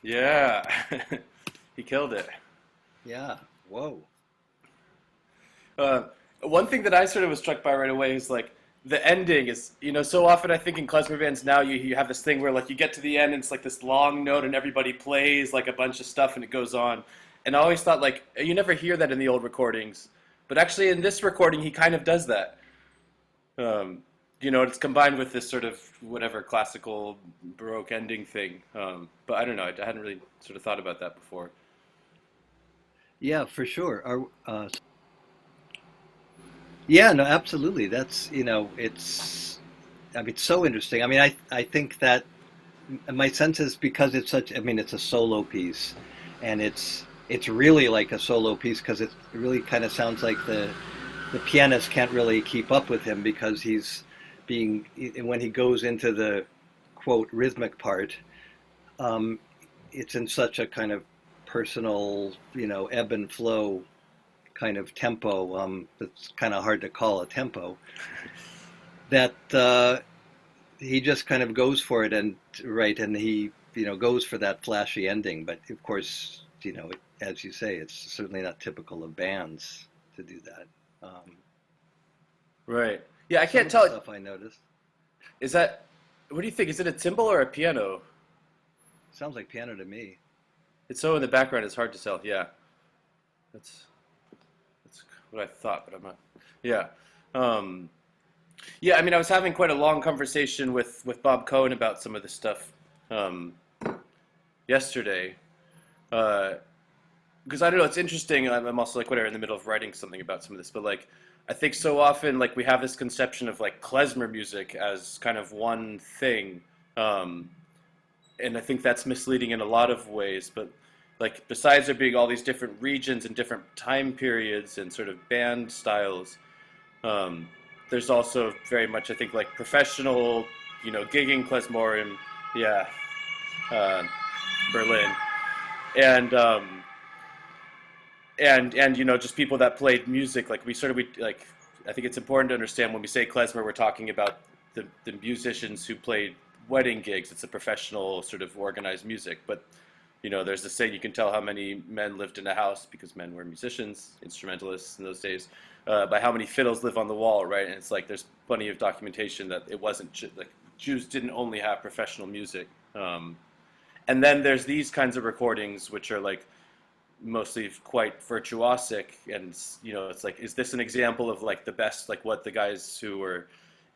Yeah, he killed it. Yeah. Whoa. Uh, One thing that I sort of was struck by right away is like the ending is, so often I think in klezmer bands now you have this thing where like you get to the end and it's like this long note and everybody plays like a bunch of stuff and it goes on. And I always thought like you never hear that in the old recordings, but actually in this recording he kind of does that. It's combined with this sort of whatever classical Baroque ending thing. But I don't know, I hadn't really sort of thought about that before. Yeah, for sure. Yeah, no, absolutely. That's, I mean, it's so interesting. I mean, I think that my sense is because it's such, I mean, it's a solo piece and it's really like a solo piece because it really kind of sounds like the pianist can't really keep up with him because he's being, when he goes into the quote rhythmic part, um, it's in such a kind of personal, ebb and flow kind of tempo that's kind of hard to call a tempo that he just kind of goes for it and right and he goes for that flashy ending, but of course as you say it's certainly not typical of bands to do that. Right. Yeah, I Some can't of the tell. stuff I noticed Is that, what do you think? Is it a cymbal or a piano? sounds like piano to me. It's so in the background, it's hard to tell. Yeah, that's that's what I thought, but I'm not. Yeah, um, yeah. I mean, I was having quite a long conversation with Bob Cohen about some of this stuff um, yesterday. Uh, because I don't know, it's interesting. I'm also like whatever in the middle of writing something about some of this, but like I think so often like we have this conception of like klezmer music as kind of one thing, um, and I think that's misleading in a lot of ways. But like besides there being all these different regions and different time periods and sort of band styles, um, there's also very much I think like professional, gigging klezmer in yeah, uh, Berlin and. And just people that played music like we like I think it's important to understand when we say klezmer we're talking about the musicians who played wedding gigs. It's a professional sort of organized music, but there's this saying you can tell how many men lived in a house because men were musicians, instrumentalists in those days, by how many fiddles live on the wall, right? And it's like there's plenty of documentation that it wasn't like Jews didn't only have professional music, and then there's these kinds of recordings which are like mostly quite virtuosic, and it's like, is this an example of like the best, like what the guys who were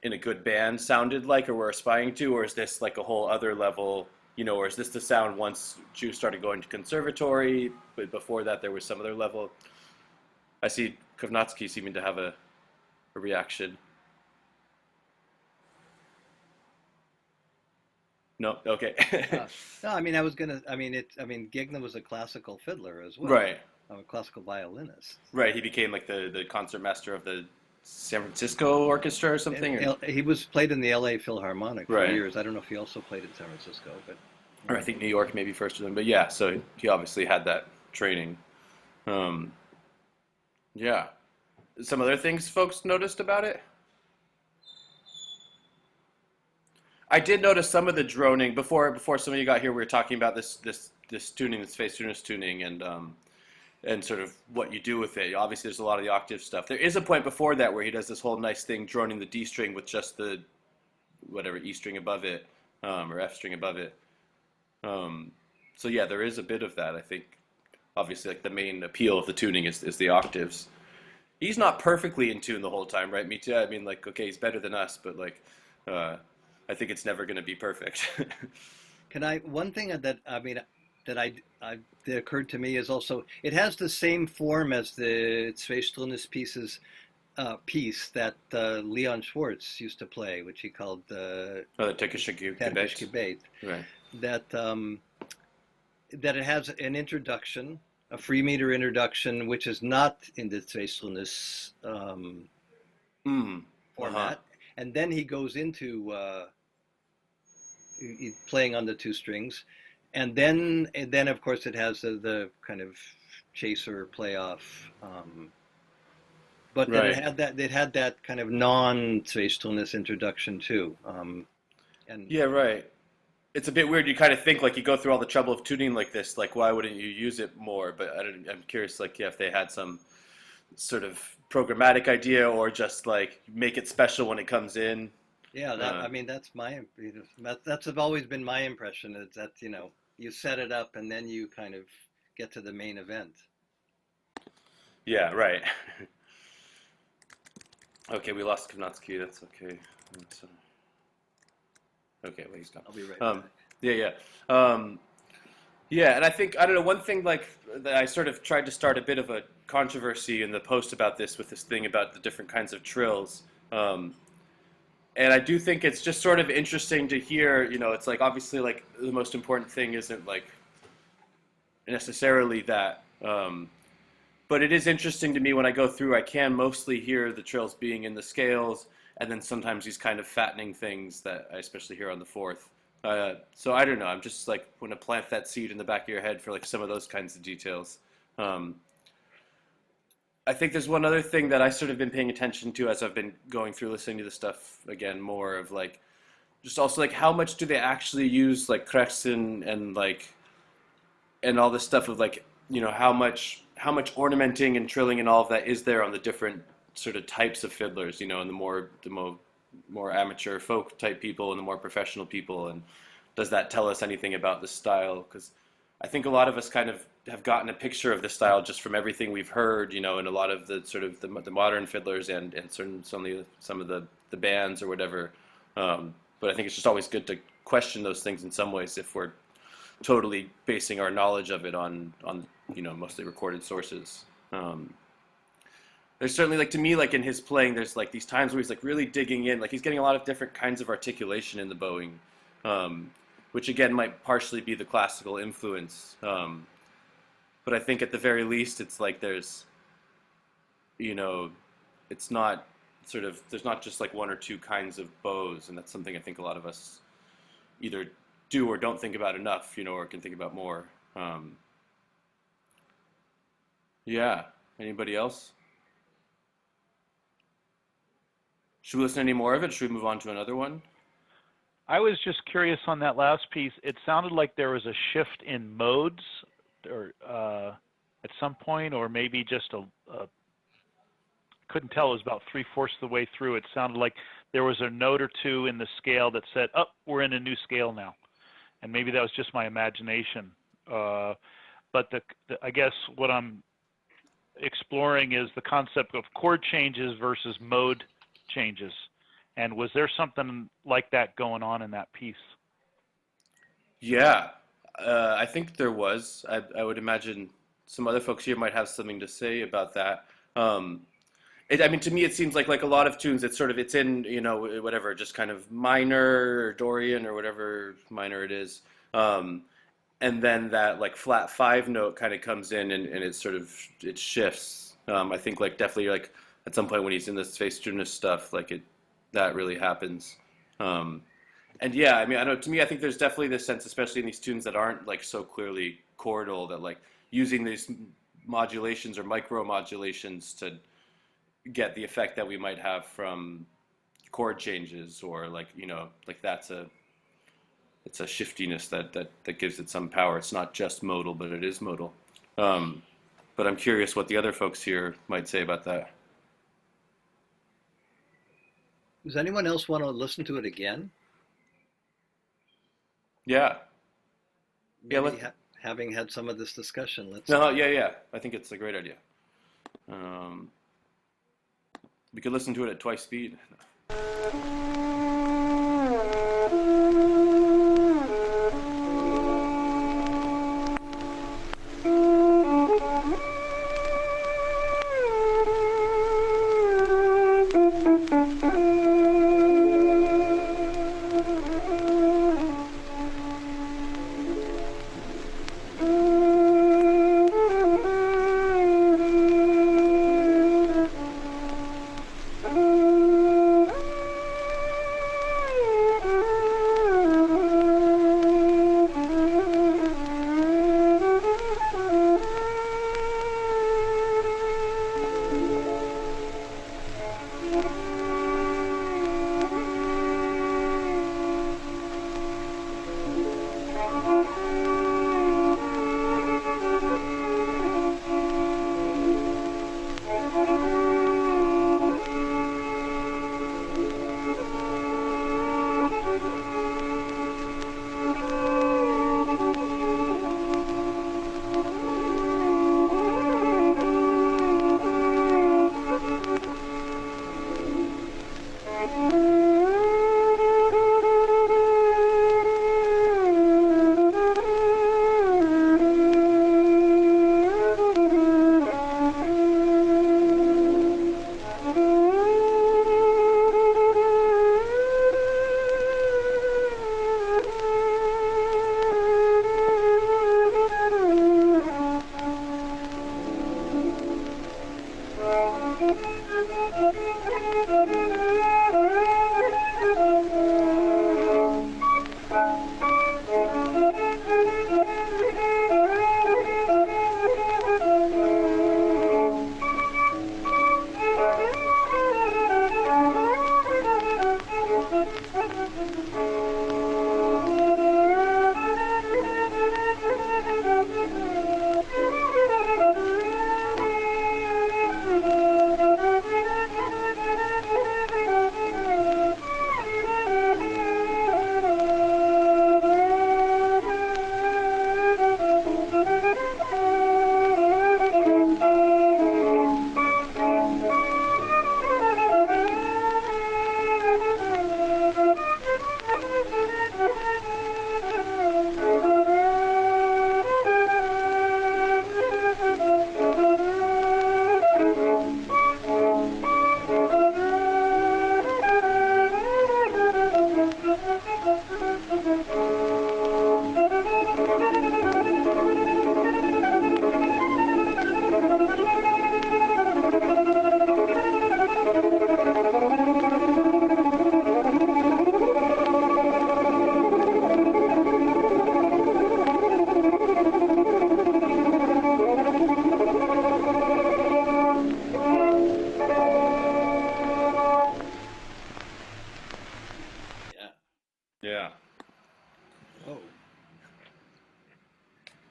in a good band sounded like or were aspiring to, or is this like a whole other level, or is this the sound once Jews started going to conservatory, but before that there was some other level? I see Kovnatsky seeming to have a reaction. No, okay. No, I mean, I mean, Gigna was a classical fiddler as well, Right. a classical violinist. Right, he became like the concertmaster of the San Francisco Orchestra or something? He was played in the L.A. Philharmonic for Right. years. I don't know if he also played in San Francisco, but Or I think New York maybe first of them. But yeah, so he obviously had that training. Um, yeah. Some other things folks noticed about it? I did notice some of the droning before some of you got here. We were talking about this tuning, this phase tuners tuning, and sort of what you do with it. Obviously, there's a lot of the octave stuff. There is a point before that where he does this whole nice thing, droning the D string with just the whatever E string above it, or F string above it. Um, so yeah, there is a bit of that. I think obviously like the main appeal of the tuning is the octaves. He's not perfectly in tune the whole time, right? Me too. I mean, like, okay, he's better than us, but like, uh, I think it's never going to be perfect. can I? One thing that I mean that that occurred to me is also it has the same form as the Zweistrunnis piece that Leon Schwartz used to play, which he called Oh, the Turkish Turkish debate. debate. Right. That that it has an introduction, a free meter introduction, which is not in the Zweistrunnis Mm. Uh-huh. format, and then he goes into playing on the two strings, and then of course it has the kind of chaser playoff. But then Right. it had that kind of non Zweistrunnis introduction too. And Yeah, right. It's a bit weird. You kind of think like you go through all the trouble of tuning like this, like why wouldn't you use it more? But I'm curious, like yeah, if they had some sort of programmatic idea or just like make it special when it comes in. yeah, that Uh, I mean that's always been my impression is that you set it up and then you kind of get to the main event. yeah, right. Okay, we lost Kavnatsky. That's okay. That's, okay, well he's gone. I'll be right Um, back. yeah, yeah. Um, Yeah, and I think I don't know one thing like that I sort of tried to start a bit of a controversy in the post about this with this thing about the different kinds of trills. Um, and I do think it's just sort of interesting to hear, it's like obviously like the most important thing isn't like necessarily that. But it is interesting to me when I go through, I can mostly hear the trills being in the scales, and then sometimes these kind of fattening things that I especially hear on the fourth. So I don't know. I'm just like want to plant that seed in the back of your head for like some of those kinds of details. Um, I think there's one other thing that I sort of been paying attention to as I've been going through listening to the stuff again more of like just also like how much do they actually use like Kretsen and like and all this stuff of like how much ornamenting and trilling and all of that is there on the different sort of types of fiddlers, and the more amateur folk type people and the more professional people, and does that tell us anything about the style? Because I think a lot of us kind of have gotten a picture of the style just from everything we've heard, and a lot of the sort of the modern fiddlers and some of the bands or whatever. But I think it's just always good to question those things in some ways if we're totally basing our knowledge of it on mostly recorded sources. There's certainly like to me like in his playing there's like these times where he's like really digging in, like he's getting a lot of different kinds of articulation in the bowing, um, which again might partially be the classical influence, but I think at the very least it's like there's you know it's not sort of there's not just like one or two kinds of bows, and that's something I think a lot of us either do or don't think about enough, or can think about more. Um, yeah. Anybody else? Should we listen to any more of it? Should we move on to another one? I was just curious on that last piece. It sounded like there was a shift in modes, or at some point, or maybe just a couldn't tell. It was about 3/4 of the way through. It sounded like there was a note or two in the scale that said, "Oh, we're in a new scale now," and maybe that was just my imagination. But I guess what I'm exploring is the concept of chord changes versus mode changes. And was there something like that going on in that piece? Yeah, I think there was. I would imagine some other folks here might have something to say about that. Um, I mean, to me, it seems like a lot of tunes. It's in whatever, just kind of minor or Dorian or whatever minor it is, and then that like flat five note kind of comes in and it shifts. I think like definitely like at some point when he's in this Festrunus stuff, like that really happens. And yeah, I mean, I know to me, I think there's definitely this sense, especially in these tunes that aren't like so clearly chordal, that like using these modulations or micro modulations to get the effect that we might have from chord changes, or like, like it's a shiftiness that gives it some power. It's not just modal, but it is modal. But I'm curious what the other folks here might say about that. Does anyone else want to listen to it again? Yeah. Maybe having had some of this discussion, let's. No, yeah. I think it's a great idea. We could listen to it at twice speed.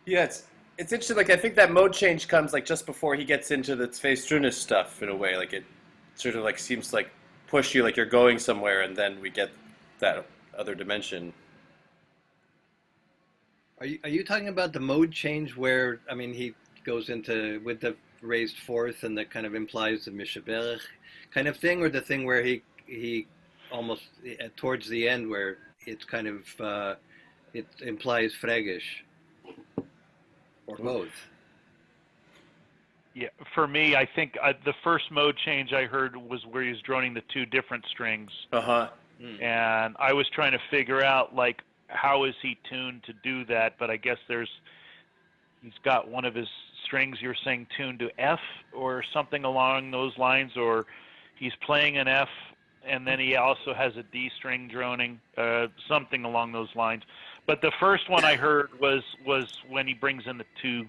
Yeah, it's interesting. Like I think that mode change comes like just before he gets into the Festrunus stuff in a way. Like it sort of like seems like push you like you're going somewhere, and then we get that other dimension. Are you talking about the mode change where, I mean, he goes into with the raised fourth and that kind of implies the Mishaberach kind of thing, or the thing where he almost towards the end where it's kind of it implies Fregish, or both? Yeah, for me, I think the first mode change I heard was where he was droning the two different strings. And I was trying to figure out, like, how is he tuned to do that? But I guess he's got one of his strings you're saying tuned to F or something along those lines, or he's playing an F and then he also has a D string droning, something along those lines. But the first one I heard was when he brings in the two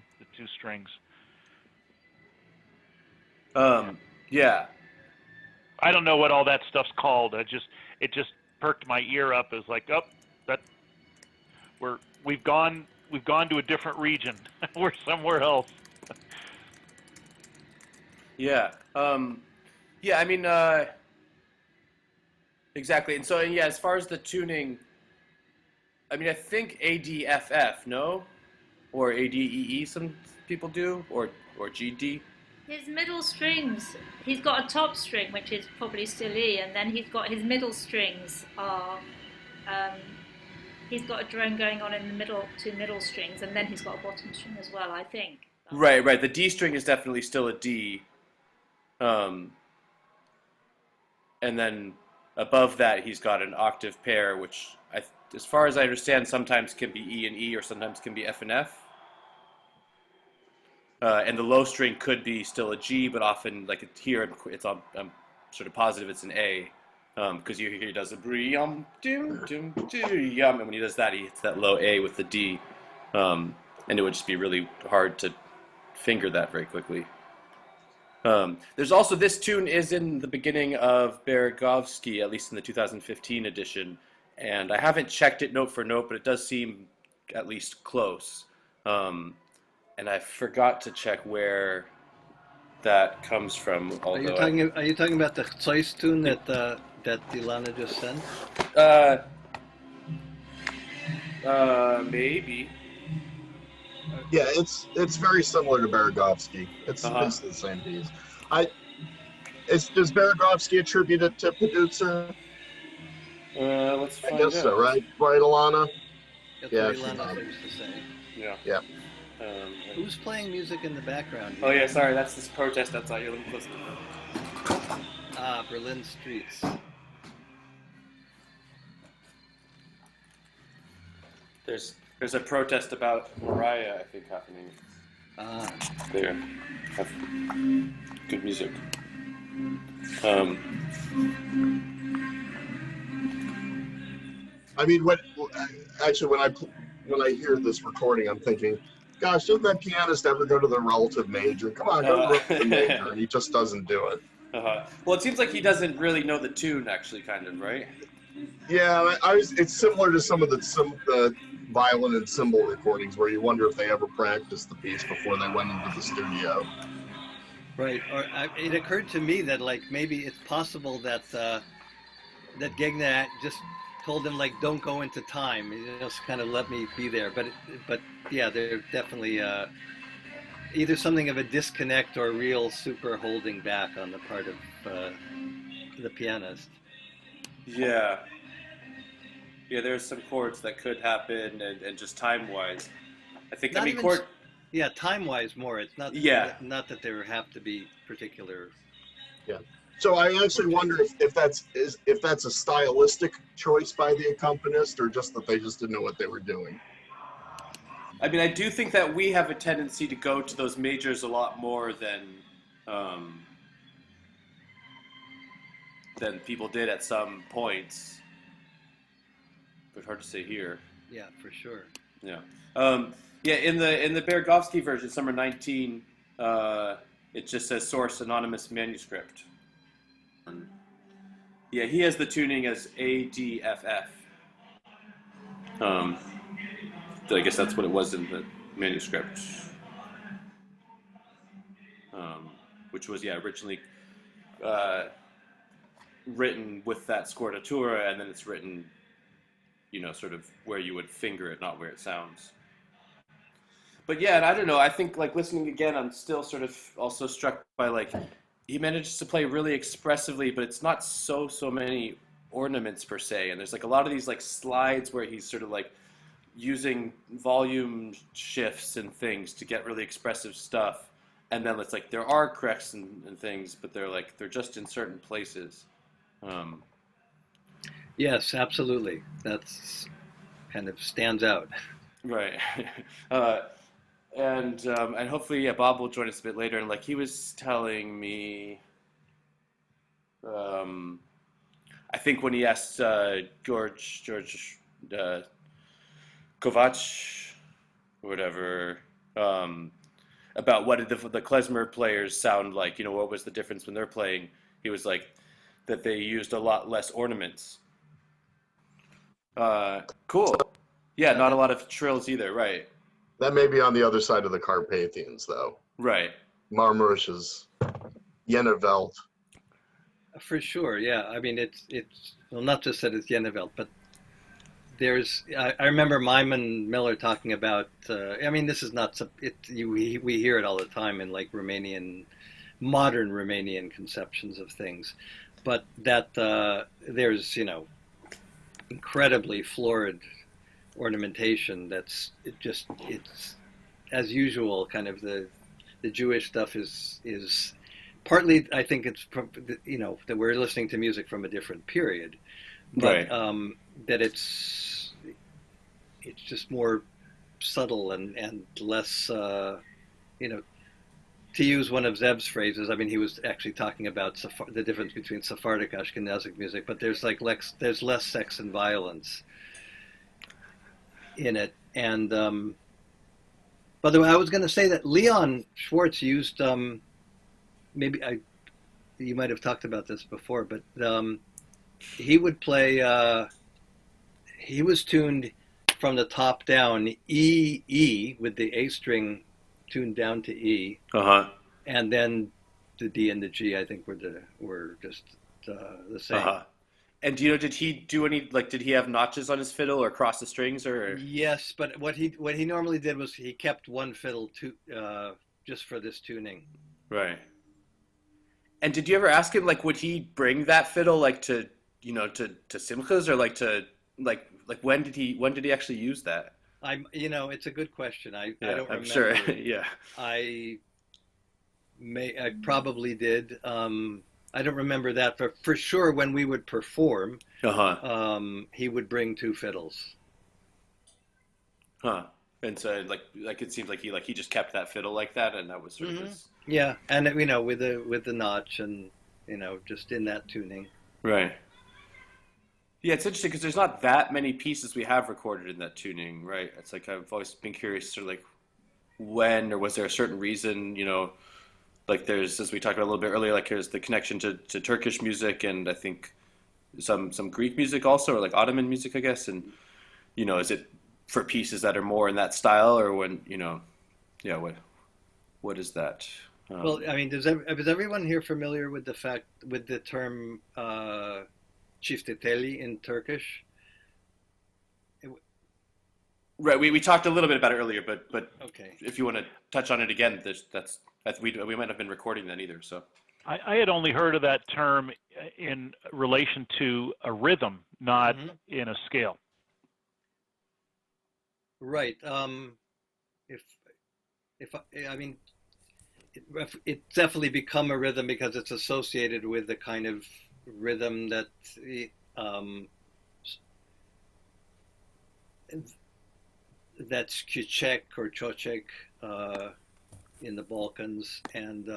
strings. Yeah. I don't know what all that stuff's called. It just perked my ear up as like, oh, that we've gone to a different region. We're somewhere else. Yeah. Yeah, I mean, exactly. And so, yeah, as far as the tuning, I mean, I think ADFF, no? Or ADEE, some people do, or GD. His middle strings, he's got a top string, which is probably still E, and then he's got his middle strings are, he's got a drone going on in the middle, two middle strings, and then he's got a bottom string as well, I think. Right. The D string is definitely still a D. And then above that, he's got an octave pair, which, as far as I understand, sometimes can be E and E, or sometimes can be F and F. And the low string could be still a G, but often, like here, it's on. I'm sort of positive it's an A, because you hear he does a yum dum dum yum, and when he does that, he hits that low A with the D, and it would just be really hard to finger that very quickly. There's also, this tune is in the beginning of Berezovsky, at least in the 2015 edition, and I haven't checked it note for note, but it does seem at least close. And I forgot to check where that comes from. Are you talking about the Zeus tune that Ilana just sent? Maybe. Yeah, it's very similar to Berezovsky. It's basically the same piece. Does Berezovsky attribute it to Producer? Let's find out. I guess so, right? Right, Ilana? That's what Ilana seems to say. Yeah. Who's playing music in the background here? Oh yeah, sorry, that's this protest outside here. Let me close the door. Berlin streets. There's a protest about Mariah, I think, happening. There. Have good music. I mean, when I hear this recording, I'm thinking, gosh, doesn't that pianist ever go to the relative major? Come on, go to the relative major, and he just doesn't do it. Well, it seems like he doesn't really know the tune, actually, kind of, right? Yeah, it's similar to some of the violin and cymbal recordings where you wonder if they ever practiced the piece before they went into the studio. Right. Or it occurred to me that maybe it's possible that that Gegna just told him don't go into time. He just kind of let me be there. But yeah, they're definitely either something of a disconnect or real super holding back on the part of the pianist. Yeah. Yeah, there's some chords that could happen, and just time-wise. I think, Yeah, time-wise more. It's not not that there have to be particular... Yeah. So I actually wonder if that's a stylistic choice by the accompanist, or just that they just didn't know what they were doing. I mean, I do think that we have a tendency to go to those majors a lot more than people did at some points. But hard to say here. Yeah, for sure. Yeah. In the Berezovsky version, Summer 19, it just says source anonymous manuscript. Yeah, he has the tuning as ADFF. I guess that's what it was in the manuscript. Which was, originally written with that scordatura, and then it's written, sort of where you would finger it, not where it sounds. But yeah, and I don't know, I think listening again, I'm still sort of also struck by he manages to play really expressively, but it's not so many ornaments per se, and there's a lot of these slides where he's sort of using volume shifts and things to get really expressive stuff, and then it's there are corrects and things, but they're just in certain places. Yes, absolutely. That's kind of stands out. Right. and hopefully, yeah, Bob will join us a bit later. And like he was telling me, um, I think when he asked George Kovac, or whatever, um, about what did the klezmer players sound like, what was the difference when they're playing, he was like that they used a lot less ornaments. Cool. Yeah, not a lot of trills either, right? That may be on the other side of the Carpathians, though. Right. Marmarisches, Jeneveld. For sure, yeah. I mean, it's well, not just that it's Jeneveld, but I remember Myman Miller talking about. I mean, this is not we hear it all the time in like modern Romanian conceptions of things, but that there's incredibly florid ornamentation. It's as usual. Kind of the Jewish stuff is partly. I think it's that we're listening to music from a different period, but right. That it's just more subtle and less. To use one of Zeb's phrases, I mean, he was actually talking about the difference between Sephardic Ashkenazic music, but there's there's less sex and violence in it. And by the way, I was going to say that Leon Schwartz used you might have talked about this before, but he would play. He was tuned from the top down, E with the A string tuned down to E, and then the D and the G, I think, were just the same. And did he do any, like, did he have notches on his fiddle or cross the strings or? Yes, but what he normally did was he kept one fiddle just for this tuning. Right. And did you ever ask him, like, would he bring that fiddle like to simchas, or like when did he actually use that? It's a good question. I don't remember. I'm sure. Yeah. I probably did. I don't remember that, but for sure when we would perform, he would bring two fiddles. And so like it seems like he just kept that fiddle like that, and that was sort of his. Yeah, and with the notch and just in that tuning. Right. Yeah, it's interesting because there's not that many pieces we have recorded in that tuning, right? It's like I've always been curious, sort of like when, or was there a certain reason, like there's, as we talked about a little bit earlier, like there's the connection to Turkish music, and I think some Greek music also, or like Ottoman music, I guess. And is it for pieces that are more in that style, or when what is that? Well, I mean, is everyone here familiar with the term çifteteli in Turkish? Right, we talked a little bit about it earlier, but okay. If you want to touch on it again, we might have been recording then either. So I had only heard of that term in relation to a rhythm, not in a scale. Right. It's definitely become a rhythm because it's associated with the kind of rhythm that that's Küçük or Çoçek in the Balkans, and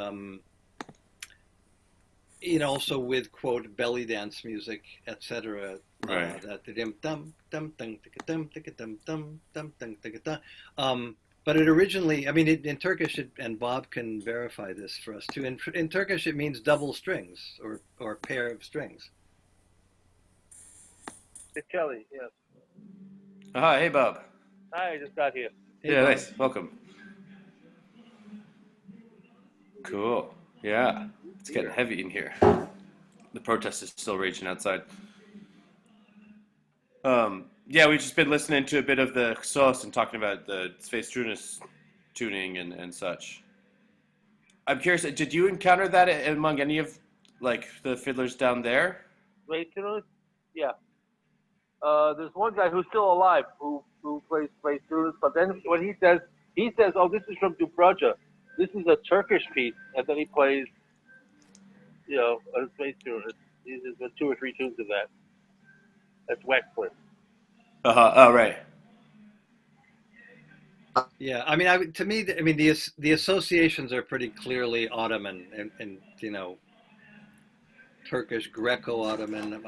also with quote belly dance music, etc. Right. That dum dum dum dum dum dum dum dum. But it originally, I mean, in Turkish, and Bob can verify this for us too. In Turkish, it means double strings or pair of strings. It's Kelly, yes. Hi, hey Bob. Hi, I just got here. Hey, yeah, Bob. nice. Welcome. Cool. Yeah, it's getting heavy in here. The protest is still raging outside. Yeah, we've just been listening to a bit of the Chsos and talking about the Svestrunas tuning and such. I'm curious, did you encounter that among any of like the fiddlers down there? Svestrunas? Yeah. There's one guy who's still alive who plays Svestrunas, but then when he says, oh, this is from Dubraja. This is a Turkish piece, and then he plays, a Svestrunas. There's been 2 or 3 tunes of that. That's Wexler. Oh, right. Yeah, I mean, to me, I mean, the associations are pretty clearly Ottoman and Turkish, Greco-Ottoman,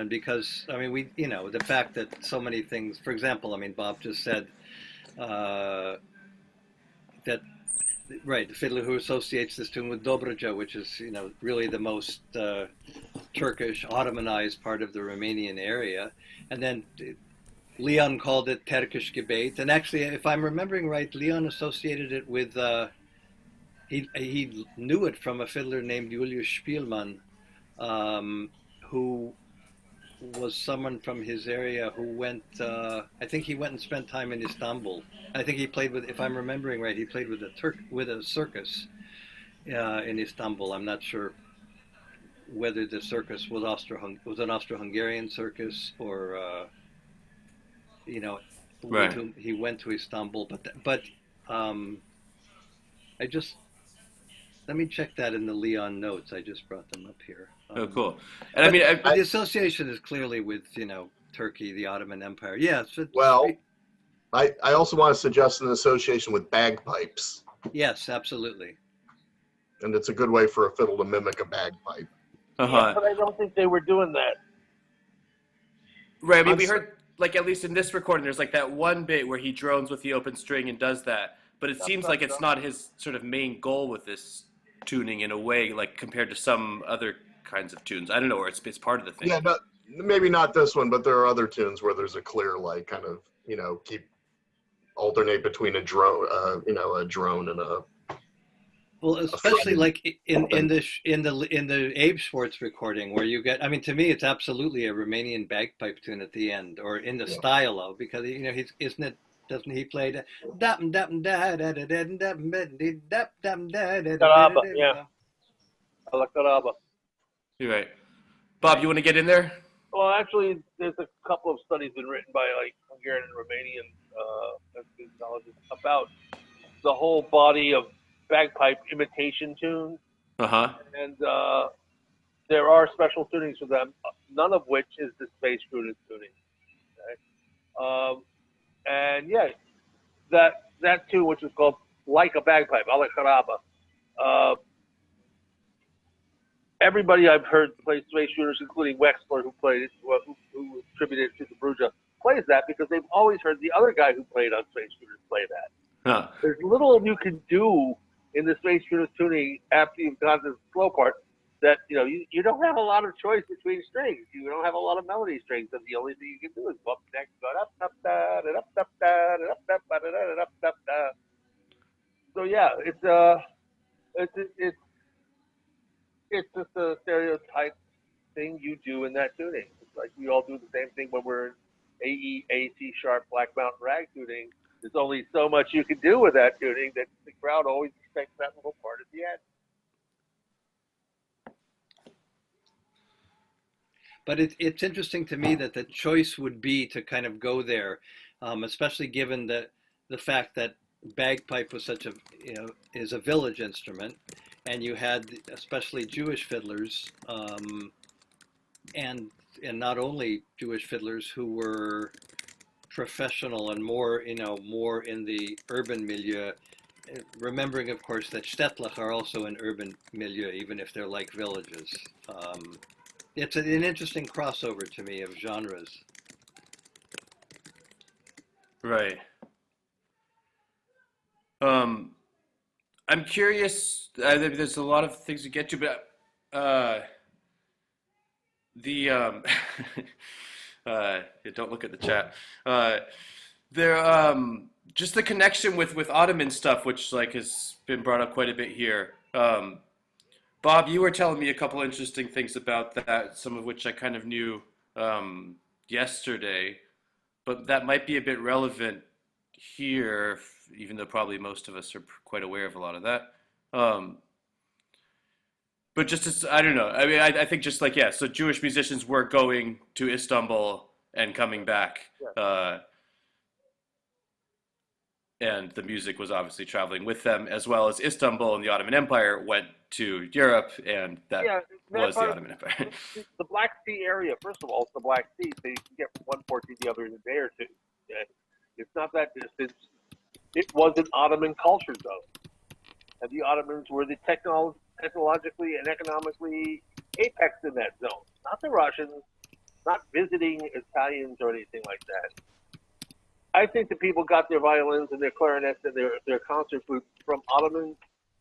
because I mean, the fact that so many things, for example, I mean, Bob just said uh, that, right, the fiddler who associates this tune with Dobruja, which is, really the most Turkish, Ottomanized part of the Romanian area, and then Leon called it Turkish Gebet, and actually, if I'm remembering right, Leon associated it with he knew it from a fiddler named Julius Spielmann, um, who was someone from his area who went. I think he went and spent time in Istanbul. I think he played with, if I'm remembering right, he played with a circus in Istanbul. I'm not sure whether the circus was an Austro-Hungarian circus or you know, Right. he went to Istanbul, but I just let me check that in the Leon notes. I just brought them up here. Oh, cool. And I mean, but the association is clearly with Turkey, the Ottoman Empire. Yeah. Well, I also want to suggest an association with bagpipes. Yes, absolutely. And it's a good way for a fiddle to mimic a bagpipe. Yeah, but I don't think they were doing that. Right. I mean, we heard, like, at least in this recording, there's like that one bit where he drones with the open string and does that. But it seems like it's not his sort of main goal with this tuning in a way, like compared to some other kinds of tunes. I don't know, or it's part of the thing. Yeah, maybe not this one, but there are other tunes where there's a clear, like, kind of, alternate between a drone, a drone and a. Well, especially like in the Abe Schwartz recording, where you get, I mean, to me, it's absolutely a Romanian bagpipe tune at the end, or in the style of, because doesn't he play the Karaba, yeah. Ala Karaba. You're right. Bob, you want to get in there? Well, actually, there's a couple of studies been written by like Hungarian and Romanian ethnologists about the whole body of bagpipe imitation tunes. And there are special tunings for them, none of which is the space rooted tuning. Okay? And yeah, that tune, which is called Like a Bagpipe, Ala Karaba. Everybody I've heard play space shooters, including Wexler, who played it, who attributed it to the Bruja, plays that because they've always heard the other guy who played on space shooters play that. There's little you can do in the space shooters tuning after you've got the slow part that you don't have a lot of choice between strings. You don't have a lot of melody strings, and the only thing you can do is bump next, up, up, da, da, up, up, da, da, up, up, da, da, up, up, da. So yeah, it's just a stereotype thing you do in that tuning. It's like we all do the same thing when we're in AE, A, C sharp, Black Mountain rag tuning. There's only so much you can do with that tuning that the crowd always expects that little part at the end. But it's interesting to me that the choice would be to kind of go there, especially given the fact that bagpipe was is a village instrument, and you had especially Jewish fiddlers, and not only Jewish fiddlers who were professional and more in the urban milieu. Remembering, of course, that Stettlach are also an urban milieu, even if they're like villages. It's an interesting crossover to me of genres. Right. I'm curious. There's a lot of things to get to, but don't look at the chat. Just the connection with Ottoman stuff, which has been brought up quite a bit here. Bob, you were telling me a couple interesting things about that, some of which I kind of knew yesterday, but that might be a bit relevant here, even though probably most of us are quite aware of a lot of that. But I don't know. I mean, I think just so Jewish musicians were going to Istanbul and coming back. And the music was obviously traveling with them, as well as Istanbul and the Ottoman Empire went to Europe, and that was the Ottoman Empire. The Black Sea area, first of all, it's the Black Sea, so you can get one port to the other in a day or two. Okay? It's not that distance. it was an Ottoman culture zone. And the Ottomans were the technologically and economically apex in that zone. Not the Russians, not visiting Italians or anything like that. I think the people got their violins and their clarinets and their concert flutes from Ottoman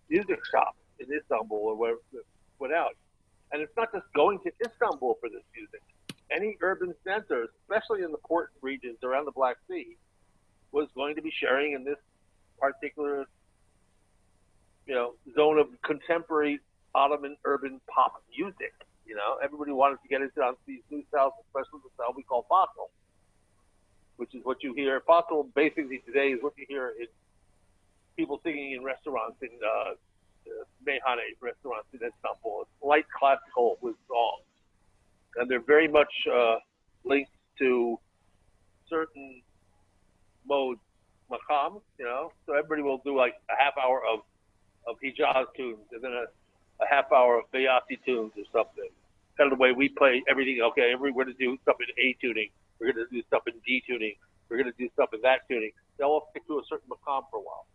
music shops in Istanbul or wherever went out. And it's not just going to Istanbul for this music. Any urban center, especially in the port regions around the Black Sea, was going to be sharing in this particular, zone of contemporary Ottoman urban pop music. Everybody wanted to get into these new styles, especially the style we call fossil, which is what you hear. Fossil basically today is what you hear in people singing in restaurants in meyhane restaurants in Istanbul. It's light classical with songs, and they're very much linked to certain modes, maqams. So everybody will do like a half hour of Hijaz tunes and then a half hour of Bayati tunes or something. Kind of the way we play everything. Okay, we're going to do stuff in A tuning. We're going to do stuff in D tuning. We're going to do stuff in that tuning. They'll all stick to a certain maqam for a while.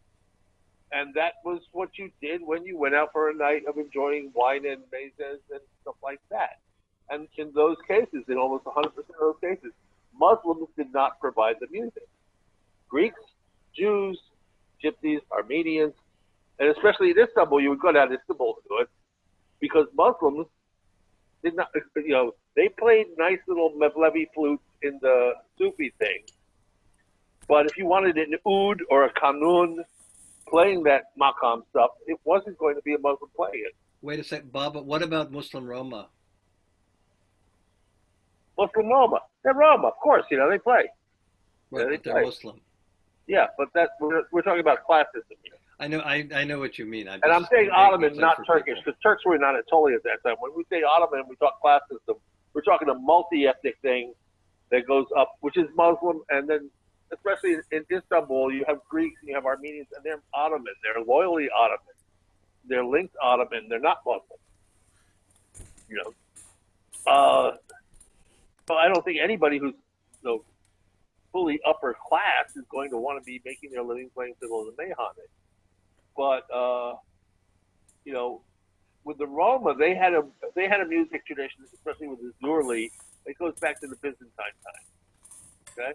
And that was what you did when you went out for a night of enjoying wine and mezes and stuff like that. And in those cases, in almost 100% of those cases, Muslims did not provide the music. Greeks, Jews, Gypsies, Armenians, and especially in Istanbul, you would go down to Istanbul to do it, because Muslims did not, they played nice little Mevlevi flutes in the Sufi thing. But if you wanted an oud or a kanun playing that maqam stuff, it wasn't going to be a Muslim playing it. Wait a second, Bob, but what about Muslim Roma? Muslim Roma. They're Roma, of course, they play. Right, they're Muslim. Yeah, but we're talking about classism here. I know what you mean. And I'm saying Ottoman, not Turkish, because Turks were in Anatolia at that time. When we say Ottoman, we talk classism. We're talking a multi-ethnic thing that goes up, which is Muslim, and then especially in Istanbul, you have Greeks and you have Armenians, and they're Ottoman. They're loyally Ottoman. They're linked Ottoman. They're not Muslim. So I don't think anybody who's fully upper class is going to want to be making their living playing fiddle in the meyhane. But with the Roma, they had a music tradition, especially with the Zurli. It goes back to the Byzantine time. Okay,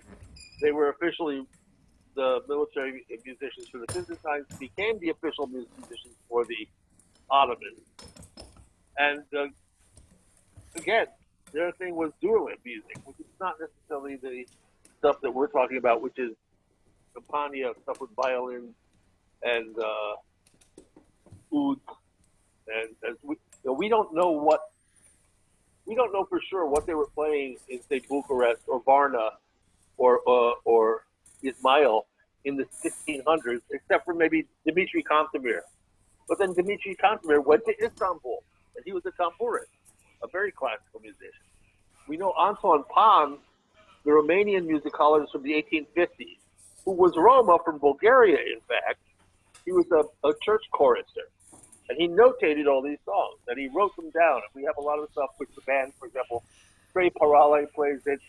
they were officially the military musicians for the Byzantines, became the official musicians for the Ottomans, and again, their thing was Zurli music, which is not necessarily the stuff that we're talking about, which is Campania, stuff with violin and oud, and as we don't know for sure what they were playing in, say, Bucharest or Varna or Ismail in the 1600s, except for maybe Dmitri Kantemir. But then Dmitri Kantemir went to Istanbul, and he was a tambourist, a very classical musician. We know Anton Pan, the Romanian musicologist from the 1850s, who was Roma from Bulgaria, in fact. He was a church chorister, and he notated all these songs, and he wrote them down. And we have a lot of stuff with the band, for example, Trey Parale plays it.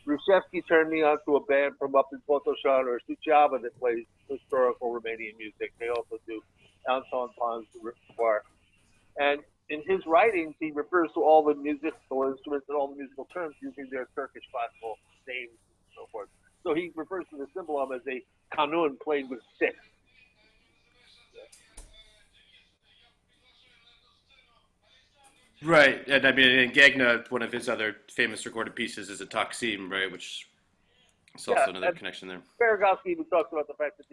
Rushevsky turned me on to a band from up in Potoshan, or Suceava, that plays historical Romanian music. They also do Anton Pan's repertoire. And in his writings, he refers to all the musical instruments and all the musical terms using their Turkish classical names and so forth. So he refers to the cymbalum as a kanun played with sticks. Right, and I mean, in Gegna, one of his other famous recorded pieces is a taksim, right, which is also another connection there. Berezovsky even talks about the fact that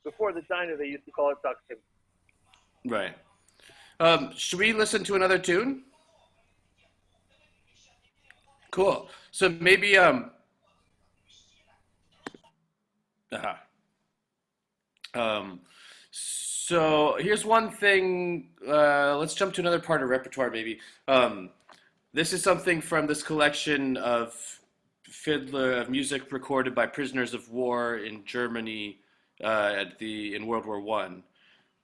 before the diner, they used to call it taksim. Right. Should we listen to another tune? Cool. So maybe so here's one thing. Let's jump to another part of repertoire, maybe. This is something from this collection of music recorded by prisoners of war in Germany in World War One.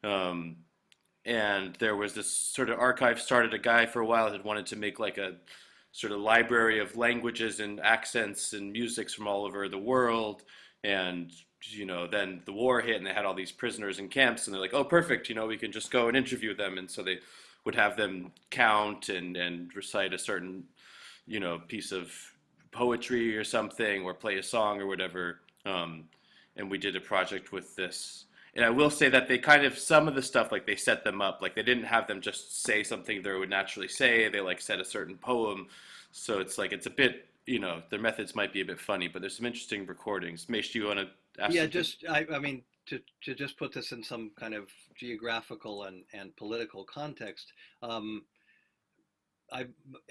And there was this sort of archive started. A guy for a while had wanted to make like a sort of library of languages and accents and musics from all over the world, and then the war hit and they had all these prisoners in camps, and they're like, oh, perfect, we can just go and interview them. And so they would have them count and recite a certain, piece of poetry or something, or play a song or whatever. And we did a project with this. And I will say that they kind of, some of the stuff, like they set them up, like they didn't have them just say something they would naturally say. They like said a certain poem. So it's like, it's a bit, their methods might be a bit funny, but there's some interesting recordings. Mesh, do you want to ask Yeah, something? I mean, to just put this in some kind of geographical and political context, I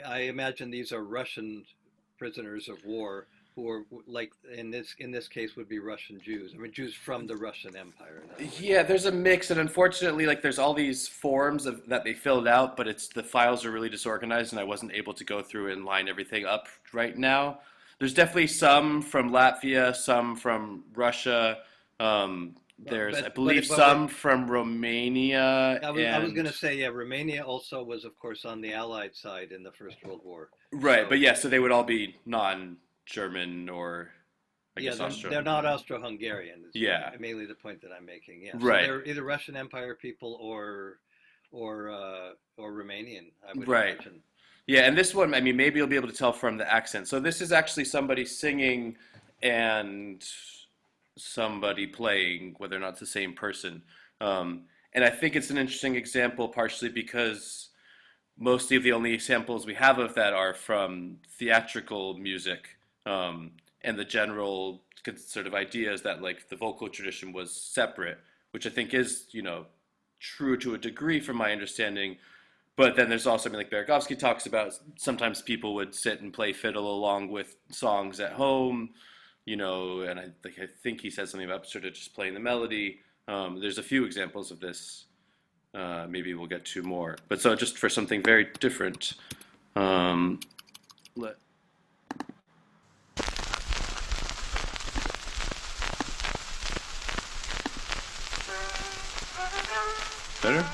I imagine these are Russian prisoners of war who are like in this case would be Russian Jews. I mean, Jews from the Russian Empire, in other words. Yeah, there's a mix, and unfortunately, like there's all these forms that they filled out, but it's the files are really disorganized, and I wasn't able to go through and line everything up right now. There's definitely some from Latvia, some from Russia. There's, I believe, But we're some from Romania, I was going and to say, yeah, Romania also was, of course, on the Allied side in the First World War. right, but So yeah, so they would all be non-German or I yeah, guess they're Austro. not Austro-Hungarian. Is Yeah, mainly the point that I'm making. Yeah, so right, they're either Russian Empire people or Romanian, I would right. imagine. Yeah, and this one, I mean, maybe you'll be able to tell from the accent. So this is actually somebody singing and somebody playing, whether or not it's the same person. And I think it's an interesting example, partially because mostly of the only examples we have of that are from theatrical music, and the general sort of idea is that like the vocal tradition was separate, which I think is, true to a degree from my understanding. But then there's also, I mean, like Berezovsky talks about, sometimes people would sit and play fiddle along with songs at home, and I think he says something about sort of just playing the melody. There's a few examples of this. Maybe we'll get to more. But so just for something very different. Um, let, better?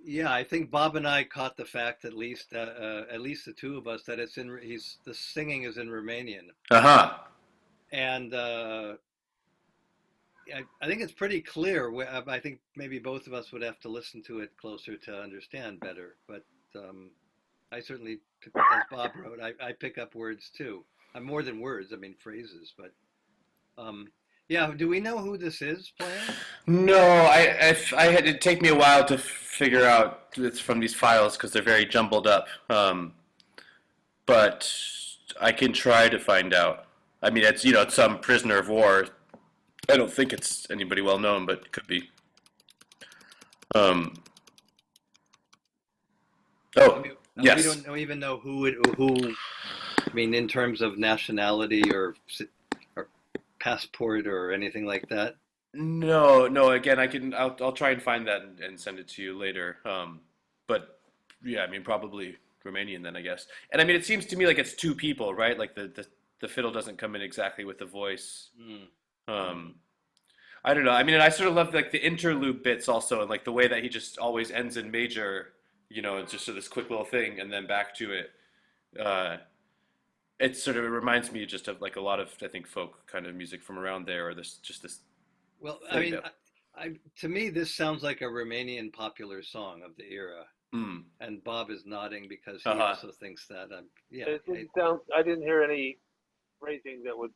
Yeah, I think Bob and I caught the fact, at least the two of us, that the singing is in Romanian, Uh-huh. and I think it's pretty clear. I think maybe both of us would have to listen to it closer to understand better, but I certainly, as Bob wrote, I pick up words too. I'm more than words, I mean phrases, but um, Yeah, do we know who this is playing? No, I had it'd take me a while to figure out it's from these files because they're very jumbled up. But I can try to find out. I mean, it's some prisoner of war. I don't think it's anybody well known, but it could be. Um. Oh, We yes. don't even know who. I mean, in terms of nationality or passport or anything like that. No, no. Again, I'll try and find that and send it to you later. But yeah, I mean, probably Romanian then, I guess. And I mean, it seems to me like it's two people, right? Like the fiddle doesn't come in exactly with the voice. Um, I don't know. I mean, and I sort of love like the interlude bits also, and like the way that he just always ends in major. It's just this quick little thing, and then back to it. Uh, it reminds me just of like a lot of I think folk kind of music from around there, or this Well, I thing mean, that. to me, this sounds like a Romanian popular song of the era. Mm, And Bob is nodding because he uh-huh. also thinks that. Yeah. It didn't sound. I didn't hear any phrasing that would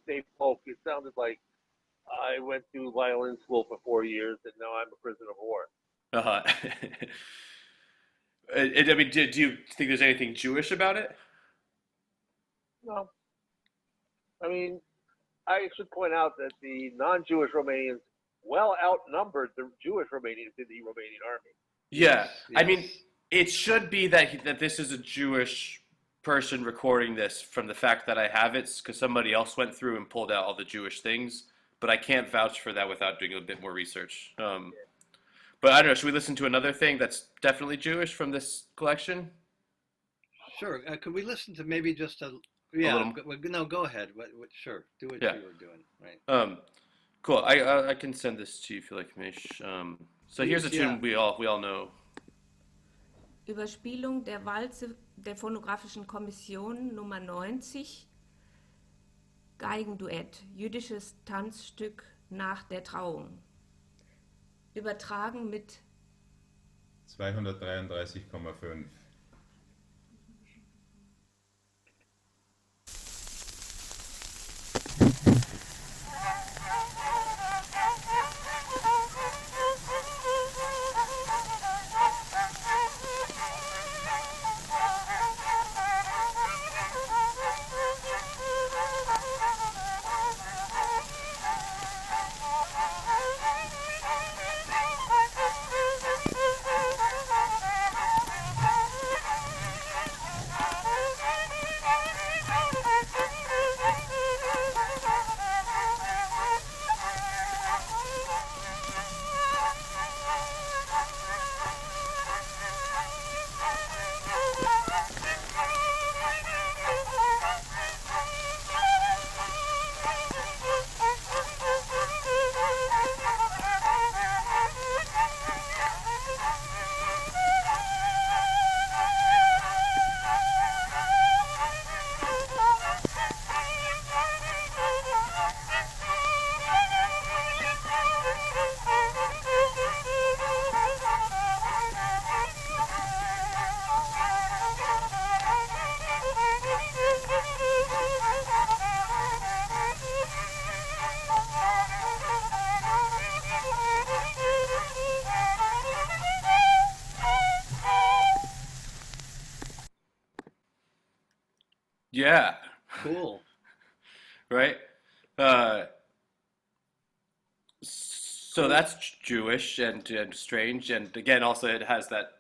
say folk. It sounded like I went to violin school for 4 years and now I'm a prisoner of war. Uh-huh. I mean, do you think there's anything Jewish about it? No, I mean, I should point out that the non-Jewish Romanians well outnumbered the Jewish Romanians in the Romanian army. Yeah, Yes, I mean, yes. it should be that this is a Jewish person recording this from the fact that I have it, because somebody else went through and pulled out all the Jewish things, but I can't vouch for that without doing a bit more research. But I don't know, should we listen to another thing that's definitely Jewish from this collection? Sure. Could we listen to maybe just a? A Yeah. little, No, go ahead. Sure. Do what yeah. you were doing. Right. Cool. I can send this to you if you like, Mish. So here's a Yeah. tune we all know. Überspielung der Walze der Phonografischen Kommission Nummer 90, Geigenduett, jüdisches Tanzstück nach der Trauung. Übertragen mit 233,5. Yeah, Cool. right? Uh, so that's Jewish and strange, and again, also it has that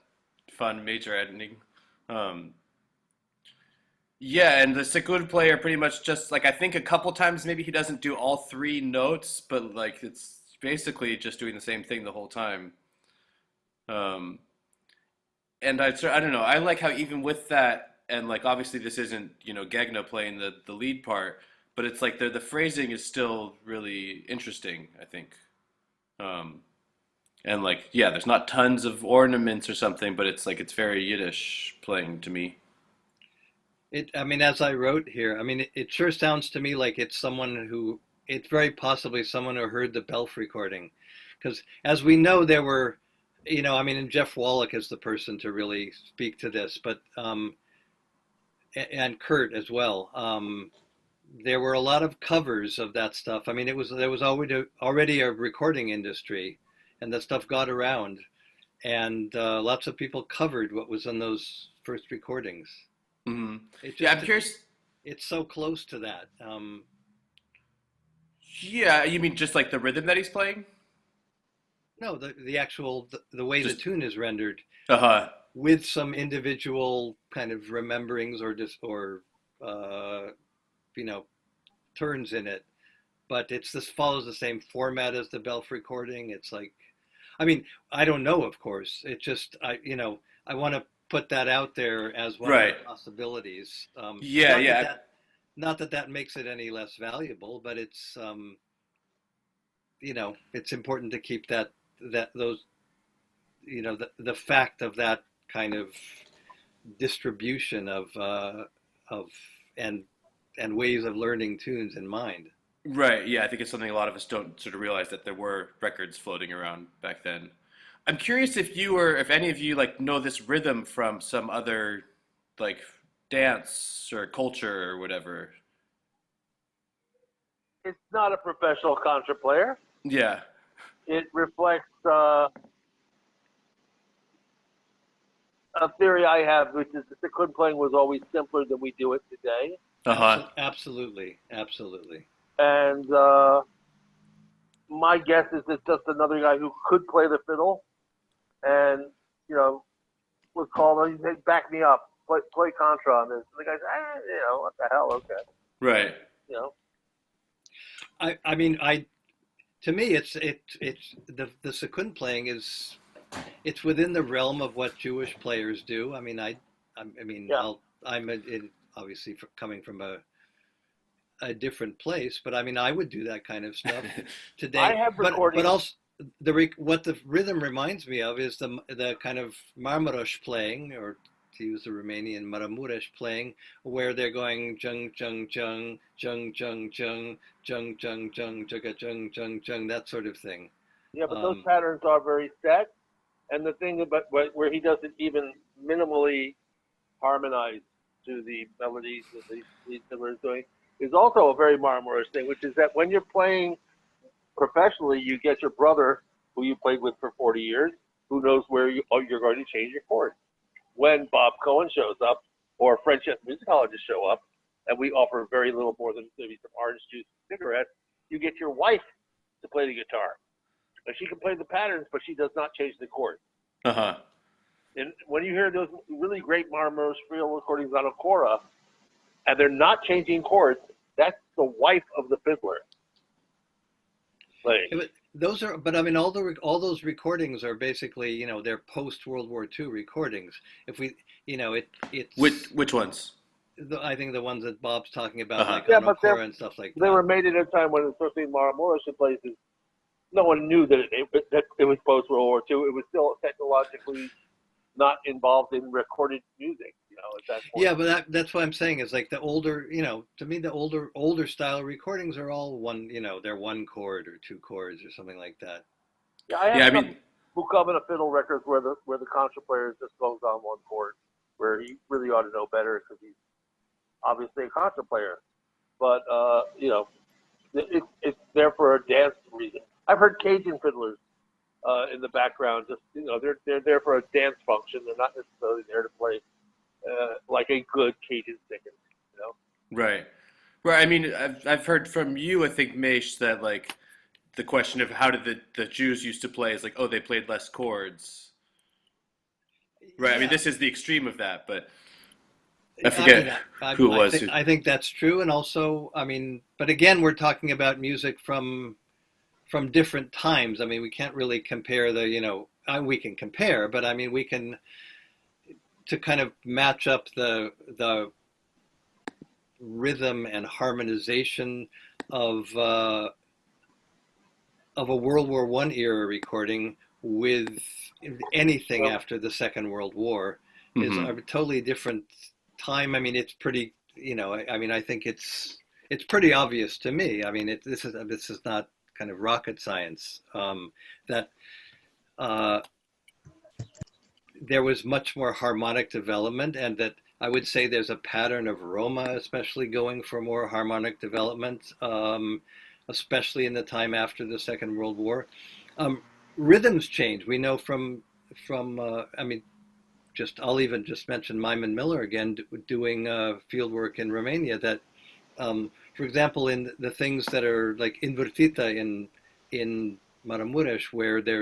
fun major ending. Um, yeah, and the Sekud player pretty much just like I think a couple times maybe he doesn't do all three notes, but like it's basically just doing the same thing the whole time. Um, and I don't know. I like how even with that, and like obviously this isn't Gegna playing the lead part, but it's like the phrasing is still really interesting. I think, um, and like yeah, there's not tons of ornaments or something, but it's like it's very Yiddish playing to me. I mean, as I wrote here, I mean, it sure sounds to me like it's very possibly someone who heard the Belf recording. Because as we know, there were, I mean, and Jeff Wallach is the person to really speak to this, but, and Kurt as well. there were a lot of covers of that stuff. I mean, there was already a recording industry, and that stuff got around, and lots of people covered what was on those first recordings. Mm-hmm. Yeah, I'm curious. It's so close to that. Yeah, you mean just like the rhythm that he's playing? No, the actual the way the tune is rendered, with some individual kind of rememberings or turns in it, but this follows the same format as the Belf recording. It's like, I mean, I don't know, of course. It just I want to put that out there as one of the possibilities. Not that makes it any less valuable, but it's it's important to keep the fact of that kind of distribution of and ways of learning tunes in mind. Right. Yeah, I think it's something a lot of us don't sort of realize, that there were records floating around back then. I'm curious if any of you like know this rhythm from some other like dance or culture or whatever. It's not a professional contra player. Yeah. It reflects a theory I have, which is that the secund playing was always simpler than we do it today. Absolutely. And my guess is it's just another guy who could play the fiddle, and was called. He said, "Back me up, play contra on this." And the guy said, "What the hell? Okay." Right. I mean, to me, it's the secund playing it's within the realm of what Jewish players do. I mean, I'm obviously coming from a different place, but I mean, I would do that kind of stuff today. I have recordings. But also what the rhythm reminds me of is the kind of marmarosh playing, or to use the Romanian maramuresh playing, where they're going jung jung jung jung jung jung jung jung jung jung jung jung jung, that sort of thing. Yeah, but those patterns are very set, and the thing about where he doesn't even minimally harmonize to the melodies that these fiddlers doing is also a very marmorish thing, which is that when you're playing professionally, you get your brother, who you played with for 40 years, who knows where you're going to change your chords. When Bob Cohen shows up, or French musicologists show up, and we offer very little more than maybe some orange juice and cigarettes, you get your wife to play the guitar. And she can play the patterns, but she does not change the chords. And when you hear those really great marmorish field recordings on a kora, and they're not changing chords, that's the wife of the fiddler. But I mean, all those recordings are basically, they're post World War II recordings. If we, it's which ones? I think the ones that Bob's talking about, like Kora and stuff like that. They were made at a time when, especially in Marmorish places, no one knew that it was post World War II. It was still technologically not involved in recorded music, at that point. Yeah, but that's what I'm saying is like the older, to me, the older style recordings are all one, they're one chord or two chords or something like that. Yeah, I have some Bukovina fiddle records where the contra player just goes on one chord, where he really ought to know better because he's obviously a contra player. But it's there for a dance reason. I've heard Cajun fiddlers in the background. Just they're there for a dance function. They're not necessarily there to play like a good Cajun second. Right. I mean, I've heard from you, I think, Maish, that like the question of how did the Jews used to play is like, oh, they played less chords. Right. Yeah. I mean, this is the extreme of that, but I forget who it was. I think that's true, and also, I mean, but again, we're talking about music from different times. I mean, we can't really compare we can compare, but I mean, we can, to kind of match up the rhythm and harmonization of a World War I era recording with anything after the Second World War is a totally different time. I mean, it's pretty, I think it's pretty obvious to me. I mean, this is not kind of rocket science, that there was much more harmonic development, and that I would say there's a pattern of Roma, especially going for more harmonic development, especially in the time after the Second World War. Rhythms change. We know from I mean, I'll even just mention Myman Miller again, doing field work in Romania. That, for example, in the things that are like invertita in Maramuresh, where there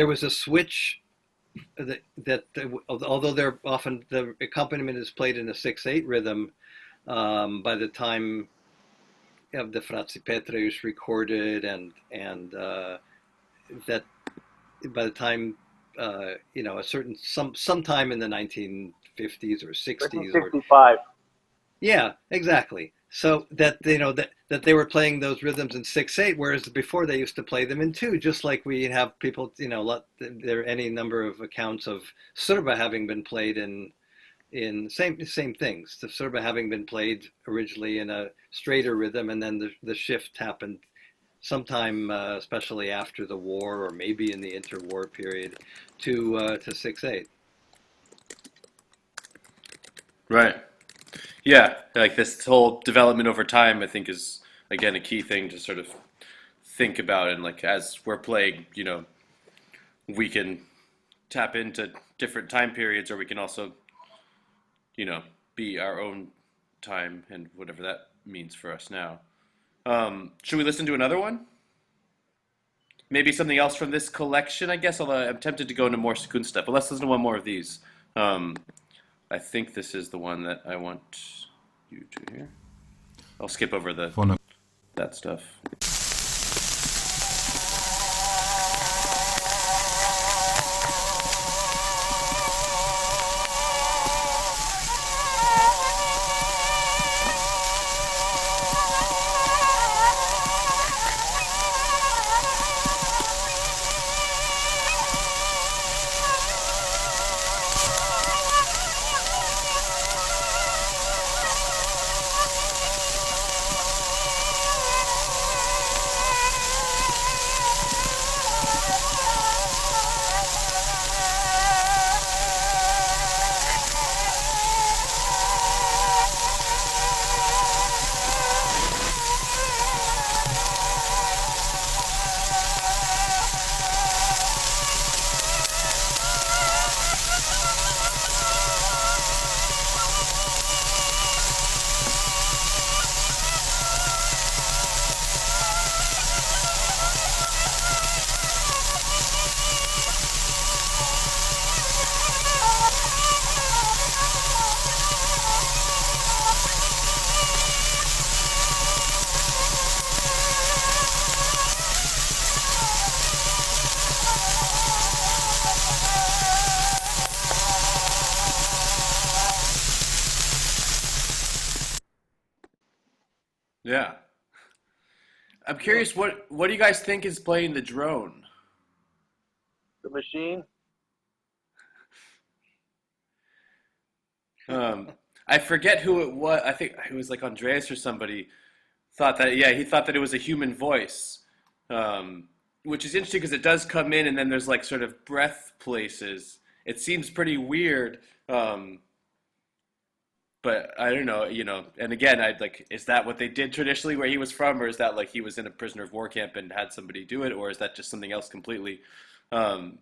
was a switch that although the accompaniment is played in a 6/8 rhythm, by the time the Fratzi Petreius recorded, and that by the time sometime in the 1950s or 60s, 1965. Yeah, exactly. So that that they were playing those rhythms in 6/8, whereas before they used to play them in 2, just like we have people, there are any number of accounts of Srba having been played in same things. The Srba having been played originally in a straighter rhythm, and then the shift happened sometime, especially after the war, or maybe in the interwar period, to 6/8. Right. Yeah, like this whole development over time, I think, is again a key thing to sort of think about. And like as we're playing, we can tap into different time periods, or we can also, be our own time and whatever that means for us now. Should we listen to another one? Maybe something else from this collection, I guess, although I'm tempted to go into more Sekund stuff, but let's listen to one more of these. I think this is the one that I want you to hear. I'll skip over that stuff. Yeah. I'm curious, what do you guys think is playing the drone? The machine. I forget who it was. I think it was like Andreas or somebody thought that. Yeah, he thought that it was a human voice, which is interesting because it does come in and then there's like sort of breath places. It seems pretty weird. But I don't know, and again, is that what they did traditionally where he was from, or is that like he was in a prisoner of war camp and had somebody do it, or is that just something else completely? I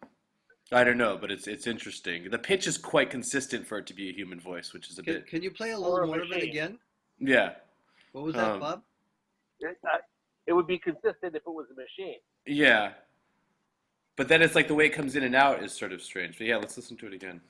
don't know, but it's interesting. The pitch is quite consistent for it to be a human voice, which is a bit. Can you play a little more of it again? Yeah. What was that, Bob? It would be consistent if it was a machine. Yeah. But then it's like the way it comes in and out is sort of strange. But yeah, let's listen to it again.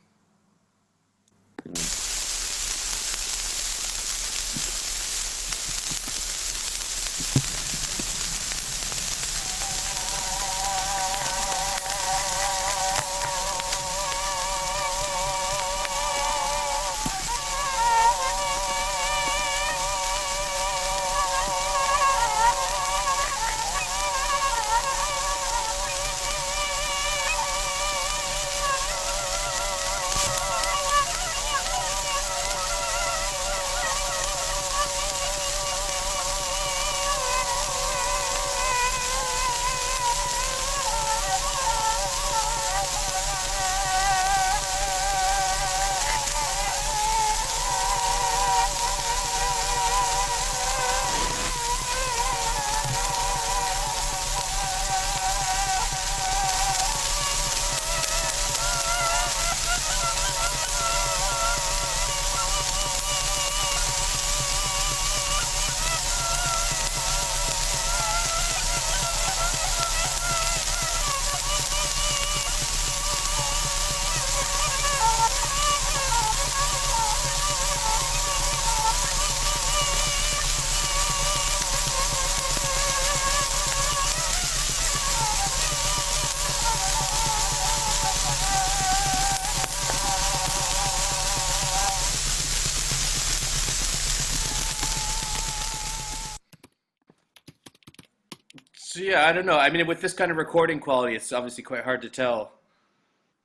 So yeah, I don't know. I mean, with this kind of recording quality, it's obviously quite hard to tell.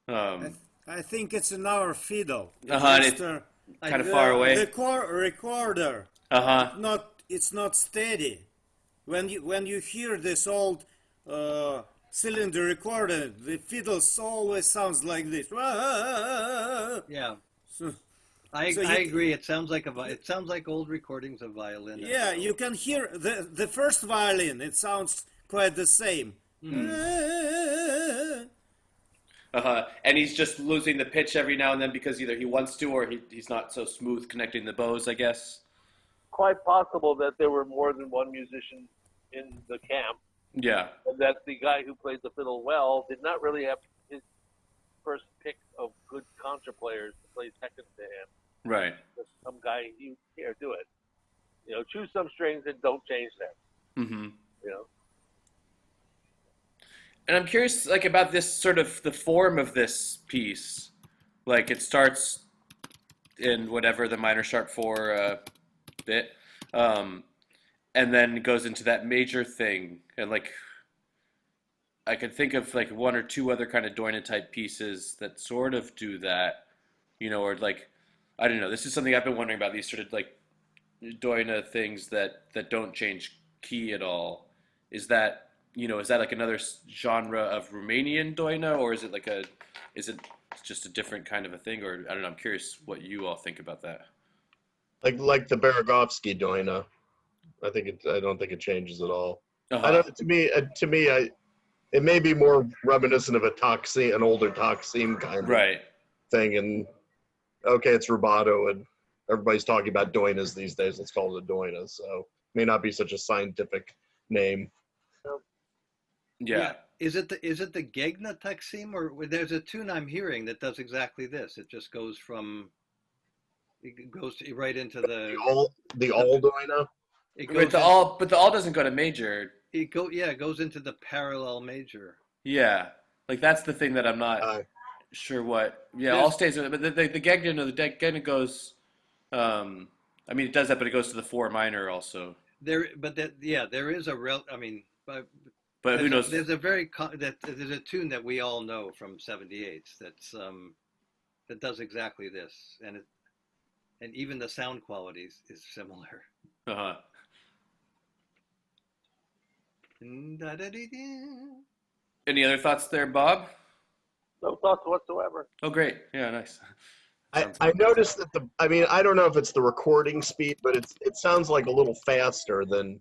I think it's an hour fiddle. And it's kind of far away. The recorder. It's not steady. When you hear this old cylinder recorder, the fiddle always sounds like this. Yeah. So, I agree. It sounds like old recordings of violin. Yeah, you can hear the first violin. It sounds quite the same. And he's just losing the pitch every now and then because either he wants to or he's not so smooth connecting the bows, I guess. Quite possible that there were more than one musician in the camp. Yeah. And that the guy who played the fiddle well did not really have his first pick of good contra players to play second to him. Right. Just some guy, here, do it. You know, choose some strings and don't change them. Mm-hmm. You know. And I'm curious, like, about this sort of the form of this piece. Like, it starts in whatever the minor sharp 4 bit, and then it goes into that major thing. And like, I could think of like one or two other kind of Doina type pieces that sort of do that, you know, or like, I don't know. This is something I've been wondering about, these sort of like Doina things that don't change key at all. Is that like another genre of Romanian Doina, or is it just a different kind of a thing? Or I don't know. I'm curious what you all think about that. Like the Berezovsky Doina, I don't think it changes at all. To me, it may be more reminiscent of an older Taksim kind of thing. And okay, it's rubato, and everybody's talking about Doinas these days. Let's call it a Doina. So it may not be such a scientific name. Yeah. Is it the Gegna Taksim, or there's a tune I'm hearing that does exactly this? It just goes right into the all Doina. But the all doesn't go to major. It goes into the parallel major. Yeah, like that's the thing that I'm not sure what. Yeah, all stays. But the Gegna goes. I mean, it does that, but it goes to the 4 minor also. There is a real. I mean, but who knows? There's a tune that we all know from 78s that does exactly this, and even the sound quality is similar. Any other thoughts there, Bob? No thoughts whatsoever. Oh, great. Yeah, nice. I noticed that I don't know if it's the recording speed, but it sounds like a little faster than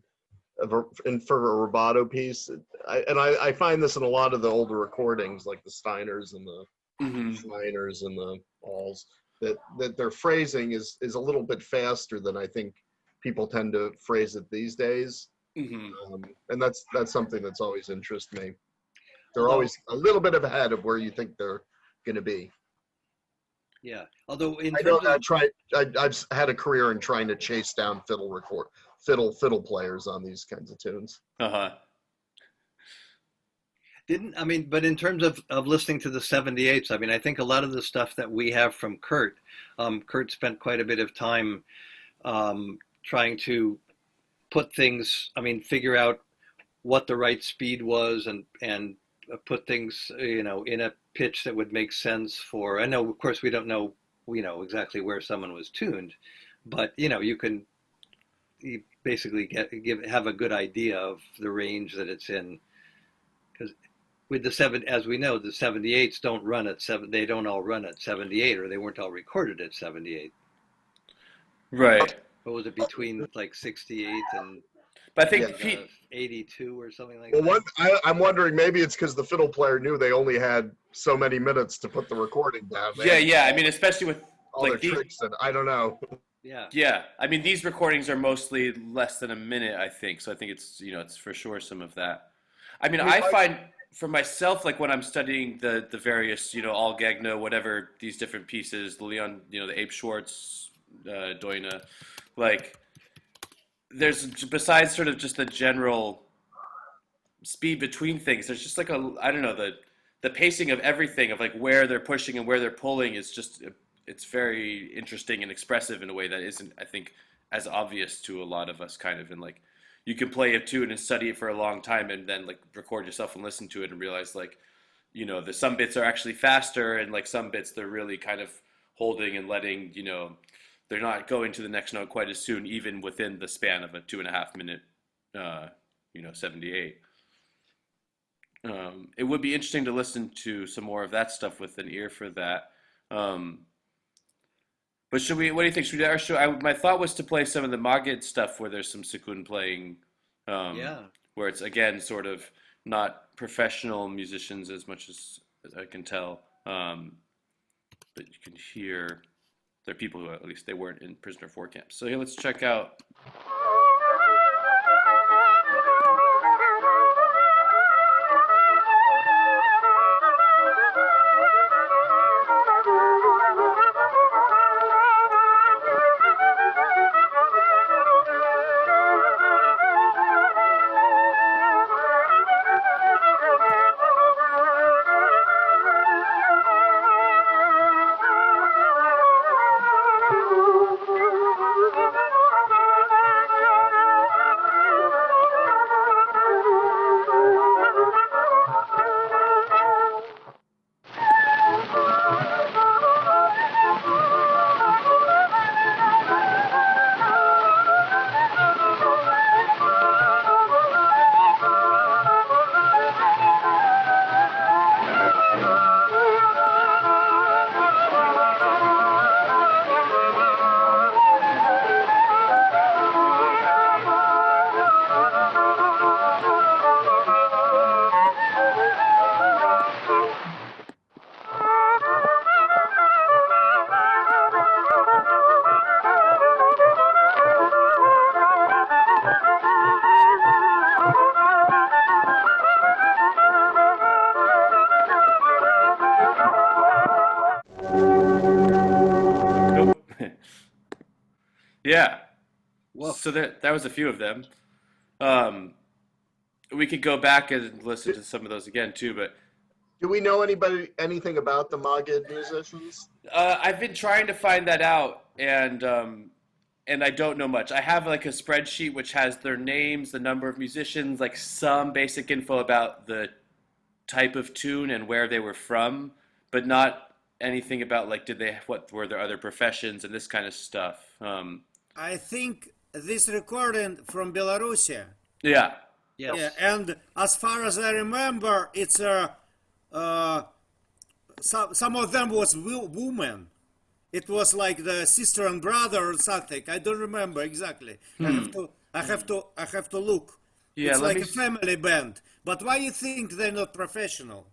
for a rubato piece. I find this in a lot of the older recordings, like the Steiners and the Schneiners and the Alls, that their phrasing is a little bit faster than I think people tend to phrase it these days. And that's something that's always interested me. They're always a little bit ahead of where you think they're going to be. Yeah, although I've had a career in trying to chase down fiddle players on these kinds of tunes. But in terms of listening to the 78s, I mean, I think a lot of the stuff that we have from Kurt spent quite a bit of time trying to put things, figure out what the right speed was and put things, in a pitch that would make sense for, I know, of course, we don't know, exactly where someone was tuned, but, you basically have a good idea of the range that it's in. Because with as we know, the 78s don't run at they don't all run at 78, or they weren't all recorded at 78. Right. What was it, between like 68 and but I think 82 or something like that? I'm wondering, maybe it's because the fiddle player knew they only had so many minutes to put the recording down. Yeah. I mean, especially with all their tricks, and I don't know. Yeah. I mean, these recordings are mostly less than a minute, I think. So I think it's, it's for sure some of that. I mean, I find for myself, like when I'm studying the various, all Gegna, whatever, these different pieces, the Leon, the Abe Schwartz, Doina, like, there's, besides sort of just the general speed between things, there's just like the pacing of everything, of like where they're pushing and where they're pulling is just, it's very interesting and expressive in a way that isn't, I think, as obvious to a lot of us, kind of, and like, you can play a tune and study it for a long time and then like record yourself and listen to it and realize like, you know, the some bits are actually faster and like some bits they're really kind of holding and letting, you know, they're not going to the next note quite as soon, even within the span of a 2.5 minute, you know, 78. It would be interesting to listen to some more of that stuff with an ear for that. But should we? What do you think? Should we? Or should my thought was to play some of the Magid stuff where there's some sekun playing, where it's again sort of not professional musicians as much as I can tell, but you can hear there are people who at least they weren't in prisoner of war camps. So here, let's check out. Yeah. Whoa. So that was a few of them. We could go back and listen to some of those again too, but Do we know anything about the Magid musicians? I've been trying to find that out, and I don't know much. I have like a spreadsheet which has their names, the number of musicians, like some basic info about the type of tune and where they were from, but not anything about like what were their other professions and this kind of stuff. I think this recording from Belarusia. Yeah. Yes. Yeah, and as far as I remember, it's some of them was women. It was like the sister and brother or something. I don't remember exactly. I have to look. Yeah, it's like a family band. But why you think they're not professional?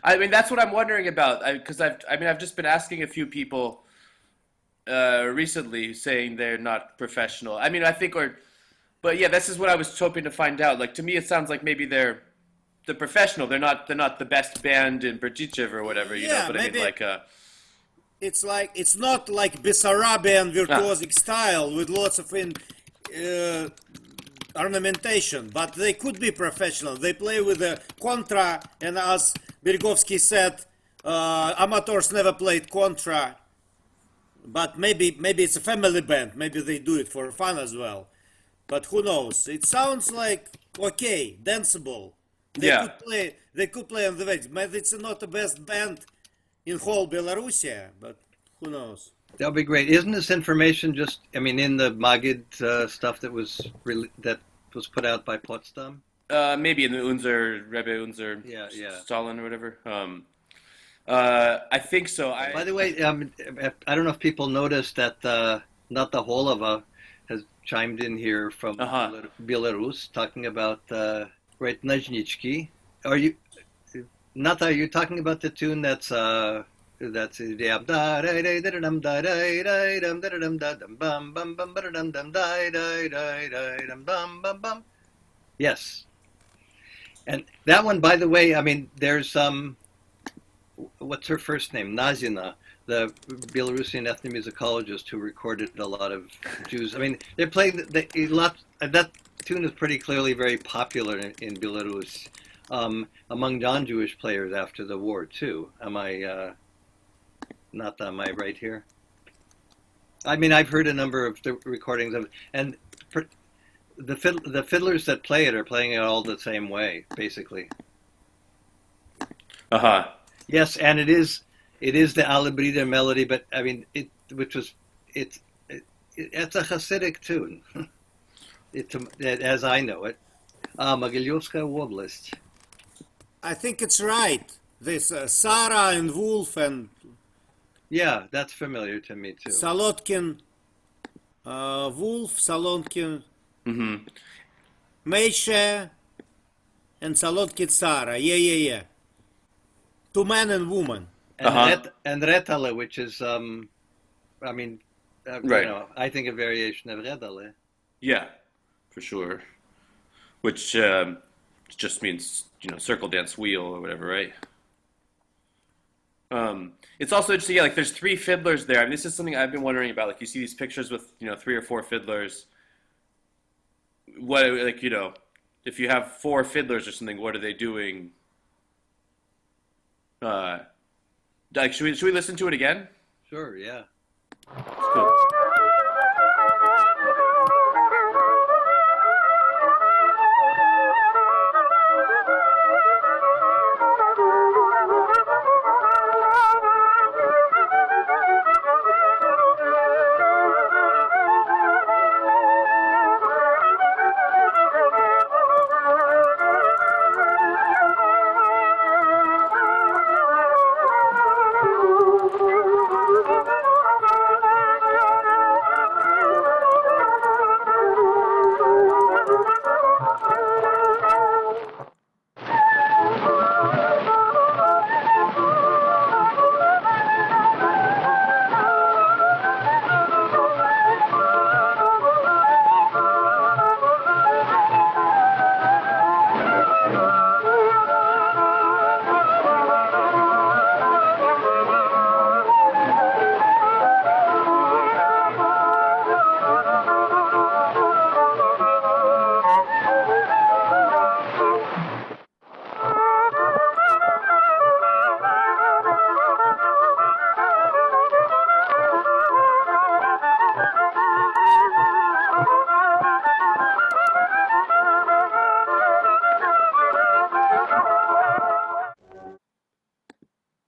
I mean, that's what I'm wondering about. Because I've just been asking a few people recently, saying they're not professional. I mean, but yeah, this is what I was hoping to find out. Like to me, it sounds like maybe they're professional. They're not the best band in Berdichev or whatever, you know. But maybe, I mean, it's not like Bessarabian virtuosic style with lots of ornamentation, but they could be professional. They play with the contra, and as Bergovsky said, amateurs never played contra. But maybe it's a family band. Maybe they do it for fun as well. But who knows? It sounds like okay, danceable. They could play on the way. Maybe it's not the best band in whole Belarusia, but who knows? That'll be great. Isn't this information just? I mean, in the Magid stuff that was put out by Potsdam? Maybe in the Rebbe Unzer, Stalin or whatever. I think so. By the way, I don't know if people noticed that not the Holova has chimed in here from Belarus, talking about right Najnichki. Are you talking about the tune that's yes, and that one, by the way, I mean, there's what's her first name? Nazina, the Belarusian ethnomusicologist who recorded a lot of Jews. I mean, they're playing that tune is pretty clearly very popular in Belarus among non-Jewish players after the war too. Am I right here? I mean, I've heard a number of the recordings of it, and the fiddlers that play it are playing it all the same way, basically. Uh-huh. Yes, and it is the Alabrida melody, but I mean it's a Hasidic tune. As I know it. Могилевская область. I think it's right. This Sarah and Wolf and Yeah, that's familiar to me too. Solodkin, Wolf, Solodkin, Mm-hmm. Meisha, and Solodkin Sarah. Yeah. Two men and woman. And Uh-huh. and Retale, which is I mean, Right. I think a variation of Retale. Yeah, for sure. Which just means, circle dance wheel or whatever, right? It's also interesting, yeah, like there's three fiddlers there. I mean, this is something I've been wondering about. Like you see these pictures with, three or four fiddlers. What, like, if you have four fiddlers or something, what are they doing? Like, should we listen to it again? Sure, yeah. Cool.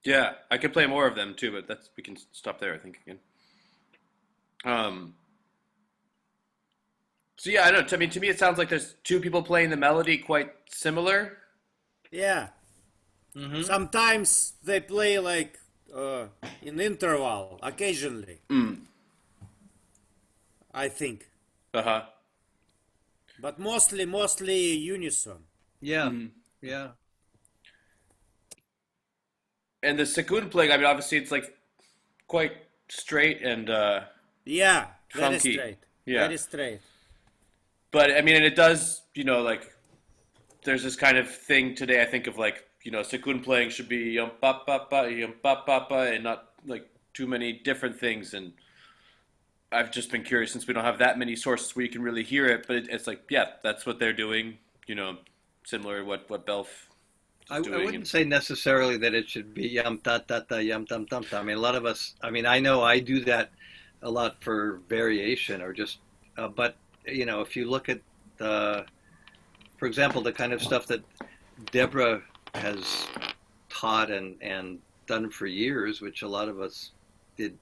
Yeah, I could play more of them too, but we can stop there, I think, again. So yeah, I don't know. To me, it sounds like there's two people playing the melody quite similar. Yeah. Mm-hmm. Sometimes they play like in interval, occasionally. I think, Uh-huh. but mostly unison. Yeah, yeah. And the sekund playing, I mean, obviously it's like quite straight and Yeah, very funky. straight. Yeah. Very straight. But I mean, and it does, like there's this kind of thing today. I think of like, sekund playing should be yum pa pa pa yum pa pa pa, and not like too many different things. And I've just been curious since we don't have that many sources where you can really hear it. But it's like, yeah, that's what they're doing. Similar to what Belf I is doing. wouldn't say necessarily that it should be yum ta ta ta yum tum tum tum. I mean, a lot of us. I mean, I know I do that a lot for variation or just. But if you look at for example, the kind of stuff that Deborah has taught and done for years, which a lot of us did,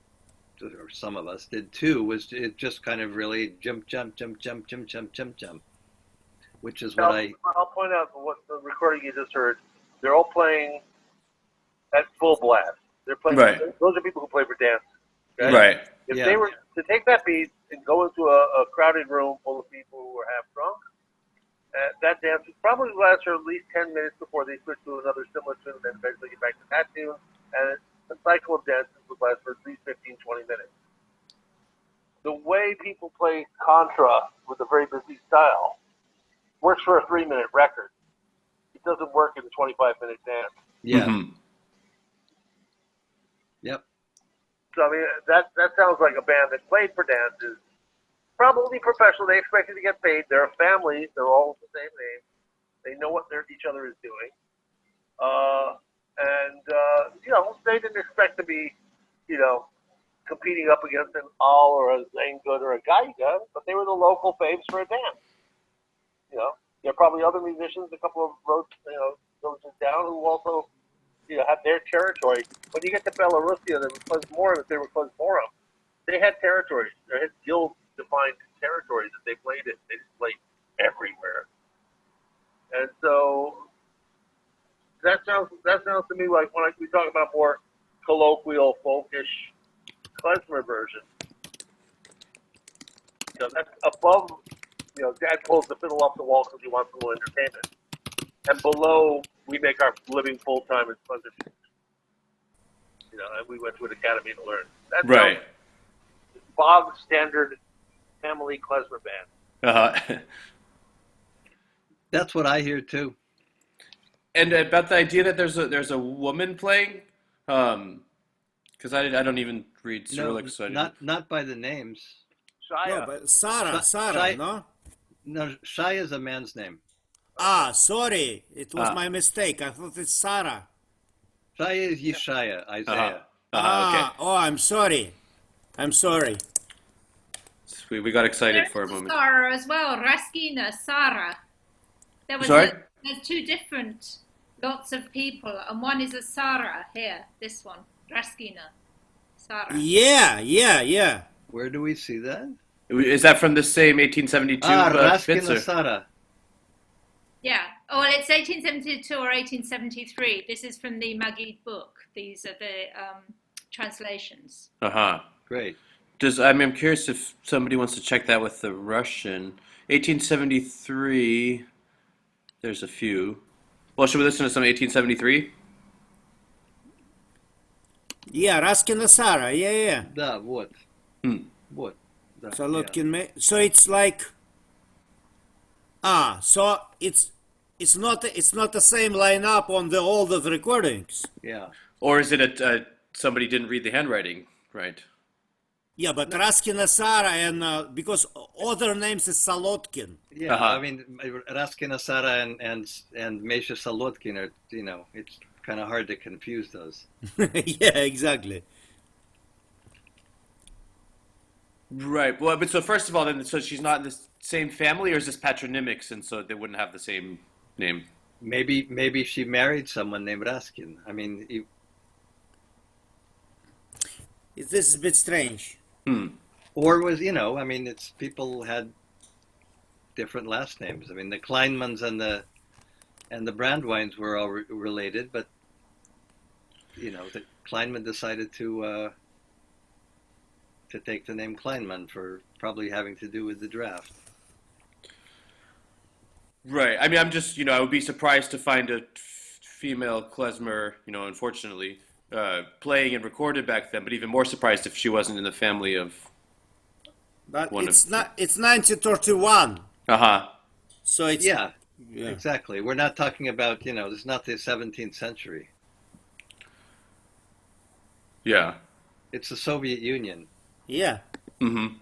or some of us did too, was it just kind of really jump, jump, jump, jump, jump, jump, jump, jump, which is what I'll point out what the recording you just heard. They're all playing at full blast. They're playing. Right. Those are people who play for dance. Okay? Right. If Yeah. they were to take that beat and go into a crowded room full of people who are half drunk, that dance would probably last for at least 10 minutes before they switch to another similar tune, then eventually get back to that tune. And a cycle of dances would last for at least 15, 20 minutes. The way people play contra with a very busy style works for a 3-minute record. It doesn't work in a 25-minute dance. Yeah. Mhm. Yep. So I mean, that sounds like a band that played for dances. Probably professional. They expected to get paid. They're a family. They're all the same name. They know what each other is doing. They didn't expect to be, competing up against an Al or a Zane Good or a Geiger, but they were the local faves for a dance. You know, there are probably other musicians, a couple of roads, villages down, who also, have their territory. When you get to Belarusia, there was Klezmorim, if they were Klezmorim, they had territories. They had guild-defined territories that they played in. They just played everywhere. And so that sounds to me like when we talk about more colloquial, folkish klezmer version. That's above. Dad pulls the fiddle off the wall because he wants a little entertainment, and below we make our living full time as klezmer musicians. And we went to an academy to learn. That's Right. Bog standard family klezmer band. Uh-huh. That's what I hear too. And about the idea that there's a woman playing, because I don't even read Cyrillic, so I didn't. Not by the names. Shia. No, but Sarah, Shia- no? No, Shai is a man's name. Ah, sorry. It was my mistake. I thought it's Sarah. Shai is Yeshaya, Isaiah. Okay. Oh, I'm sorry. We got excited There's for a moment. Sarah as well, Raskina, Sarah. Sorry? There's two different lots of people, and one is a Sarah here, this one, Raskina, Sarah. Yeah. Where do we see that? Is that from the same 1872 Raskina Spitzer? Sara. Yeah. Oh, well, it's 1872 or 1873. This is from the Magid book. These are the translations. Uh-huh. Great. I'm curious if somebody wants to check that with the Russian. 1873, there's a few. Well, should we listen to some 1873? Yeah, Raskina Sarah. Yeah. Da, вот. Вот. Da, Solodkin. So it's like so it's not the same lineup on the older recordings. Yeah. Or is it somebody didn't read the handwriting, right? Yeah, but Raskina Sarah and because other names is Solodkin. Yeah, Uh-huh. I mean, Raskina Sara and Mesha Salotkin are, it's kind of hard to confuse those. Yeah, exactly. Right. Well, but so first of all, then, so she's not in the same family, or is this patronymics, and so they wouldn't have the same name? Maybe she married someone named Raskin. I mean, This is a bit strange. or was, I mean, it's people had different last names. I mean, the Kleinmans and the Brandweins were all related, but the Kleinman decided to take the name Kleinman for probably having to do with the draft. Right. I mean, I'm just, I would be surprised to find a female klezmer, unfortunately, playing and recorded back then, but even more surprised if she wasn't in the family of But one it's of... not. It's 1931. Uh-huh. So it's Yeah, exactly. We're not talking about, this is not the 17th century. Yeah. It's the Soviet Union. Yeah. Mm-hmm.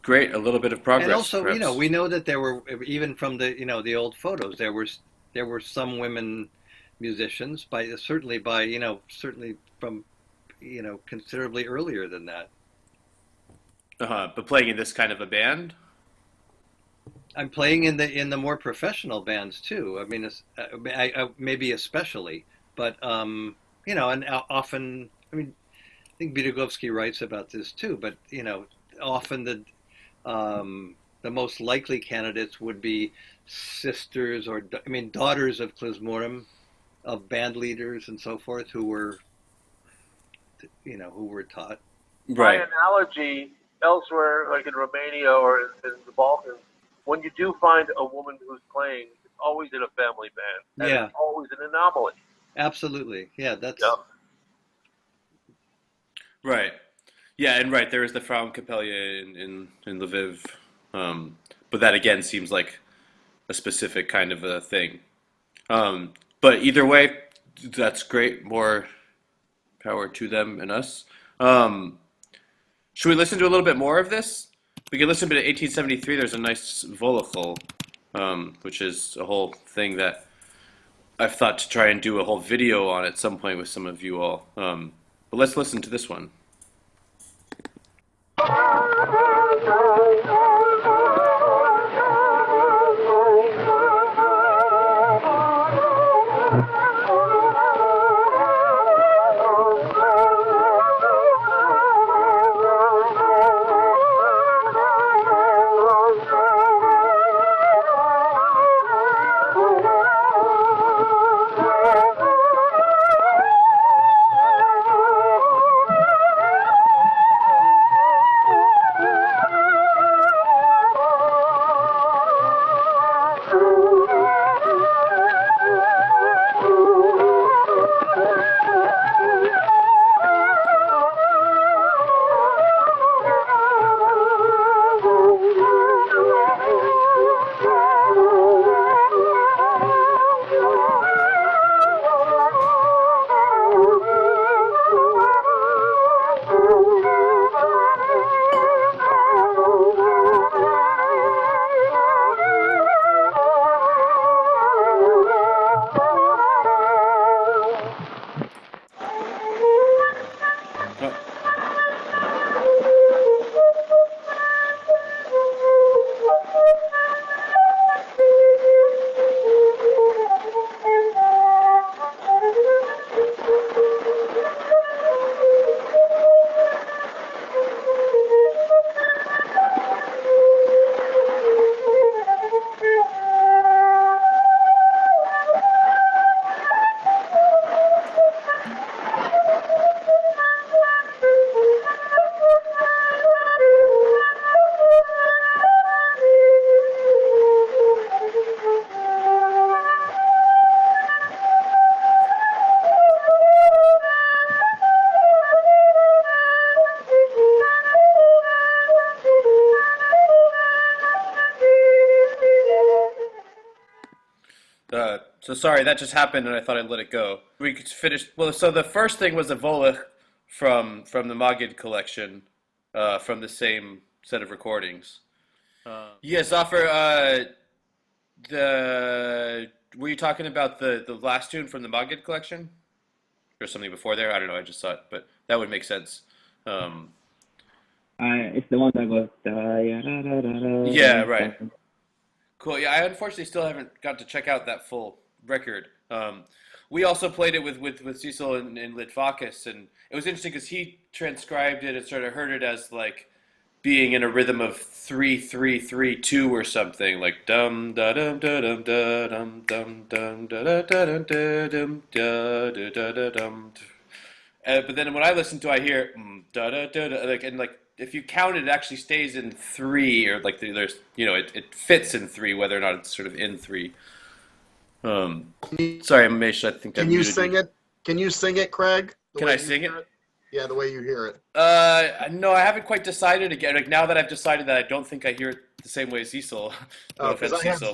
Great. A little bit of progress. And also, perhaps. we know that there were, even from the, the old photos, there were some women musicians certainly from, considerably earlier than that. Uh-huh. But playing in this kind of a band? I'm playing in the more professional bands too. I mean, maybe especially, but and often, I mean, I think Bidagovsky writes about this too. But often the most likely candidates would be sisters or daughters of klezmorim, of band leaders and so forth, who were taught. Right. By analogy, elsewhere, like in Romania or in the Balkans, when you do find a woman who's playing, it's always in a family band. And Yeah. It's always an anomaly. Absolutely, yeah. That's Right. Yeah, and right, there is the Frauenkapelle in Lviv. But that, again, seems like a specific kind of a thing. But either way, that's great. More power to them and us. Should we listen to a little bit more of this? We can listen to 1873. There's a nice Volachol, which is a whole thing that I've thought to try and do a whole video on at some point with some of you all. But let's listen to this one. So sorry, that just happened, and I thought I'd let it go. We could finish. Well, so the first thing was a Volach from the Magid collection, from the same set of recordings. Yes, Zafar. Were you talking about the last tune from the Magid collection, or something before there? I don't know. I just saw it, but that would make sense. It's the one that goes. Yeah, right. Cool. Yeah, I unfortunately still haven't got to check out that full record. We also played it with Cecil and Litvakis, and it was interesting because he transcribed it and sort of heard it as like being in a rhythm of 3-3-3-2 or something, like dum da dum da dum da dum dum dum da da da dum da dum da da da da dum. But then when I listen to it, I hear da da da da, like, and like if you count it, it actually stays in 3, or like there's it fits in 3 whether or not it's sort of in 3. Sorry, Mesh, I think Can you sing it? Can you sing it, Craig? Can I sing it? Yeah, the way you hear it. No, I haven't quite decided again. Like now that I've decided that I don't think I hear it the same way as Cecil. Because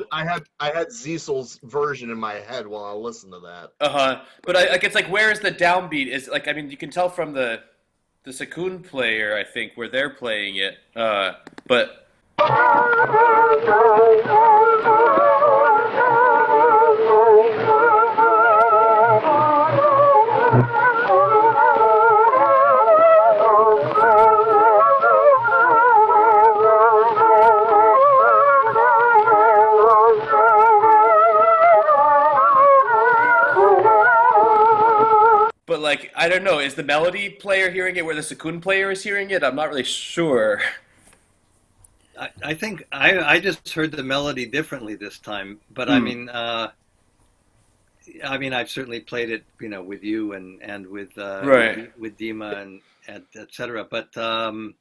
I had Cecil's version in my head while I listened to that. But it's like, where is the downbeat? Is like, I mean, you can tell from the Sekun player, I think, where they're playing it. But like, I don't know, is the melody player hearing it where the Sekun player is hearing it? I'm not really sure. I think I just heard the melody differently this time, but I mean, I've certainly played it, with you and with Dima and etc. But can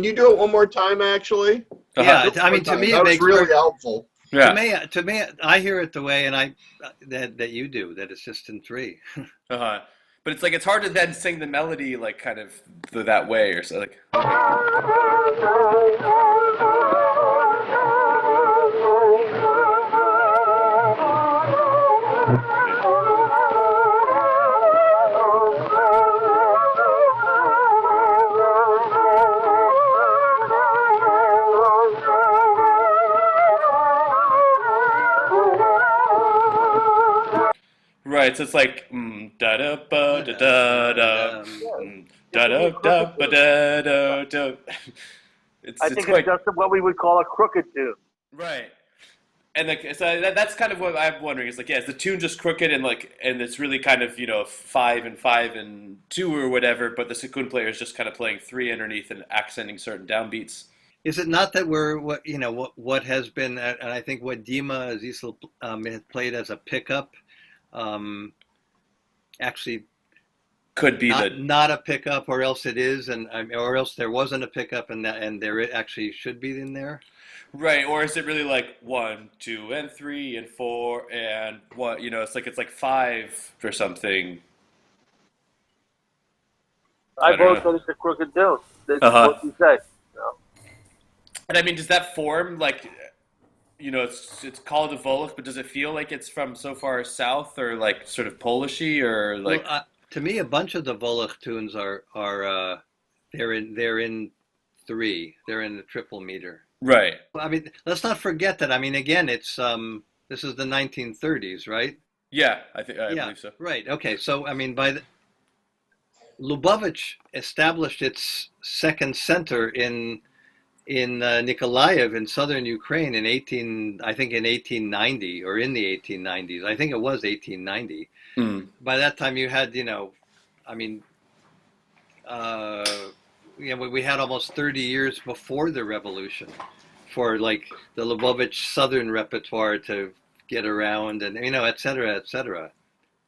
you do it one more time? Actually, yeah. I mean, to me, it makes really helpful. Yeah. To me, I hear it the way that you do. That it's just in 3. But it's like, it's hard to then sing the melody like kind of that way or so, like. Right, so it's like da da ba da da da da da da ba da da da. I think it's just what we would call a crooked tune. Right, and like, so that's kind of what I'm wondering. Is like, yeah, is the tune just crooked and it's really kind of 5 and 5 and 2 or whatever, but the Sekun player is just kind of playing 3 underneath and accenting certain downbeats. Is it not that we're what has been, and I think what Dima Zisel had played as a pickup. Actually could be not a pickup, or else it is, or else there wasn't a pickup, and there it actually should be in there. Right, or is it really like 1, 2, and 3, and 4, and what? It's like 5 or something. I vote that it's a crooked tune. That's what you say. And I mean, does that form like? It's called a Volach, but does it feel like it's from so far south, or like sort of Polishy, or like? Well, to me, a bunch of the Volach tunes are they're in 3. They're in the triple meter. Right. I mean, let's not forget that. I mean, again, it's this is the 1930s, right? Yeah, I believe so. Right. Okay. So I mean, Lubavitch established its second center in Nikolaev in southern Ukraine in 1890, or in the 1890s. I think it was 1890. By that time you had, we had almost 30 years before the revolution for like the Lubavitch southern repertoire to get around, and et cetera, et cetera.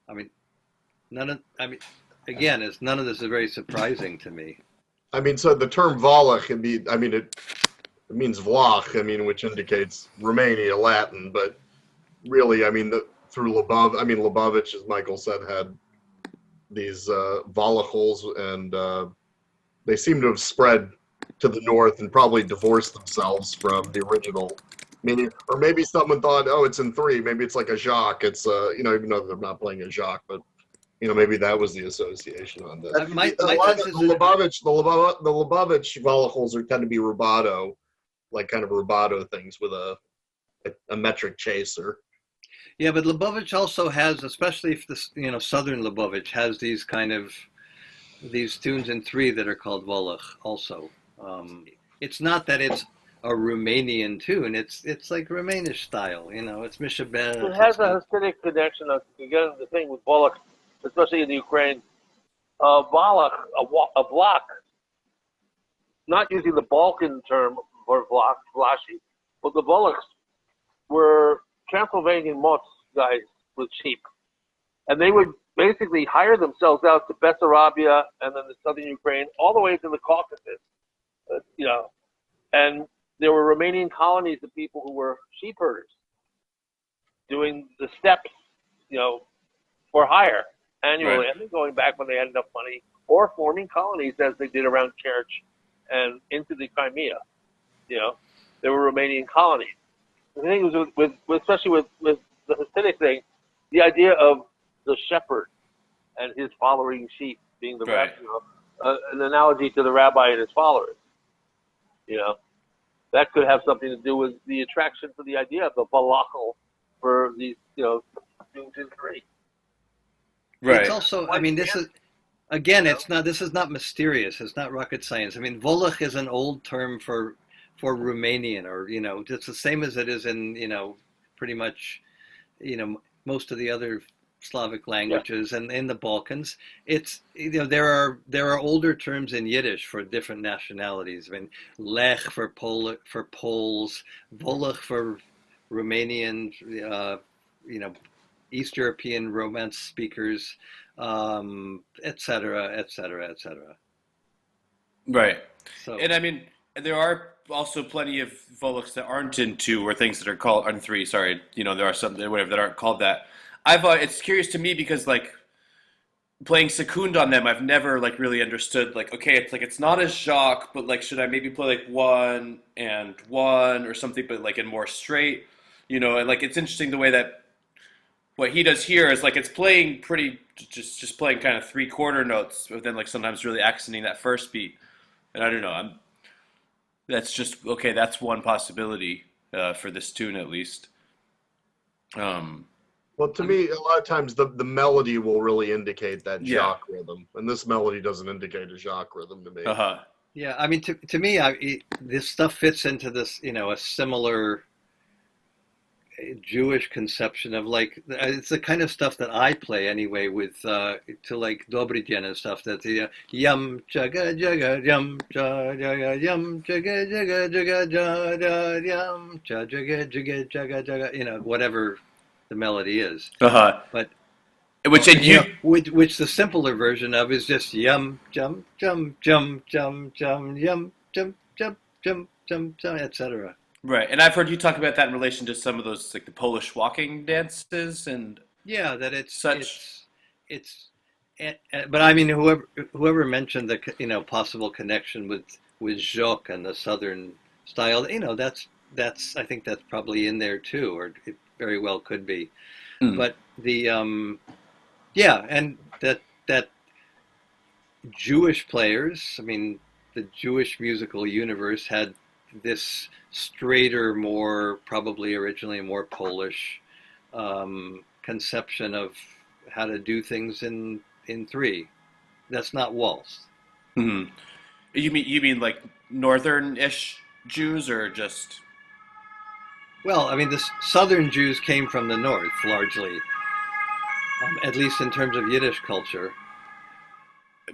I mean, none of this is very surprising to me. I mean, so the term Volach it means Vlach, which indicates Romania, Latin, but really, through Lubavitch, as Michael said, had these Volachals, and they seem to have spread to the north and probably divorced themselves from the original Maybe someone thought, oh, it's in 3. Maybe it's like a Jacques. It's even though they're not playing a Jacques, but maybe that was the association on this. My A lot sense of is the Lubavitch Volochyls tend to be rubato, like kind of rubato things with a metric chaser. yeah, but Lubavitch also has, especially if this, Southern Lubavitch has these tunes in 3 that are called Volach also. It's not that it's a Romanian tune. It's like Romanish style. It's Mishabel. It has a Hasidic connection. Again, the thing with Volach, especially in the Ukraine, Volach, a block, not using the Balkan term for Vlashi, but the Volachs were Transylvanian Mots guys with sheep. And they would basically hire themselves out to Bessarabia and then the southern Ukraine, all the way to the Caucasus, and there were Romanian colonies of people who were sheep herders doing the steppes, for hire annually, Right. and then going back when they had enough money, or forming colonies as they did around Kerch and into the Crimea. There were Romanian colonies. The thing was with especially with the Hasidic thing, the idea of the shepherd and his following sheep being the Right. an analogy to the rabbi and his followers. That could have something to do with the attraction for the idea of the balachal for these, tunes in 3. Right. It's also, this is, again, this is not mysterious. It's not rocket science. Volach is an old term for Romanian, or, it's the same as it is in, pretty much, most of the other Slavic languages and in the Balkans. It's, there are older terms in Yiddish for different nationalities. Lech for Poles, Volach for Romanian, East European Romance speakers, et cetera, et cetera, et cetera. Right. So, And there are also plenty of Volachs that aren't in 2, or things that are called in 3. Sorry, there are some whatever that aren't called that. It's curious to me because like playing second on them, I've never like really understood like, okay, it's like it's not a Jacques, but like should I maybe play like 1 and 1 or something, but like in more straight, and like it's interesting the way that what he does here is like it's playing pretty just playing kind of 3/4 notes, but then like sometimes really accenting that first beat. And I don't know, that's just okay. That's one possibility for this tune at least. Well, to me, a lot of times the melody will really indicate that Yeah. Jacques rhythm, and this melody doesn't indicate a Jacques rhythm to me. Uh-huh. yeah, to me, this stuff fits into this, a similar Jewish conception of like, it's the kind of stuff that I play anyway with, to like Dobry Dien and stuff, that the yum, jaga, jaga, yum, jaga, yum, jaga, jaga, jaga, jaga, yum, jaga, jaga, jaga, jaga, whatever the melody is. Uh-huh. But Which which the simpler version of is just yum, jum, jum, jum, jum, jum, yum, jum, jum, jum, jum, jum, etc. right, and I've heard you talk about that in relation to some of those like the Polish walking dances and Yeah, that such. but whoever mentioned the possible connection with Jock and the Southern style, that's I think that's probably in there too, or it very well could be. But the and that Jewish players, the Jewish musical universe had this straighter, more probably originally more Polish conception of how to do things in 3. That's not waltz. Mm-hmm. You mean like northern-ish Jews, or just? Well, the Southern Jews came from the north largely, at least in terms of Yiddish culture.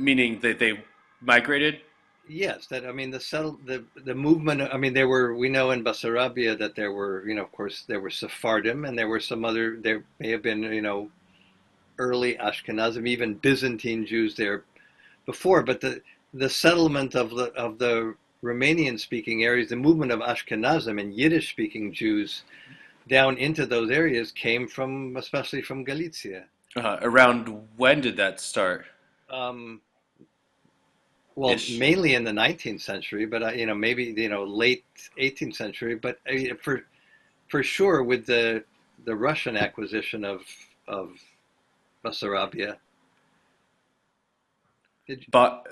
Meaning that they migrated? Yes, that the movement. We know in Bessarabia that there were, of course, there were Sephardim, and there were some other. There may have been, early Ashkenazim, even Byzantine Jews there before. But the settlement of the Romanian-speaking areas, the movement of Ashkenazim and Yiddish-speaking Jews down into those areas came especially from Galicia. Around when did that start? Mainly in the 19th century, but maybe late 18th century. But for sure with the Russian acquisition of Bessarabia But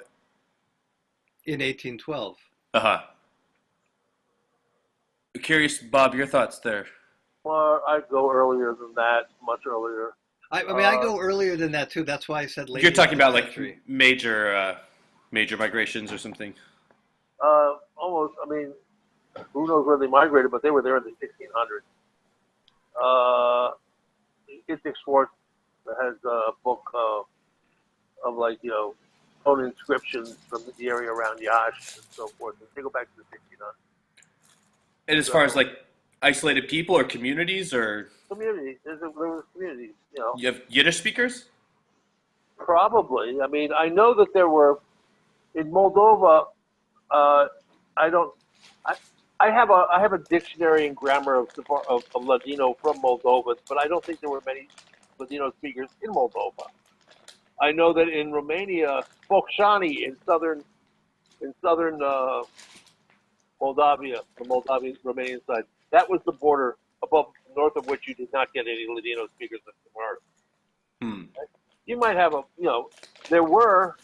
in 1812. Curious, Bob, your thoughts there. Well, I'd go earlier than that, much earlier. I mean, I go earlier than that too. That's why I said late. You're talking about like century. major migrations or something. Almost. I mean, who knows where they migrated, but they were there in the 1600s. Itzhak Schwartz has a book of like, own inscriptions from the area around Yash and so forth. And they go back to the 1600s. And as far as like isolated people or communities or Community. There was communities, you have Yiddish speakers? Probably. I mean, I know that there were in Moldova. I have a dictionary and grammar of Ladino from Moldova, but I don't think there were many Ladino speakers in Moldova. I know that in Romania, Focșani in southern Moldavia, the Moldavian Romanian side, that was the border above north of which you did not get any Ladino speakers of Samara. You might have there were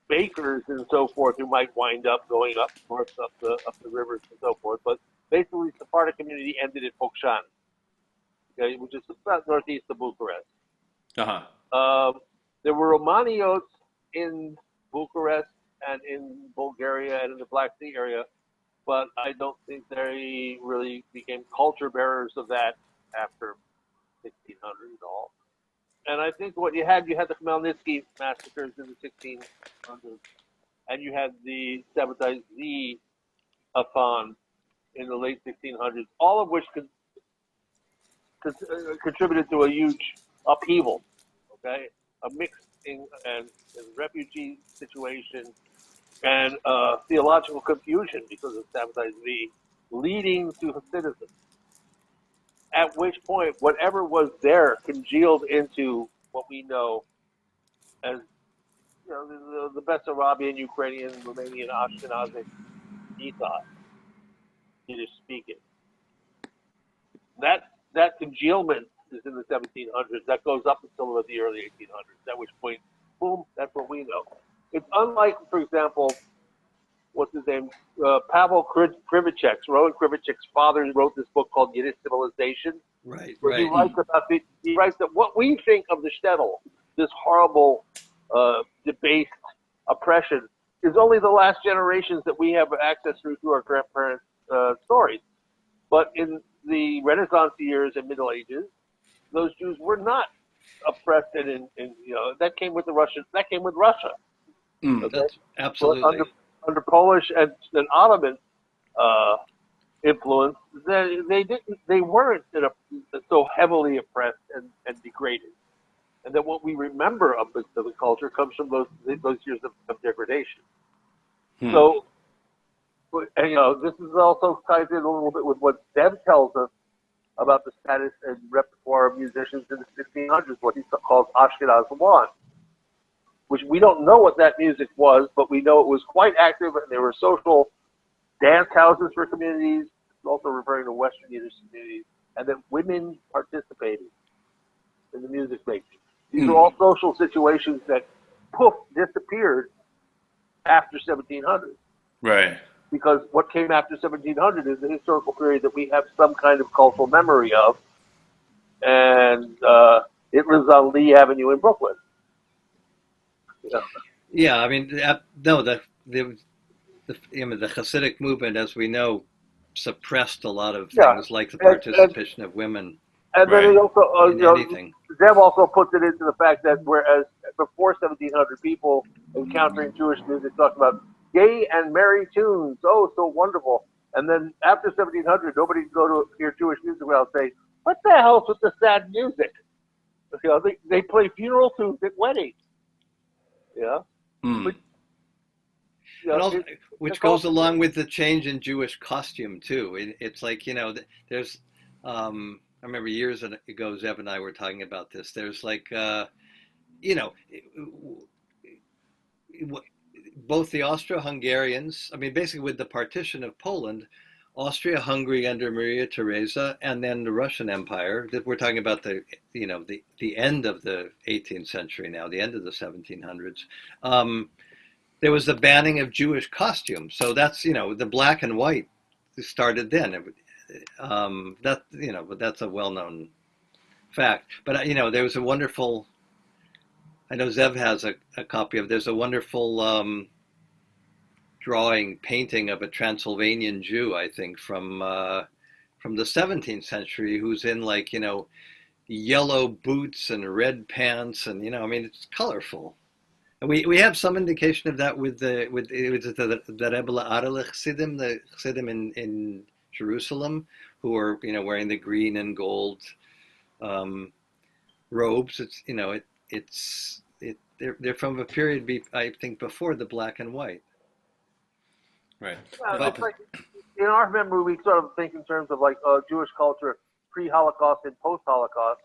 bakers and so forth who might wind up going up north up the rivers and so forth, but basically the Sephardic community ended at Focșani, okay, which is about northeast of Bucharest. There were Romanios in Bucharest and in Bulgaria and in the Black Sea area, but I don't think they really became culture bearers of that after 1600 at all. And I think what you had the Khmelnytsky massacres in the 1600s, and you had the Sabbatai Z Afan in the late 1600s, all of which contributed to a huge upheaval, okay? A mixing and refugee situation and theological confusion because of Sabbatai Z, leading to Hasidism. At which point, whatever was there congealed into what we know as the Bessarabian, Ukrainian, Romanian, Ashkenazic ethos, Yiddish speaking. That congealment is in the 1700s. That goes up until the early 1800s. At which point, boom, that's what we know. It's unlike, for example, what's his name? Pavel Krivicek's. Roman Krivicek's father wrote this book called Yiddish Civilization. Right. He writes that what we think of the shtetl, this horrible, debased oppression, is only the last generations that we have access through our grandparents' stories. But in the Renaissance years and Middle Ages, those Jews were not oppressed, and that came with the Russians. That came with Russia. Okay? That's absolutely. Under Polish and Ottoman influence, they weren't so heavily oppressed and degraded, and that what we remember of the culture comes from those years of degradation. So, and this is also ties in a little bit with what Deb tells us about the status and repertoire of musicians in the 1600s, what he calls Ashkenaz One, which we don't know what that music was, but we know it was quite active, and there were social dance houses for communities, also referring to Western Yiddish communities, and that women participated in the music making. These are all social situations that, poof, disappeared after 1700. Right. Because what came after 1700 is the historical period that we have some kind of cultural memory of, and it lives on Lee Avenue in Brooklyn. Yeah, I mean, the Hasidic movement, as we know, suppressed a lot of things like the participation of women. And then it also, anything. Zev also puts it into the fact that whereas before 1700, people encountering Jewish music talked about gay and merry tunes, oh, so wonderful. And then after 1700, nobody would go to hear Jewish music without saying, what the hell's with the sad music? They play funeral tunes at weddings. Yeah. But, which goes along with the change in Jewish costume too. It's like, there's I remember years ago Zev and I were talking about this. There's like both the Austro-Hungarians, I mean basically with the partition of Poland, Austria-Hungary under Maria Theresa, and then the Russian Empire. We're talking about the end of the 18th century now, the end of the 1700s. There was the banning of Jewish costumes, so that's the black and white started then. But that's a well-known fact. But there was a wonderful. I know Zev has a copy of. There's a wonderful painting of a Transylvanian Jew, I think, from the 17th century, who's in yellow boots and red pants, and it's colorful. And we have some indication of that with the Rebbe La'Arel Chassidim, the Chassidim in Jerusalem, who are wearing the green and gold robes. They're from a period I think before the black and white. Right. Yeah, it's like, in our memory, we sort of think in terms of Jewish culture pre-Holocaust and post-Holocaust.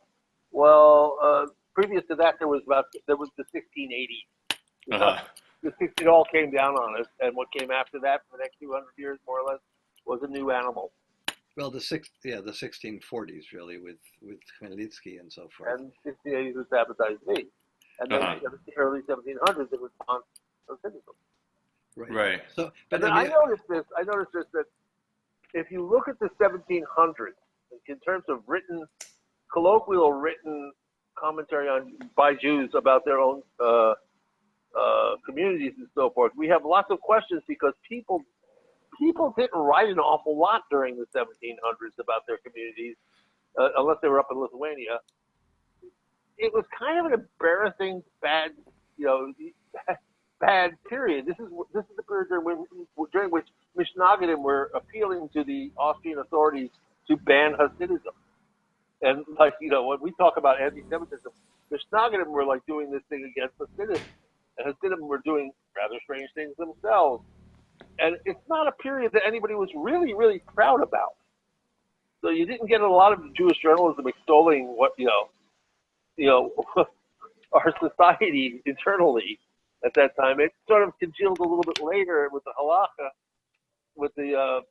Well, previous to that, there was the 1680s. It all came down on us, and what came after that for the next 200 years, more or less, was a new animal. Well, the 1640s really with Khmelnytsky and so forth. And 1680s was Sabotage Me, and then the early 1700s it was Hasidism. Right. So, but I noticed this that if you look at the 1700s in terms of colloquial written commentary by Jews about their own communities and so forth, we have lots of questions because people didn't write an awful lot during the 1700s about their communities, unless they were up in Lithuania. It was kind of an embarrassing, bad period. This is the period during which Mishnagadim were appealing to the Austrian authorities to ban Hasidism. And when we talk about anti-Semitism, Mishnagadim were doing this thing against Hasidim, and Hasidim were doing rather strange things themselves. And it's not a period that anybody was really, really proud about. So you didn't get a lot of Jewish journalism extolling what our society internally at that time. It sort of congealed a little bit later with the halakha, with the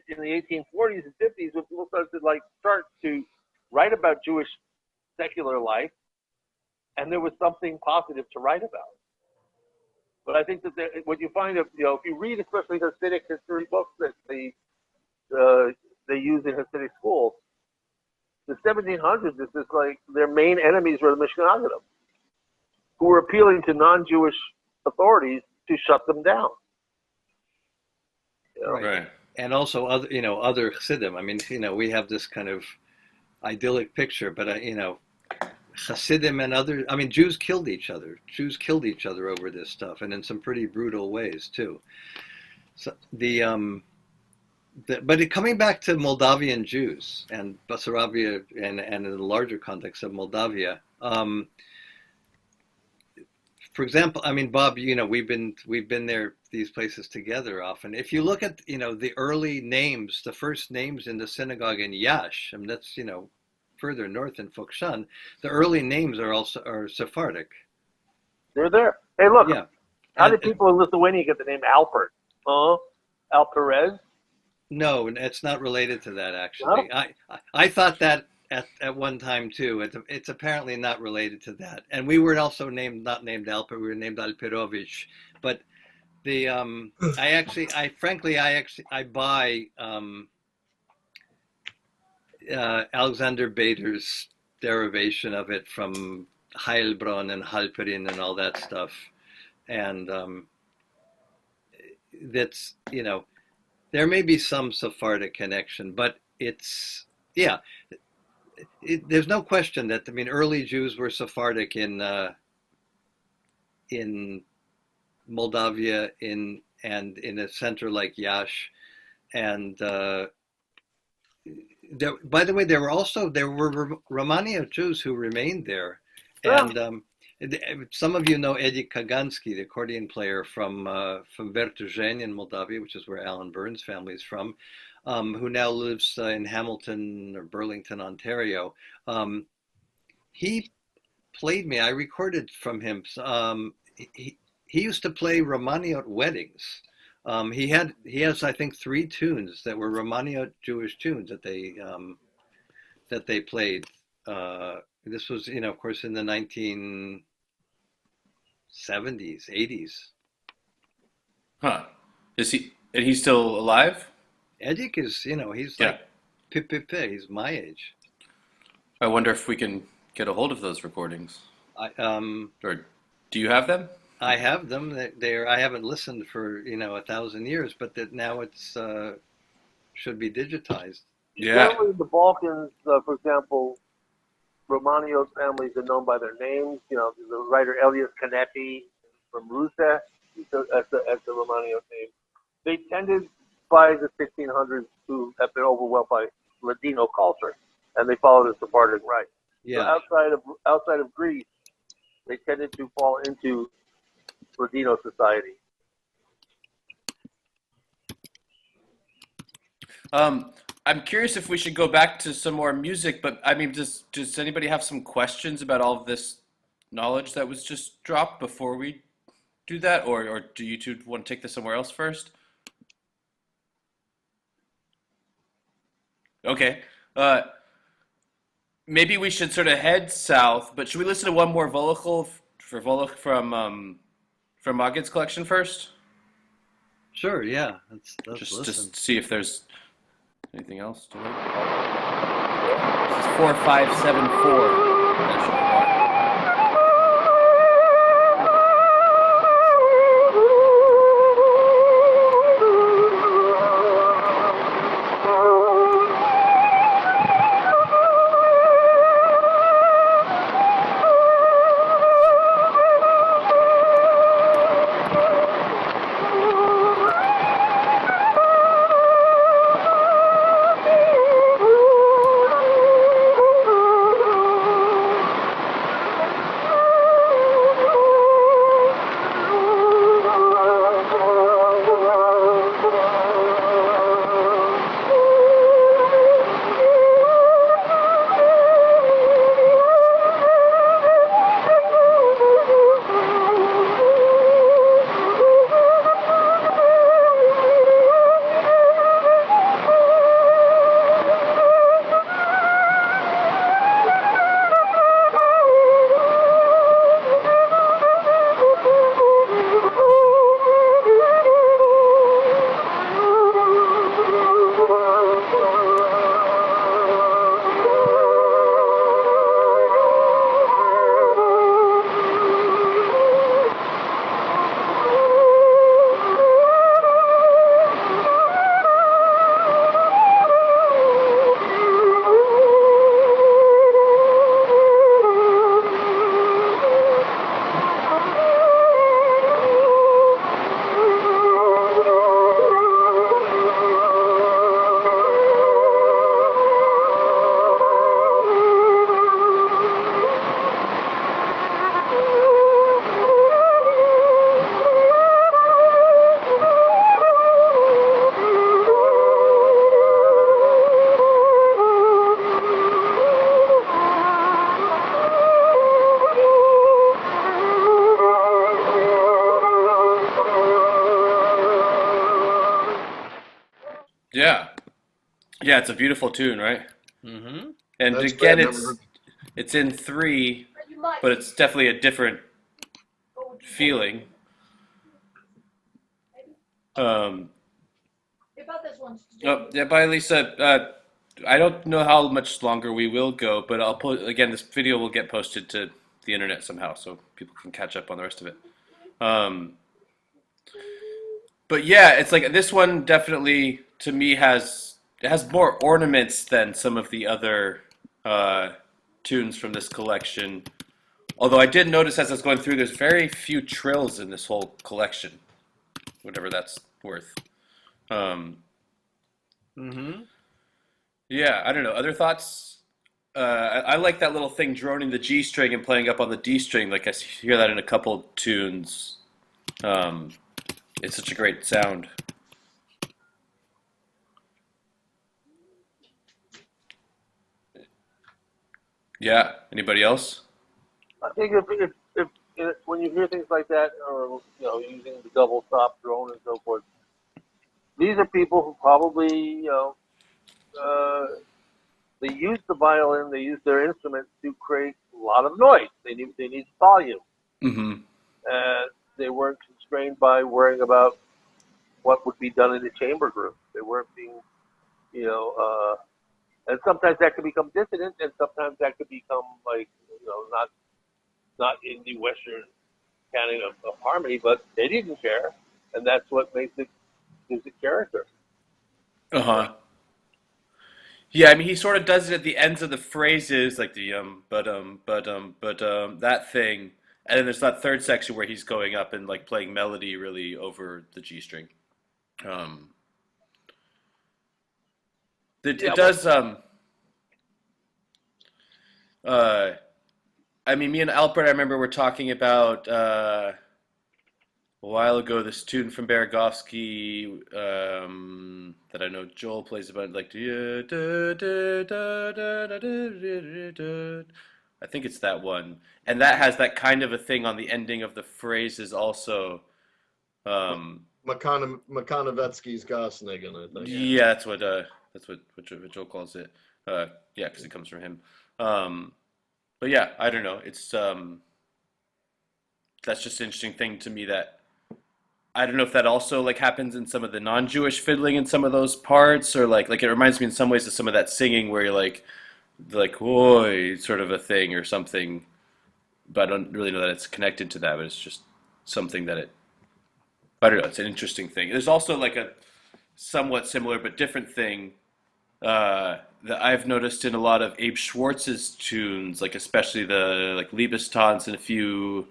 in the 1840s and 50s, when people start to write about Jewish secular life, and there was something positive to write about. But I think that what you find, if you read especially Hasidic history books that they use in Hasidic schools, the 1700s is just their main enemies were the Mishnagadim, who were appealing to non-Jewish authorities to shut them down. Right. And also other Chassidim. I mean, we have this kind of idyllic picture, but Chassidim and other, Jews killed each other. Jews killed each other over this stuff, and in some pretty brutal ways too. So but coming back to Moldavian Jews and Bessarabia and in the larger context of Moldavia, for example, Bob, we've been there, these places together often. If you look at the early names, the first names in the synagogue in Yash, that's further north in Fukshan, the early names are Sephardic. They're there. Hey, look. Yeah. How did people in Lithuania get the name Alpert? Alperez? No, it's not related to that, actually. No? I thought that at one time too. It's apparently not related to that. And we were also not named Alper, we were named Alperovich. But the I buy Alexander Bader's derivation of it from Heilbronn and Halperin and all that stuff. And that's, there may be some Sephardic connection, but it's, there's no question that, early Jews were Sephardic in Moldavia, and in a center like Yash. And by the way, there were Romania Jews who remained there. Yeah. And some of you know Eddie Kagansky, the accordion player from Vertuzhen in Moldavia, which is where Alan Burns' family is from, who now lives in Hamilton or Burlington, Ontario. He played me. I recorded from him. He used to play Romaniot weddings He has I think three tunes that were Romani Jewish tunes that they played. This was, of course, in the 1970s, 80s. Huh? Is he? And he's still alive? Edik is, he's Yeah. like pip. He's my age. I wonder if we can get a hold of those recordings. Or do you have them? I have them. I haven't listened for 1,000 years, but that now it's should be digitized. Yeah. Generally, in the Balkans, for example, Romanio's families are known by their names. The writer Elias Canepi from Rusa, as the Romanio name. They tended by the 1600s to have been overwhelmed by Ladino culture, and they followed a Sephardic rite. Yeah. So outside of Greece, they tended to fall into Ladino society. I'm curious if we should go back to some more music, but I mean, does anybody have some questions about all of this knowledge that was just dropped before we do that, or do you two want to take this somewhere else first? Okay. Maybe we should sort of head south, but should we listen to one more Volachel for Volach from Magid's collection first? Sure. Yeah. Let's listen. Just see if there's anything else to it. This is 4574. Yeah. Yeah, it's a beautiful tune, right? Mm-hmm. And That's again, great. I've never heard- it's in 3, but it's definitely a different feeling. Oh, yeah, bye, Lisa. I don't know how much longer we will go, but I'll put again. This video will get posted to the internet somehow, so people can catch up on the rest of it. But yeah, it's like this one definitely to me has more ornaments than some of the other tunes from this collection. Although I did notice as I was going through, there's very few trills in this whole collection, whatever that's worth. Mm-hmm. Yeah, I don't know. Other thoughts? I like that little thing droning the G string and playing up on the D string. Like I hear that in a couple tunes. It's such a great sound. Yeah. Anybody else? I think if when you hear things like that, or using the double stop drone and so forth, these are people who probably, they use the violin, they use their instrument to create a lot of noise. They need volume. Mm-hmm. They weren't constrained by worrying about what would be done in the chamber group. They weren't being, and sometimes that could become dissonant, and sometimes that could become like, not in the Western canon of harmony, but they didn't care, and that's what makes it gives it character. Uh-huh. Yeah, I mean, he sort of does it at the ends of the phrases, like the that thing, and then there's that third section where he's going up and like playing melody really over the G string. It does. I mean, me and Alpert, I remember we're talking about a while ago this tune from Berezovsky that I know Joel plays about, like I think it's that one, and that has that kind of a thing on the ending of the phrases also. Makanovetsky's Gosnigan, I think. Yeah, that's what Joel calls it. Yeah, because it comes from him. But yeah, I don't know. It's that's just an interesting thing to me that I don't know if that also like happens in some of the non-Jewish fiddling in some of those parts, or like it reminds me in some ways of some of that singing where you're like oi sort of a thing or something. But I don't really know that it's connected to that. But it's just something that I don't know. It's an interesting thing. There's also like a somewhat similar but different thing that I've noticed in a lot of Abe Schwartz's tunes, like especially the like Liebestanz and a few,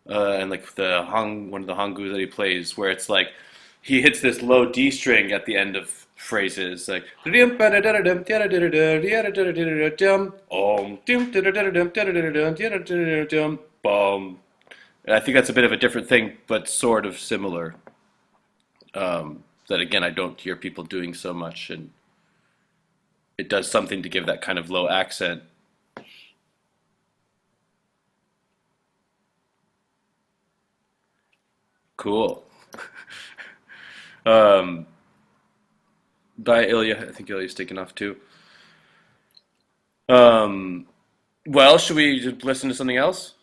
and like one of the Hangus that he plays, where it's like he hits this low D string at the end of phrases, like and I think that's a bit of a different thing, but sort of similar. That again, I don't hear people doing so much, and it does something to give that kind of low accent. Cool. Bye, Ilya. I think Ilya's taken off too. Well, should we just listen to something else?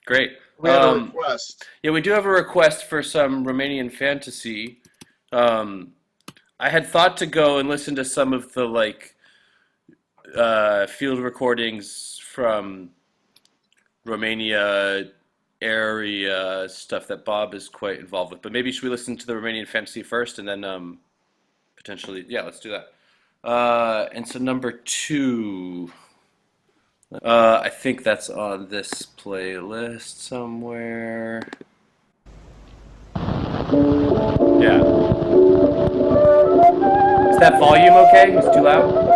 Great. We have a request. Yeah, we do have a request for some Romanian Fantasy. I had thought to go and listen to some of the like field recordings from Romania area stuff that Bob is quite involved with. But maybe should we listen to the Romanian Fantasy first, and then potentially, yeah, let's do that. And so number 2, I think that's on this playlist somewhere. Yeah. Is that volume okay? It's too loud?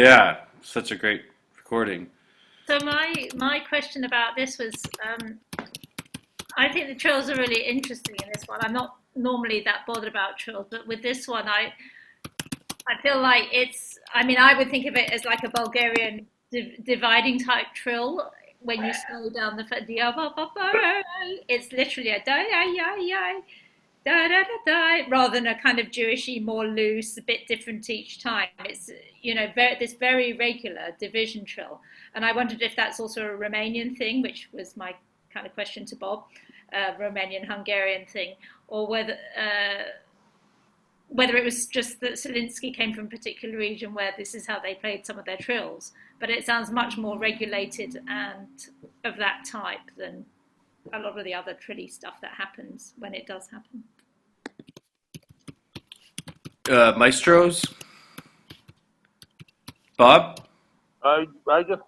Yeah, such a great recording. So my question about this was, I think the trills are really interesting in this one. I'm not normally that bothered about trills, but with this one, I feel like it's. I mean, I would think of it as like a Bulgarian dividing type trill. When you slow down the it's literally a da ya ya ya da da da da, rather than a kind of Jewishy, more loose, a bit different each time. It's this very regular division trill, and I wondered if that's also a Romanian thing, which was my kind of question to Bob, Romanian Hungarian thing, or whether it was just that Zelinsky came from a particular region where this is how they played some of their trills. But it sounds much more regulated and of that type than a lot of the other trilly stuff that happens when it does happen. Maestros? Bob? I just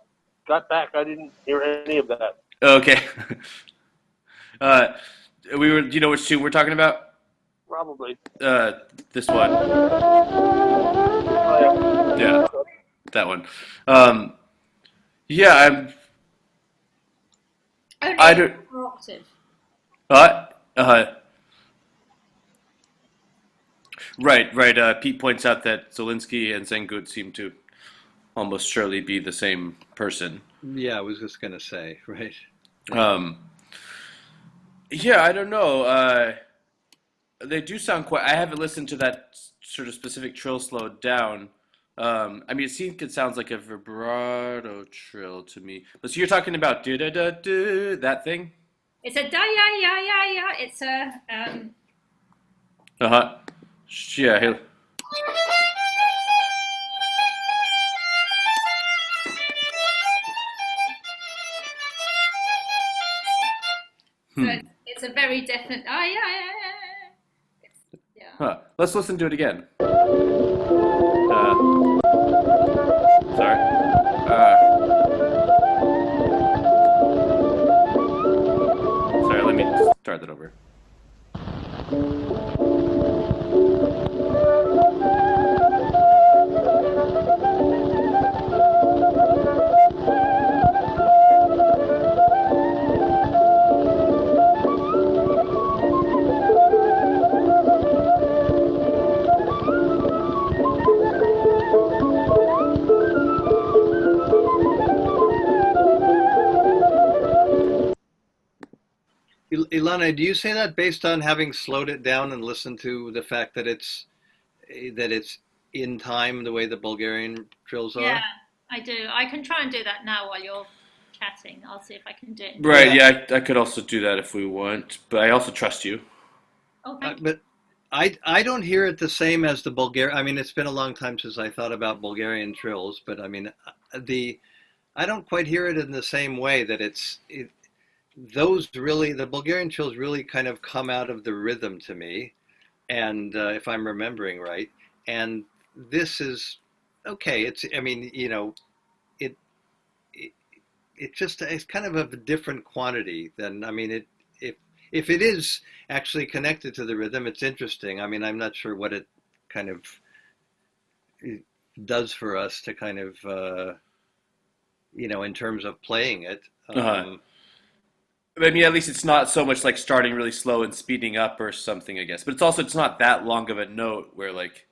got back. I didn't hear any of that. Okay. Do you know which tune we're talking about? Probably. This one. Oh, Yeah, that one. Yeah, I don't. Octave. Right. Pete points out that Zelinsky and Zengut seem to almost surely be the same person. Yeah, I was just gonna say, right. Yeah, I don't know. They do sound quite. I haven't listened to that sort of specific trill slowed down. I mean, it sounds like a vibrato trill to me. But so you're talking about do da da do that thing? It's a da ya ya ya ya. It's a Yeah. Hey. So it's a very definite yeah yeah yeah. Huh. Let's listen to it again. Sorry. Sorry, let me start that over. Ilana, do you say that based on having slowed it down and listened to the fact that it's in time the way the Bulgarian trills are? Yeah, I do. I can try and do that now while you're chatting. I'll see if I can do it. Right, yeah, I could also do that if we want, but I also trust you. Oh, thank you. But I don't hear it the same as the Bulgarian. I mean, it's been a long time since I thought about Bulgarian trills, but I mean, I don't quite hear it in the same way that the Bulgarian trills really kind of come out of the rhythm to me, and if I'm remembering right, and this is okay. It's kind of a different quantity than, I mean, if it is actually connected to the rhythm, it's interesting. I mean, I'm not sure what it kind of does for us to kind of in terms of playing it. I mean, at least it's not so much like starting really slow and speeding up or something, I guess. But it's not that long of a note where, like,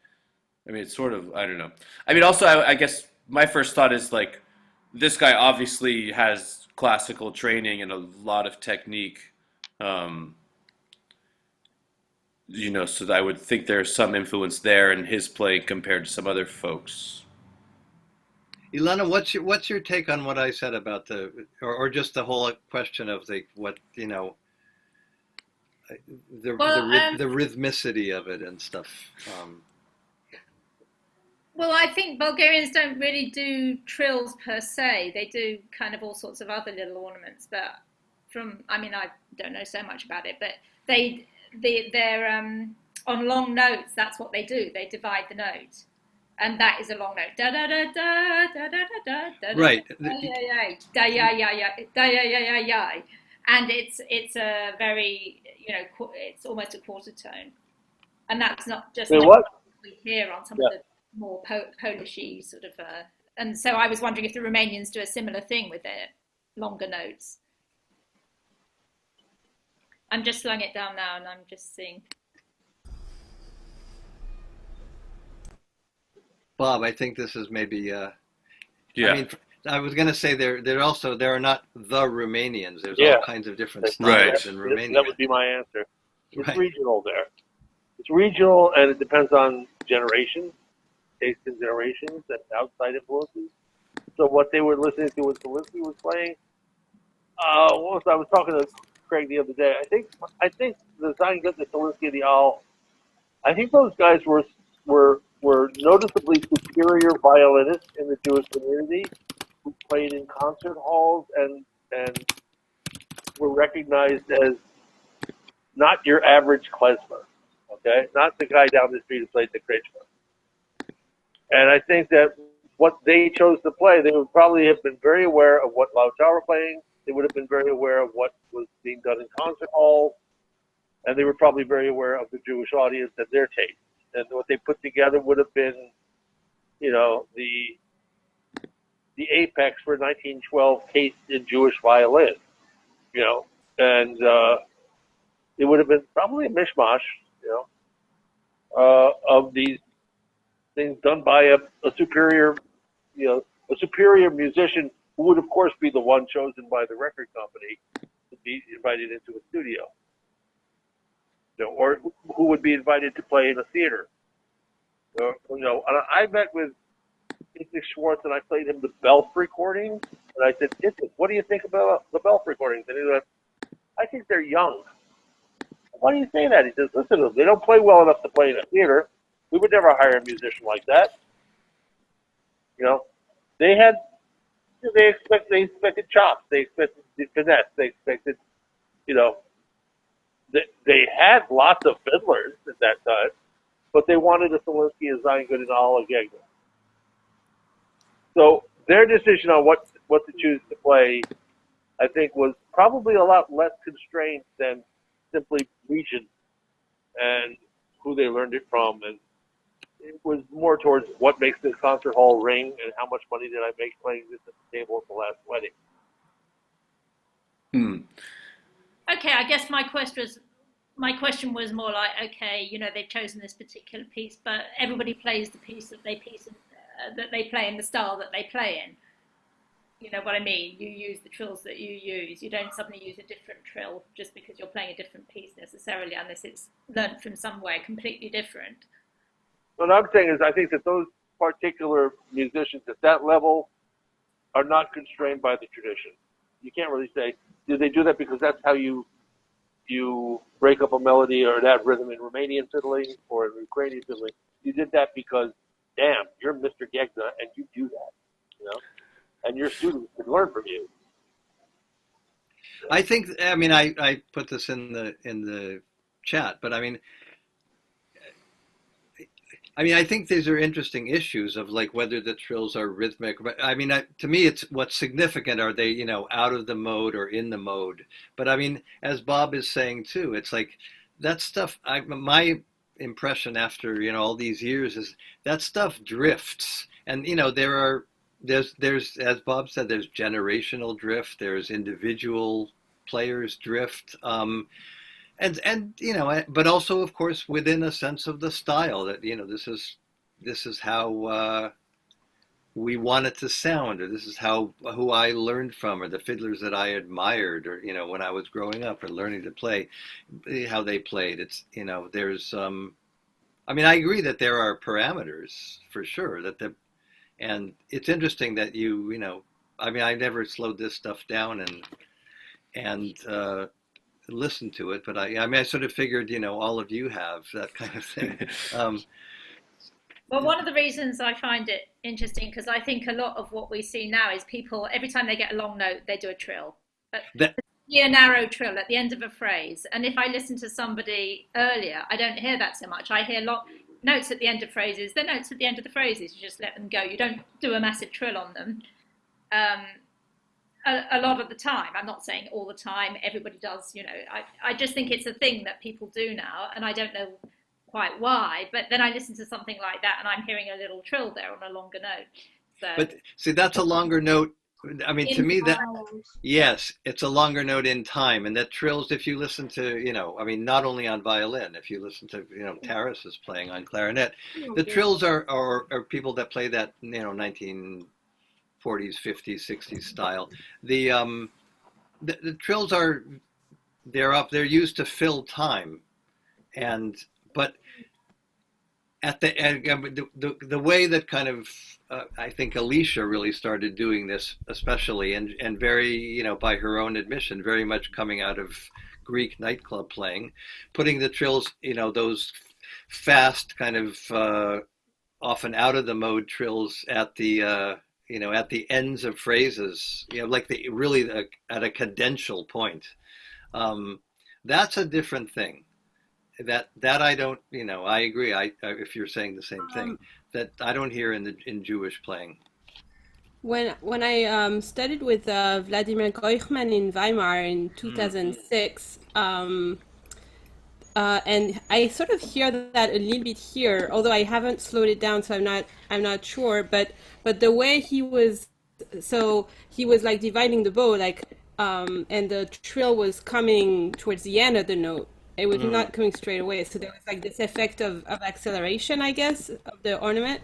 I mean, it's sort of, I don't know. I mean, also, I guess my first thought is, like, this guy obviously has classical training and a lot of technique. So I would think there's some influence there in his playing compared to some other folks. Ilana, what's your take on what I said about or just the whole question of the rhythmicity of it and stuff? Well, I think Bulgarians don't really do trills per se. They do kind of all sorts of other little ornaments, but I don't know so much about it, but they're on long notes. That's what they do. They divide the note. And that is a long note. Da da da da da da da da. Right. Da ya ya ya da ya ya ya ya. And it's a very it's almost a quarter tone, and that's not just what we hear on some of the more Polishy sort of And so I was wondering if the Romanians do a similar thing with their longer notes. I'm just slowing it down now, and I'm just seeing. Bob, I think this is maybe. Yeah. I mean, I was going to say there are not the Romanians. There's Yeah. all kinds of different Right. styles in Romania. That would be my answer. It's Right. regional there. It's regional, and it depends on generations, taste in generations, and outside influences. So what they were listening to when Zelensky was playing, I was talking to Craig the other day. I think the Zangut, the Zelensky, the Al, I think those guys were noticeably superior violinists in the Jewish community who played in concert halls and were recognized as not your average klezmer, okay? Not the guy down the street who played the Klezmer. And I think that what they chose to play, they would probably have been very aware of what Lautaro were playing. They would have been very aware of what was being done in concert halls. And they were probably very aware of the Jewish audience and their taste. And what they put together would have been, the apex for 1912 taste in Jewish violin, and it would have been probably a mishmash, of these things done by a superior, a superior musician who would, of course, be the one chosen by the record company to be invited into a studio, or who would be invited to play in a theater. And I met with Isaac Schwartz and I played him the Belf recordings, and I said, Isaac, what do you think about the Belf recordings? And he went, I think they're young. Why do you say that? He says, listen to them. They don't play well enough to play in a theater. We would never hire a musician like that. They expected chops. They expected finesse. They expected, they had lots of fiddlers at that time, but they wanted a Zelensky, a Zangut, and Ala Gegner. So their decision on what to choose to play, I think, was probably a lot less constrained than simply region and who they learned it from. And it was more towards what makes this concert hall ring and how much money did I make playing this at the table at the last wedding. Okay, I guess my question was more like, okay, they've chosen this particular piece, but everybody plays the piece that they play in the style that they play in. You know what I mean? You use the trills that you use. You don't suddenly use a different trill just because you're playing a different piece necessarily, unless it's learnt from somewhere completely different. What I'm saying is I think that those particular musicians at that level are not constrained by the tradition. You can't really say, do they do that because that's how you break up a melody or add rhythm in Romanian fiddling or in Ukrainian fiddling? You did that because, damn, you're Mr. Gegna and you do that, and your students can learn from you. I think, I put this in the chat, but I think these are interesting issues of like whether the trills are rhythmic. But to me, it's what's significant. Are they, out of the mode or in the mode? But as Bob is saying too, it's like that stuff. My impression after all these years is that stuff drifts, and there's as Bob said, there's generational drift. There's individual players drift. But also, of course, within a sense of the style that, this is how we want it to sound, or this is who I learned from, or the fiddlers that I admired, or, when I was growing up or learning to play, how they played. It's, there's, I agree that there are parameters for sure and it's interesting that I never slowed this stuff down and listen to it, but I sort of figured, all of you have that kind of thing. Well, one of the reasons I find it interesting, because I think a lot of what we see now is people, every time they get a long note, they do a trill. A narrow trill at the end of a phrase. And if I listen to somebody earlier, I don't hear that so much. I hear notes at the end of phrases. They're notes at the end of the phrases. You just let them go. You don't do a massive trill on them. A lot of the time. I'm not saying all the time, everybody does, I just think it's a thing that people do now, and I don't know quite why, but then I listen to something like that and I'm hearing a little trill there on a longer note. So But see, that's a longer note. I mean, to in me, that time. yes, it's a longer note in time, and that trills. If you listen to, I mean, not only on violin. If you listen to, Taras is playing on clarinet. The trills are people that play that, 1940s, 50s, 60s style. The trills they're used to fill time, but the way that kind of I think Alicia really started doing this, especially and very, by her own admission, very much coming out of Greek nightclub playing, putting the trills, those fast kind of often out of the mode trills at the at the ends of phrases, like at a cadential point. That's a different thing. That I don't, I agree. If you're saying the same thing, that I don't hear in Jewish playing. When I studied with Vladimir Goichman in Weimar in 2006, and I sort of hear that a little bit here, although I haven't slowed it down, so I'm not sure. But the way he was like dividing the bow, like, and the trill was coming towards the end of the note. It was not coming straight away, so there was like this effect of acceleration, I guess, of the ornament.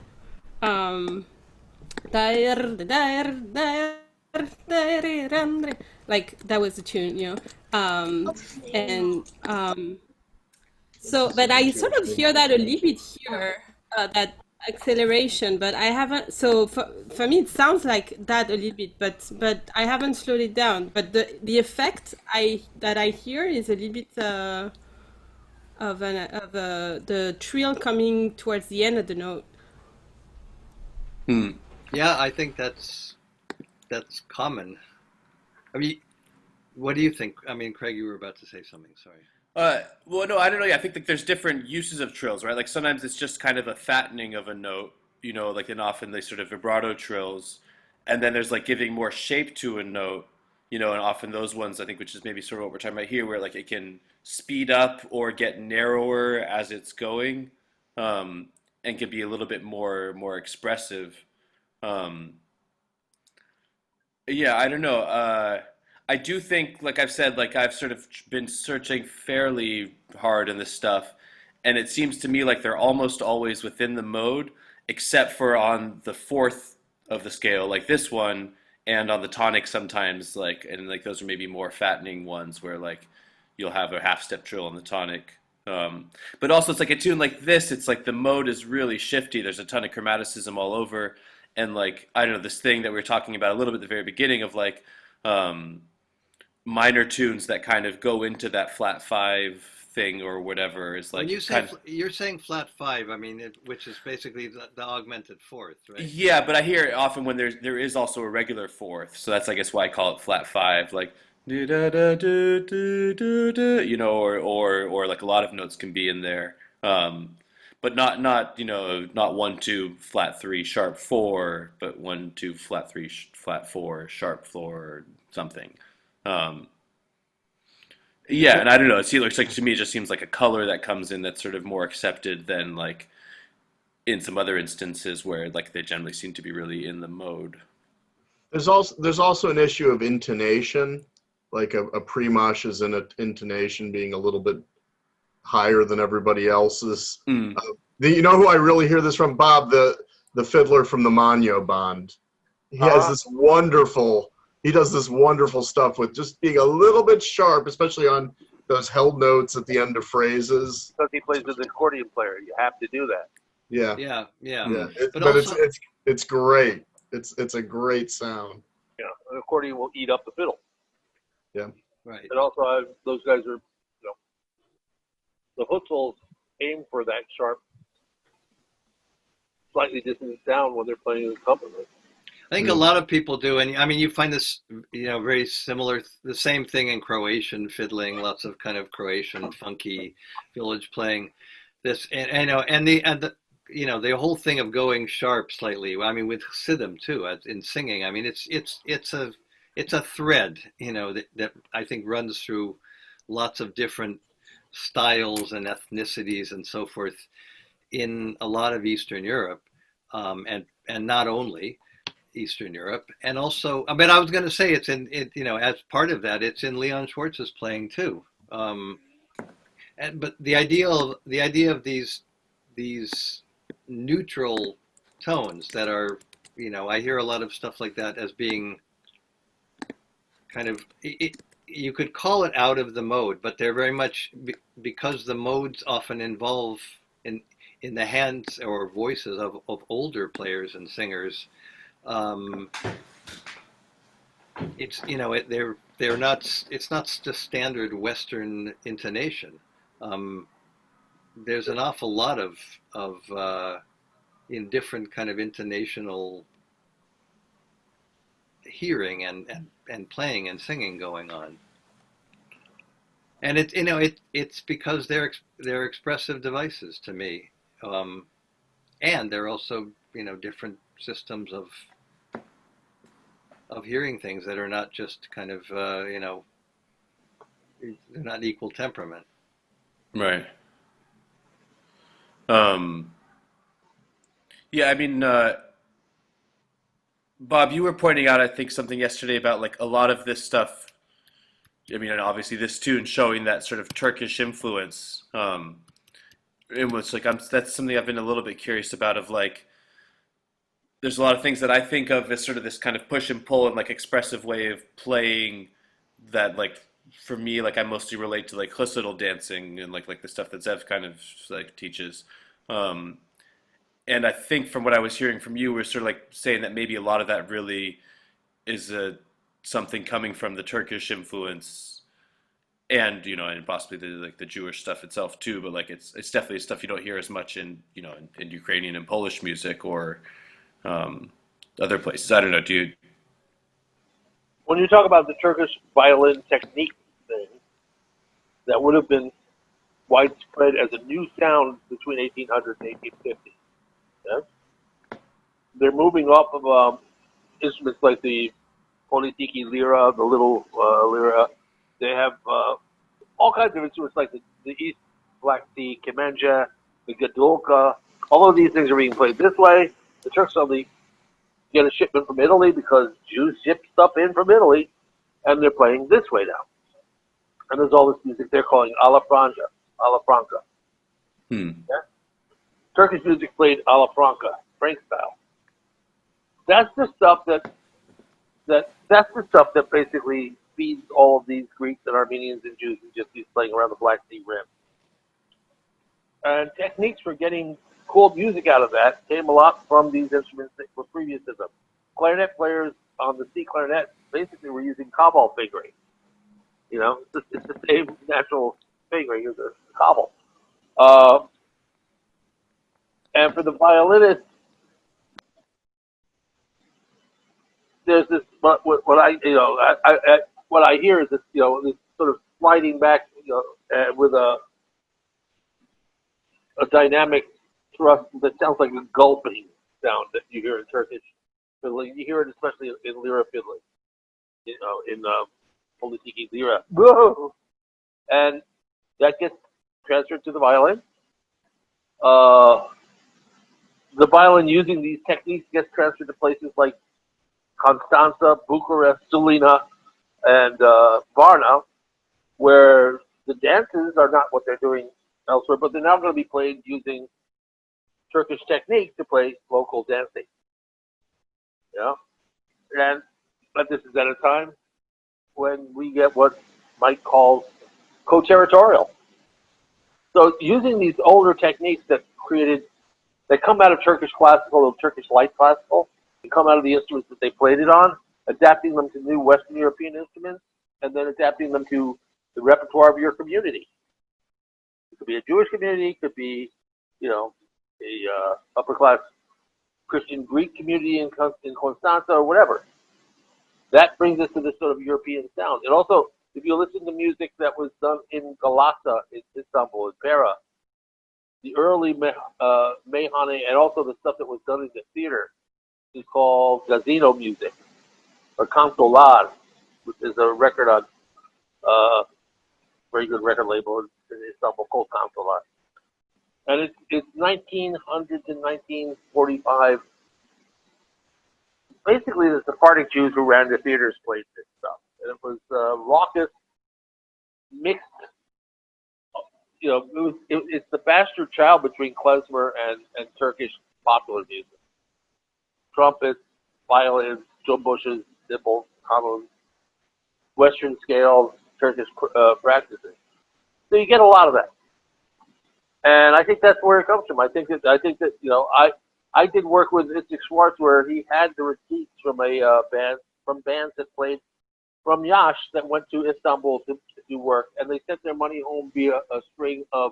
Like that was the tune, So, but I sort of hear that a little bit here, that acceleration, but I haven't. So for me, it sounds like that a little bit, but I haven't slowed it down. But the effect that I hear is a little bit of the trill coming towards the end of the note. Yeah, I think that's common. I mean, what do you think? I mean, Craig, you were about to say something. Sorry. Well, no, I don't know. I think that there's different uses of trills, right? Like sometimes it's just kind of a fattening of a note, like, and often they sort of vibrato trills, and then there's like giving more shape to a note, and often those ones I think, which is maybe sort of what we're talking about here, where like it can speed up or get narrower as it's going, and can be a little bit more expressive. Yeah, I don't know. I do think, like I've said, like I've sort of been searching fairly hard in this stuff, and it seems to me like they're almost always within the mode, except for on the fourth of the scale, like this one, and on the tonic sometimes, and those are maybe more fattening ones where like you'll have a half step trill on the tonic. But also it's like a tune like this, it's like the mode is really shifty. There's a ton of chromaticism all over, and like I don't know, this thing that we were talking about a little bit at the very beginning of like minor tunes that kind of go into that flat five thing or whatever is like. When you say you're saying flat five, I mean, which is basically the augmented fourth, right? Yeah, but I hear it often when there is also a regular fourth, so that's I guess why I call it flat five, like do da da do do do do, or like a lot of notes can be in there, but not 1 2 flat 3 sharp 4, but 1 2 flat 3 flat 4 sharp 4 something. Yeah, and I don't know. It looks like to me it just seems like a color that comes in that's sort of more accepted than like in some other instances where like they generally seem to be really in the mode. There's also an issue of intonation, like a pre-mosh's intonation being a little bit higher than everybody else's. You know who I really hear this from? Bob, the fiddler from the Magno Band. He has this wonderful. He does this wonderful stuff with just being a little bit sharp, especially on those held notes at the end of phrases. Because he plays with an accordion player, you have to do that. Yeah. But also, it's great. It's a great sound. Yeah, an accordion will eat up the fiddle. Yeah, right. And also, those guys are, the Hutzels aim for that sharp, slightly dissonant sound when they're playing an accompaniment. I think a lot of people do, and I mean, you find this, very similar, the same thing in Croatian fiddling, lots of kind of Croatian funky village playing. This, and the whole thing of going sharp slightly. I mean, with Chassidim too, in singing. I mean, it's a thread, that I think runs through lots of different styles and ethnicities and so forth in a lot of Eastern Europe, and not only. Eastern Europe, and also, I mean, I was going to say it's in it, as part of that, it's in Leon Schwartz's playing too. But the idea of these neutral tones that are, I hear a lot of stuff like that as being kind of, you could call it out of the mode, but they're very much, because the modes often involve in the hands or voices of older players and singers. It's they're not, it's not just standard Western intonation. There's an awful lot of in different kind of intonational hearing and playing and singing going on. And it's because they're expressive devices to me, and they're also different systems of hearing things that are not just kind of they're not equal temperament. Right. Yeah, I mean, Bob, you were pointing out, I think, something yesterday about like a lot of this stuff. I mean, and obviously this tune showing that sort of Turkish influence. It was like that's something I've been a little bit curious about. Of like, there's a lot of things that I think of as sort of this kind of push and pull and like expressive way of playing that, like, for me, like I mostly relate to like Klez Fidl dancing and like the stuff that Zev kind of like teaches. And I think from what I was hearing from you, we're sort of like saying that maybe a lot of that really is something coming from the Turkish influence, and and possibly the Jewish stuff itself too. But like it's definitely stuff you don't hear as much in in Ukrainian and Polish music or other places. I don't know. Do you? When you talk about the Turkish violin technique thing, that would have been widespread as a new sound between 1800 and 1850. Yeah? They're moving off of instruments like the politiki lira, the little lira. They have all kinds of instruments like the East Black Sea kemanja, the gadulka. All of these things are being played this way. The Turks suddenly get a shipment from Italy because Jews ship stuff in from Italy, and they're playing this way now. And there's all this music they're calling alla franca. Yeah? Turkish music played alla franca, Frank style. That's the stuff that's the stuff that basically feeds all of these Greeks and Armenians and Jews and Gypsies playing around the Black Sea Rim. And techniques for getting cool music out of that came a lot from these instruments that were previous to them. Clarinet players on the C clarinet basically were using cobble fingering. It's the same natural fingering as a cobble. And for the violinist, there's this. What I hear is this. This sort of sliding back. With a dynamic thrust that sounds like a gulping sound that you hear in Turkish fiddling. You hear it especially in lira fiddling. In politiki lira. Whoa! And that gets transferred to the violin. The violin using these techniques gets transferred to places like Constanza, Bucharest, Sulina, and Varna, where the dances are not what they're doing elsewhere, but they're now going to be played using Turkish technique to play local dancing. But this is at a time when we get what Mike calls co-territorial. So using these older techniques that come out of Turkish classical or Turkish light classical, they come out of the instruments that they played it on, adapting them to new Western European instruments, and then adapting them to the repertoire of your community. It could be a Jewish community, it could be, a upper class Christian Greek community in Constanza or whatever. That brings us to this sort of European sound. And also, if you listen to music that was done in Galata, in Istanbul, in Pera, the early meyhane and also the stuff that was done in the theater is called gazino music, or cantolar, which is a record on very good record label in Istanbul called cantolar. And it's 1900 to 1945 basically the Sephardic Jews who ran the theaters played this stuff, and it was raucous, mixed. You know, it's the bastard child between klezmer and Turkish popular music. Trumpets, violins, jumbushes, cymbals, congas, Western scales, Turkish practices. So you get a lot of that, and I think that's where it comes from. I think that you know I did work with Isaac Schwartz where he had the receipts from bands that played from Yash that went to Istanbul to do work, and they sent their money home via a string of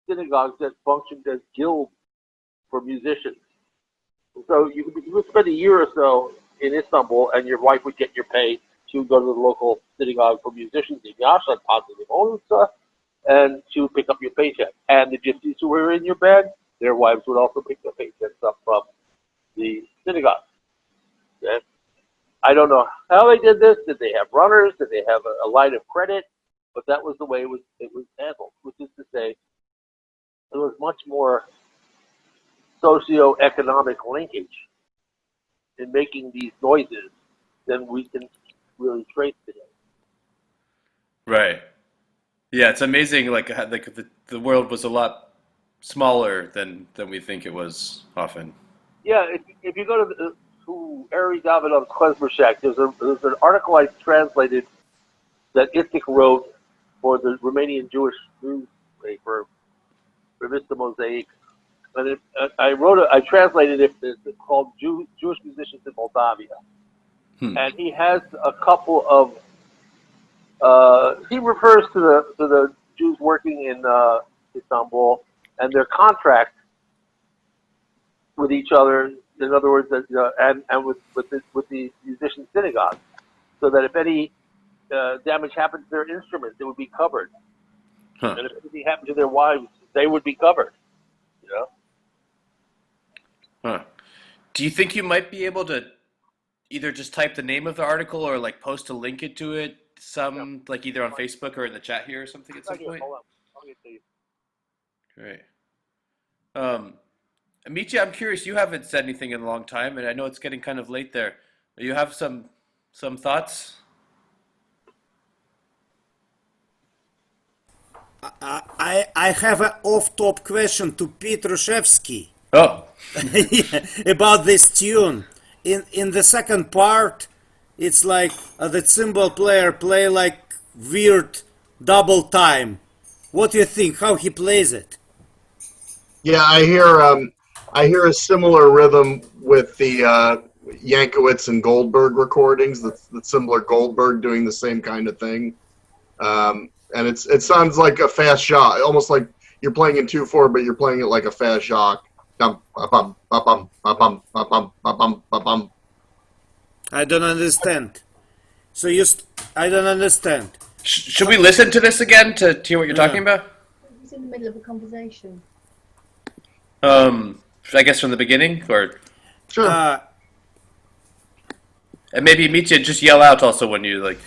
synagogues that functioned as guilds for musicians. So you would spend a year or so in Istanbul, and your wife would get your pay to go to the local synagogue for musicians in Yash and Positive Onsa, and to pick up your paycheck. And the gypsies who were in your band, their wives would also pick their paychecks up from the synagogue. Okay? I don't know how they did this. Did they have runners? Did they have a line of credit? But that was the way it was handled, which is to say, there was much more socio-economic linkage in making these noises than we can really trace today. Right. Yeah, it's amazing. Like the world was a lot smaller than we think it was often. Yeah, if you go to Ari Davidov's Klezmer Shack, there's an article I translated that Itzik wrote for the Romanian Jewish newspaper, Revista Mosaic. And I translated it. It's called Jewish Musicians in Moldavia. And he has a couple of. He refers to the Jews working in Istanbul and their contract with each other. In other words, and with the musician synagogue, so that if any damage happened to their instruments, it would be covered. And if anything happened to their wives, they would be covered. You know. Huh. Do you think you might be able to either just type the name of the article or like post a link to it, like either on Facebook or in the chat here or something at some point? Hold on. I'll get to you. Great. Amici, I'm curious. You haven't said anything in a long time, and I know it's getting kind of late there. You have some thoughts? I have an off-top question to Petrushevsky. Oh. About this tune. In the second part, it's like the cymbal player play like weird double time. What do you think? How he plays it? Yeah, I hear a similar rhythm with the Yankowitz and Goldberg recordings. The similar Goldberg doing the same kind of thing, and it sounds like a fast shot, almost like you're playing in 2/4, but you're playing it like a fast shot. I don't understand. I don't understand. Should we listen to this again to hear what you're talking about? He's in the middle of a conversation. I guess from the beginning, or sure. And maybe Mitya, just yell out also when you like.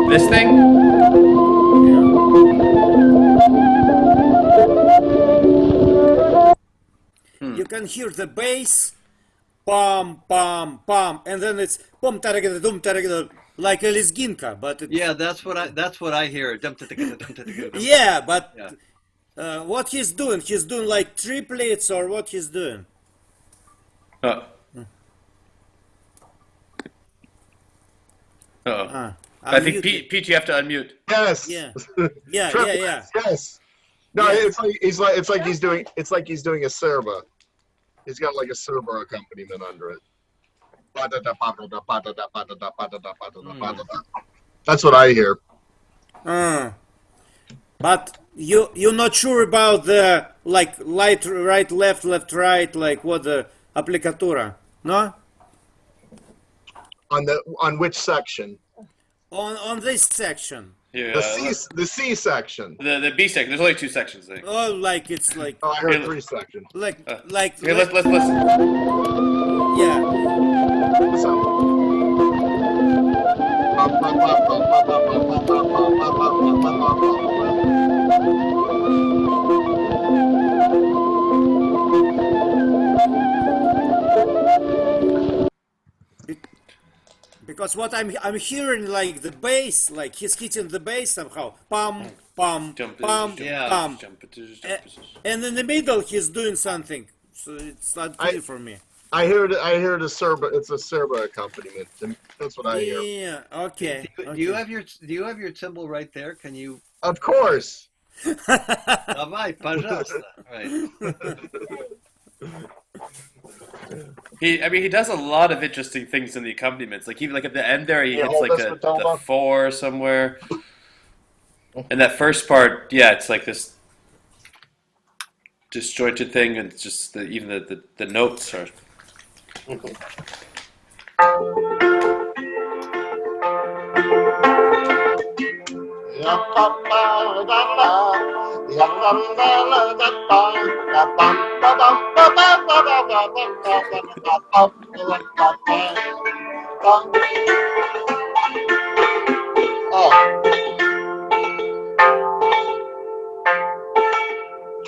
This thing? You can hear the bass, pam, pam, pam, and then it's pum taragada, dum taragada, like a lizginka, but Yeah, that's what I hear. yeah, but what he's doing like triplets or what he's doing? I think Pete, you have to unmute. Yes. Yeah. Yes. No, Yeah. it's like he's doing a serba. He's got like a serba accompaniment under it. That's what I hear. But you're not sure about the like light right left left right like what the applicatura, no? On which section? On this section. Yeah, The C section. the B section. There's only two sections, I think. Oh, like it's like Oh, I heard three sections. like Here, let's listen. yeah. Because what I'm hearing like the bass, like he's hitting the bass somehow, pum pum pum pum, and in the middle he's doing something. So it's not clear for me. I heard a Serba. It's a Serba accompaniment. That's what I hear. Yeah. Okay. Do you have your cymbal right there? Can you? Of course. Давай, пожалуйста. Right. He does a lot of interesting things in the accompaniments. Like even like at the end there, he hits like the four somewhere. And that first part, yeah, it's like this disjointed thing, and it's just even the notes are.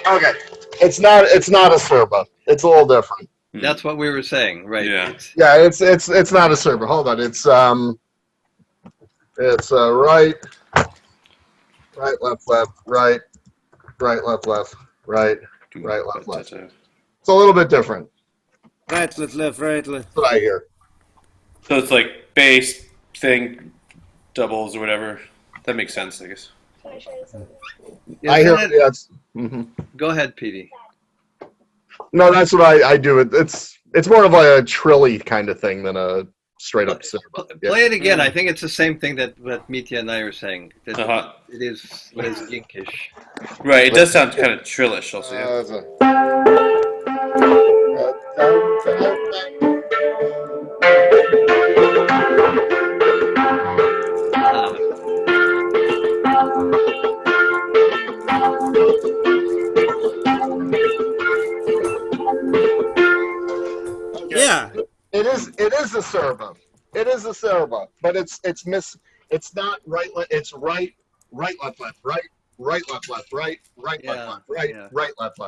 Okay, it's not a Serba. It's a little different. That's what we were saying, right? Yeah. It's not a Serba. Hold on. It's right, left, right, left, right, left, left. It's a little bit different. Right, left, right, left. That's what I hear. So it's like bass thing, doubles or whatever. That makes sense, I guess. Yeah, I hear. Yes. Mm-hmm. Go ahead, Petey. No, that's what I do. It's more of like a trilly kind of thing than a straight up Serba. Play it again. I think it's the same thing that Mitya and I are saying. That it is Ginkish. Right, it does sound kind of trillish also. Yeah. It is a Serba. It is a Serba, but it's not right. It's right, left, right, left, right, left, right, left.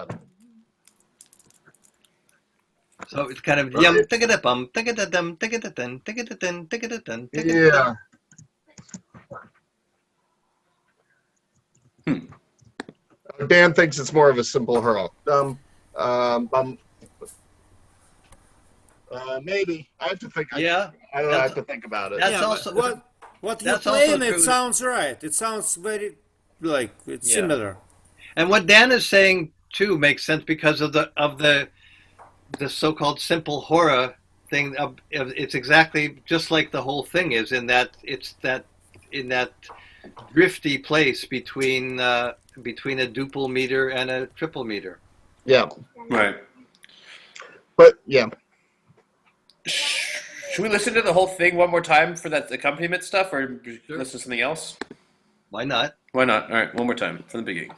So it's kind of yum tickadum tickadum tickadum tickadum tickadum Yeah. Dan thinks it's more of a simple hurl. Maybe I have to think. I have to think about it. That's also what you're playing. It sounds right. It sounds very like it's similar. And what Dan is saying too makes sense because of the so-called simple hora thing. It's exactly just like the whole thing is in that it's in that drifty place between a duple meter and a triple meter. Yeah. Right. But yeah. Should we listen to the whole thing one more time for that accompaniment stuff, or listen to something else? Why not? Why not? All right, one more time from the beginning.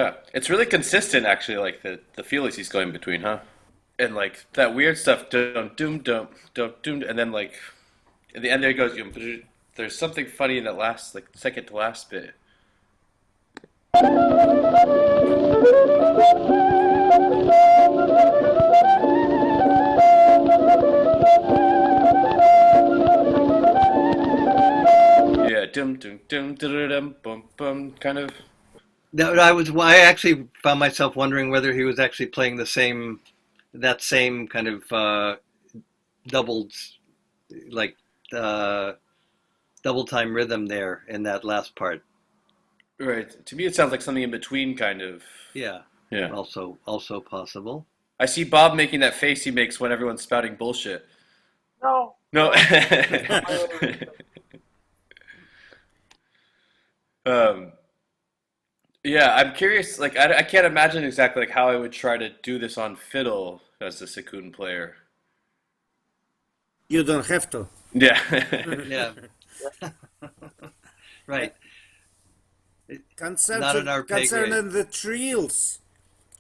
Yeah, it's really consistent actually, like the feelings he's going between, huh? And like that weird stuff, dum dum dum dum dum, and then like at the end there he goes, there's something funny in that last like second to last bit. Yeah, dum dum dum dum dum bum bum, kind of. No, I actually found myself wondering whether he was actually playing that same kind of doubled, like double time rhythm there in that last part. Right. To me, it sounds like something in between, kind of. Yeah. Yeah. Also possible. I see Bob making that face he makes when everyone's spouting bullshit. No. No. Yeah, I'm curious. Like, I can't imagine exactly like how I would try to do this on fiddle as a Sekun player. You don't have to. Yeah. Yeah. Right. Concerning grade. the trills,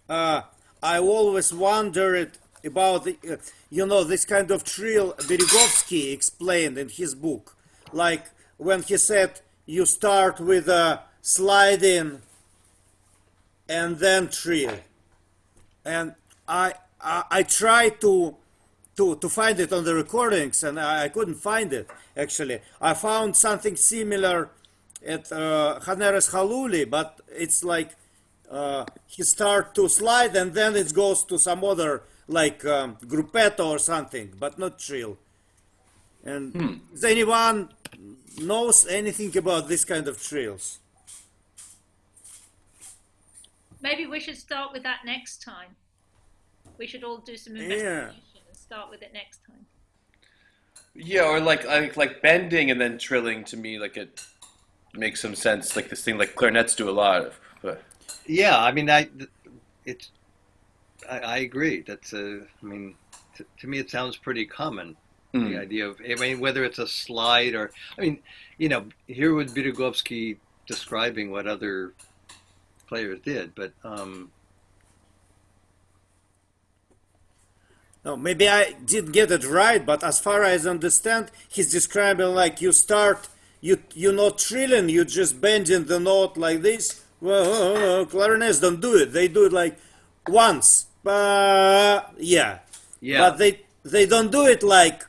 I always wondered about this kind of trill Berezovsky explained in his book, like when he said you start with a sliding and then trill, and I tried to find it on the recordings, and I couldn't find it. Actually, I found something similar at Haneres Haluli, but it's like he start to slide and then it goes to some other like gruppetto or something, but not trill. And does anyone knows anything about this kind of trills? Maybe we should start with that next time. We should all do some investigation and start with it next time. Yeah, or like bending and then trilling to me, like it makes some sense. Like this thing, like clarinets do a lot of. But yeah, I mean, I agree. That's to me it sounds pretty common. The idea of, I mean, whether it's a slide or, I mean, here with Berezovsky describing what other players did, but no, maybe I didn't get it right, but as far as I understand, he's describing like you start, you're not trilling, you just bending the note like this. Well, clarinets don't do it; they do it like once. Yeah. But they don't do it like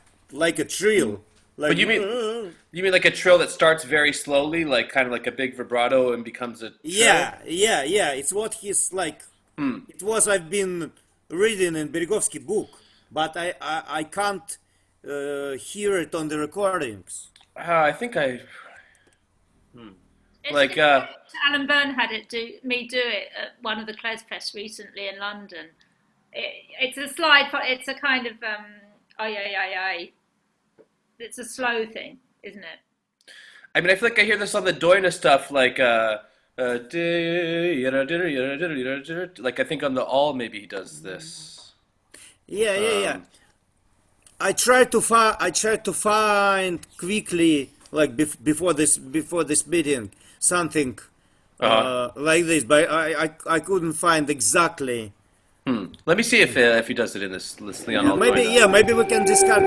a trill. Like, but you mean like a trill that starts very slowly, like kind of like a big vibrato and becomes a trill? Yeah. It's what he's like. It was I've been reading in Berezovsky book, but I can't hear it on the recordings. I think I. Like Alan Byrne had do it at one of the Klez Fests recently in London. It's a slide. It's a kind of It's a slow thing, isn't it? I mean, I feel like I hear this on the Doina stuff, like like I think on the all maybe he does this. Yeah. I tried to find quickly, like before this meeting, something like this, but I couldn't find exactly. Let me see if he does it in this thing on all. Maybe we can discuss.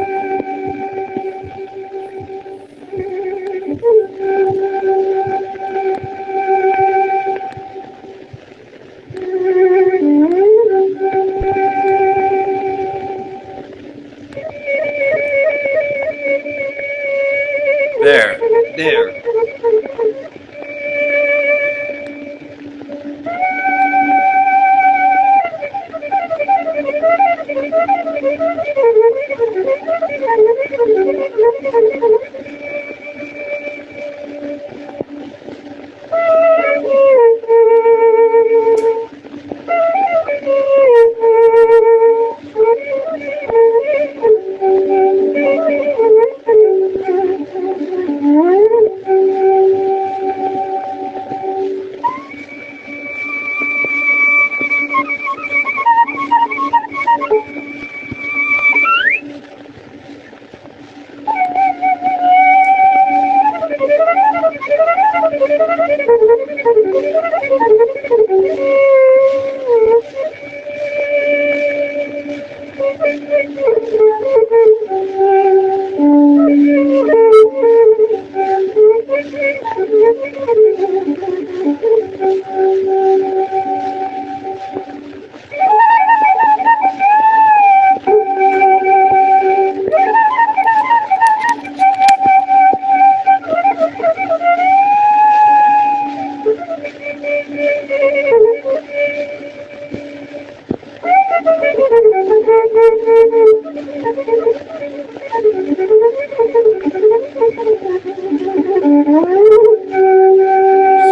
There.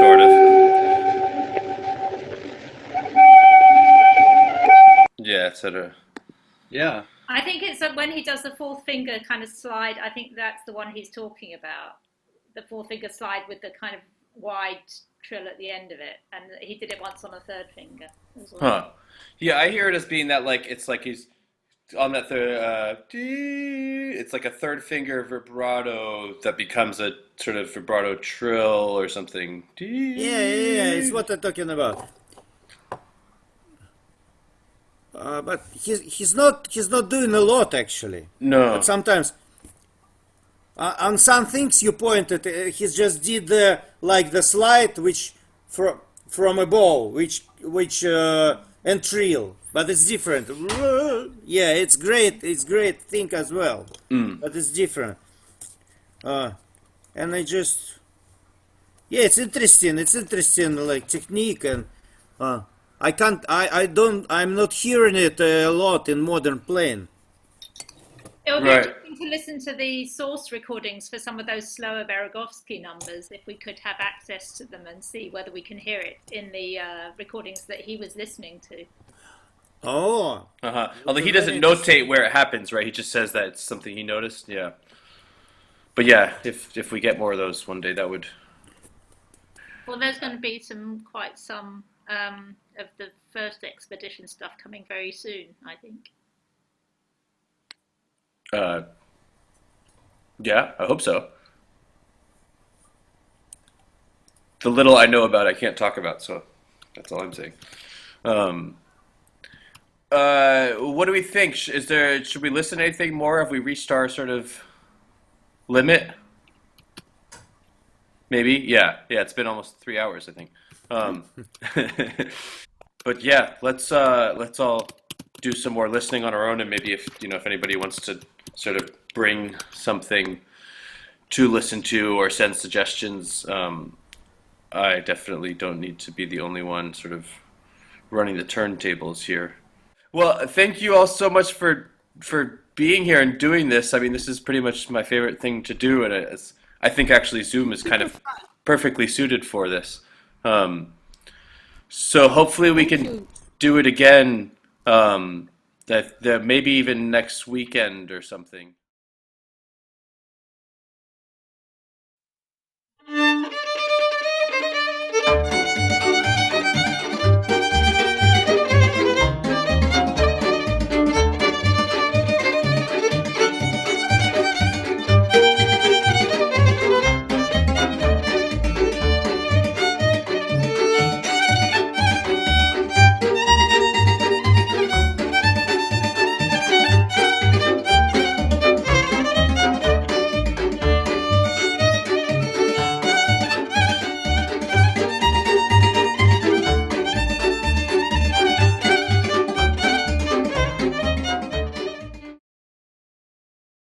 Sort of. Yeah, etc. Yeah. I think it's when he does the fourth finger kind of slide. I think that's the one he's talking about. The fourth finger slide with the kind of wide trill at the end of it, and he did it once on a third finger as well. Huh. Yeah, I hear it as being that like it's like he's on that third. It's like a third finger vibrato that becomes a sort of vibrato trill or something. Yeah, it's what I'm talking about. But he's not doing a lot actually. No. But sometimes on some things you pointed, he just did like the slide which from a bow, which and trill, but it's different. Yeah, it's great thing as well, but it's different. And I just it's interesting like technique and. I'm not hearing it a lot in modern playing. It would be Right. interesting to listen to the source recordings for some of those slower Berezovsky numbers, if we could have access to them and see whether we can hear it in the recordings that he was listening to. Oh, Although he doesn't notate where it happens, right? He just says that it's something he noticed. Yeah. But yeah, if we get more of those one day, that would. Well, there's going to be quite some of the first expedition stuff coming very soon, I think. Yeah, I hope so. The little I know about, I can't talk about, so that's all I'm saying. What do we think? Should we listen to anything more? Have we reached our sort of limit? Maybe, yeah. It's been almost 3 hours, I think. But yeah, let's all do some more listening on our own, and maybe if anybody wants to sort of bring something to listen to or send suggestions, I definitely don't need to be the only one sort of running the turntables here. Well, thank you all so much for being here and doing this. I mean, this is pretty much my favorite thing to do, and I think actually Zoom is kind of perfectly suited for this. So hopefully we can do it again, that maybe even next weekend or something.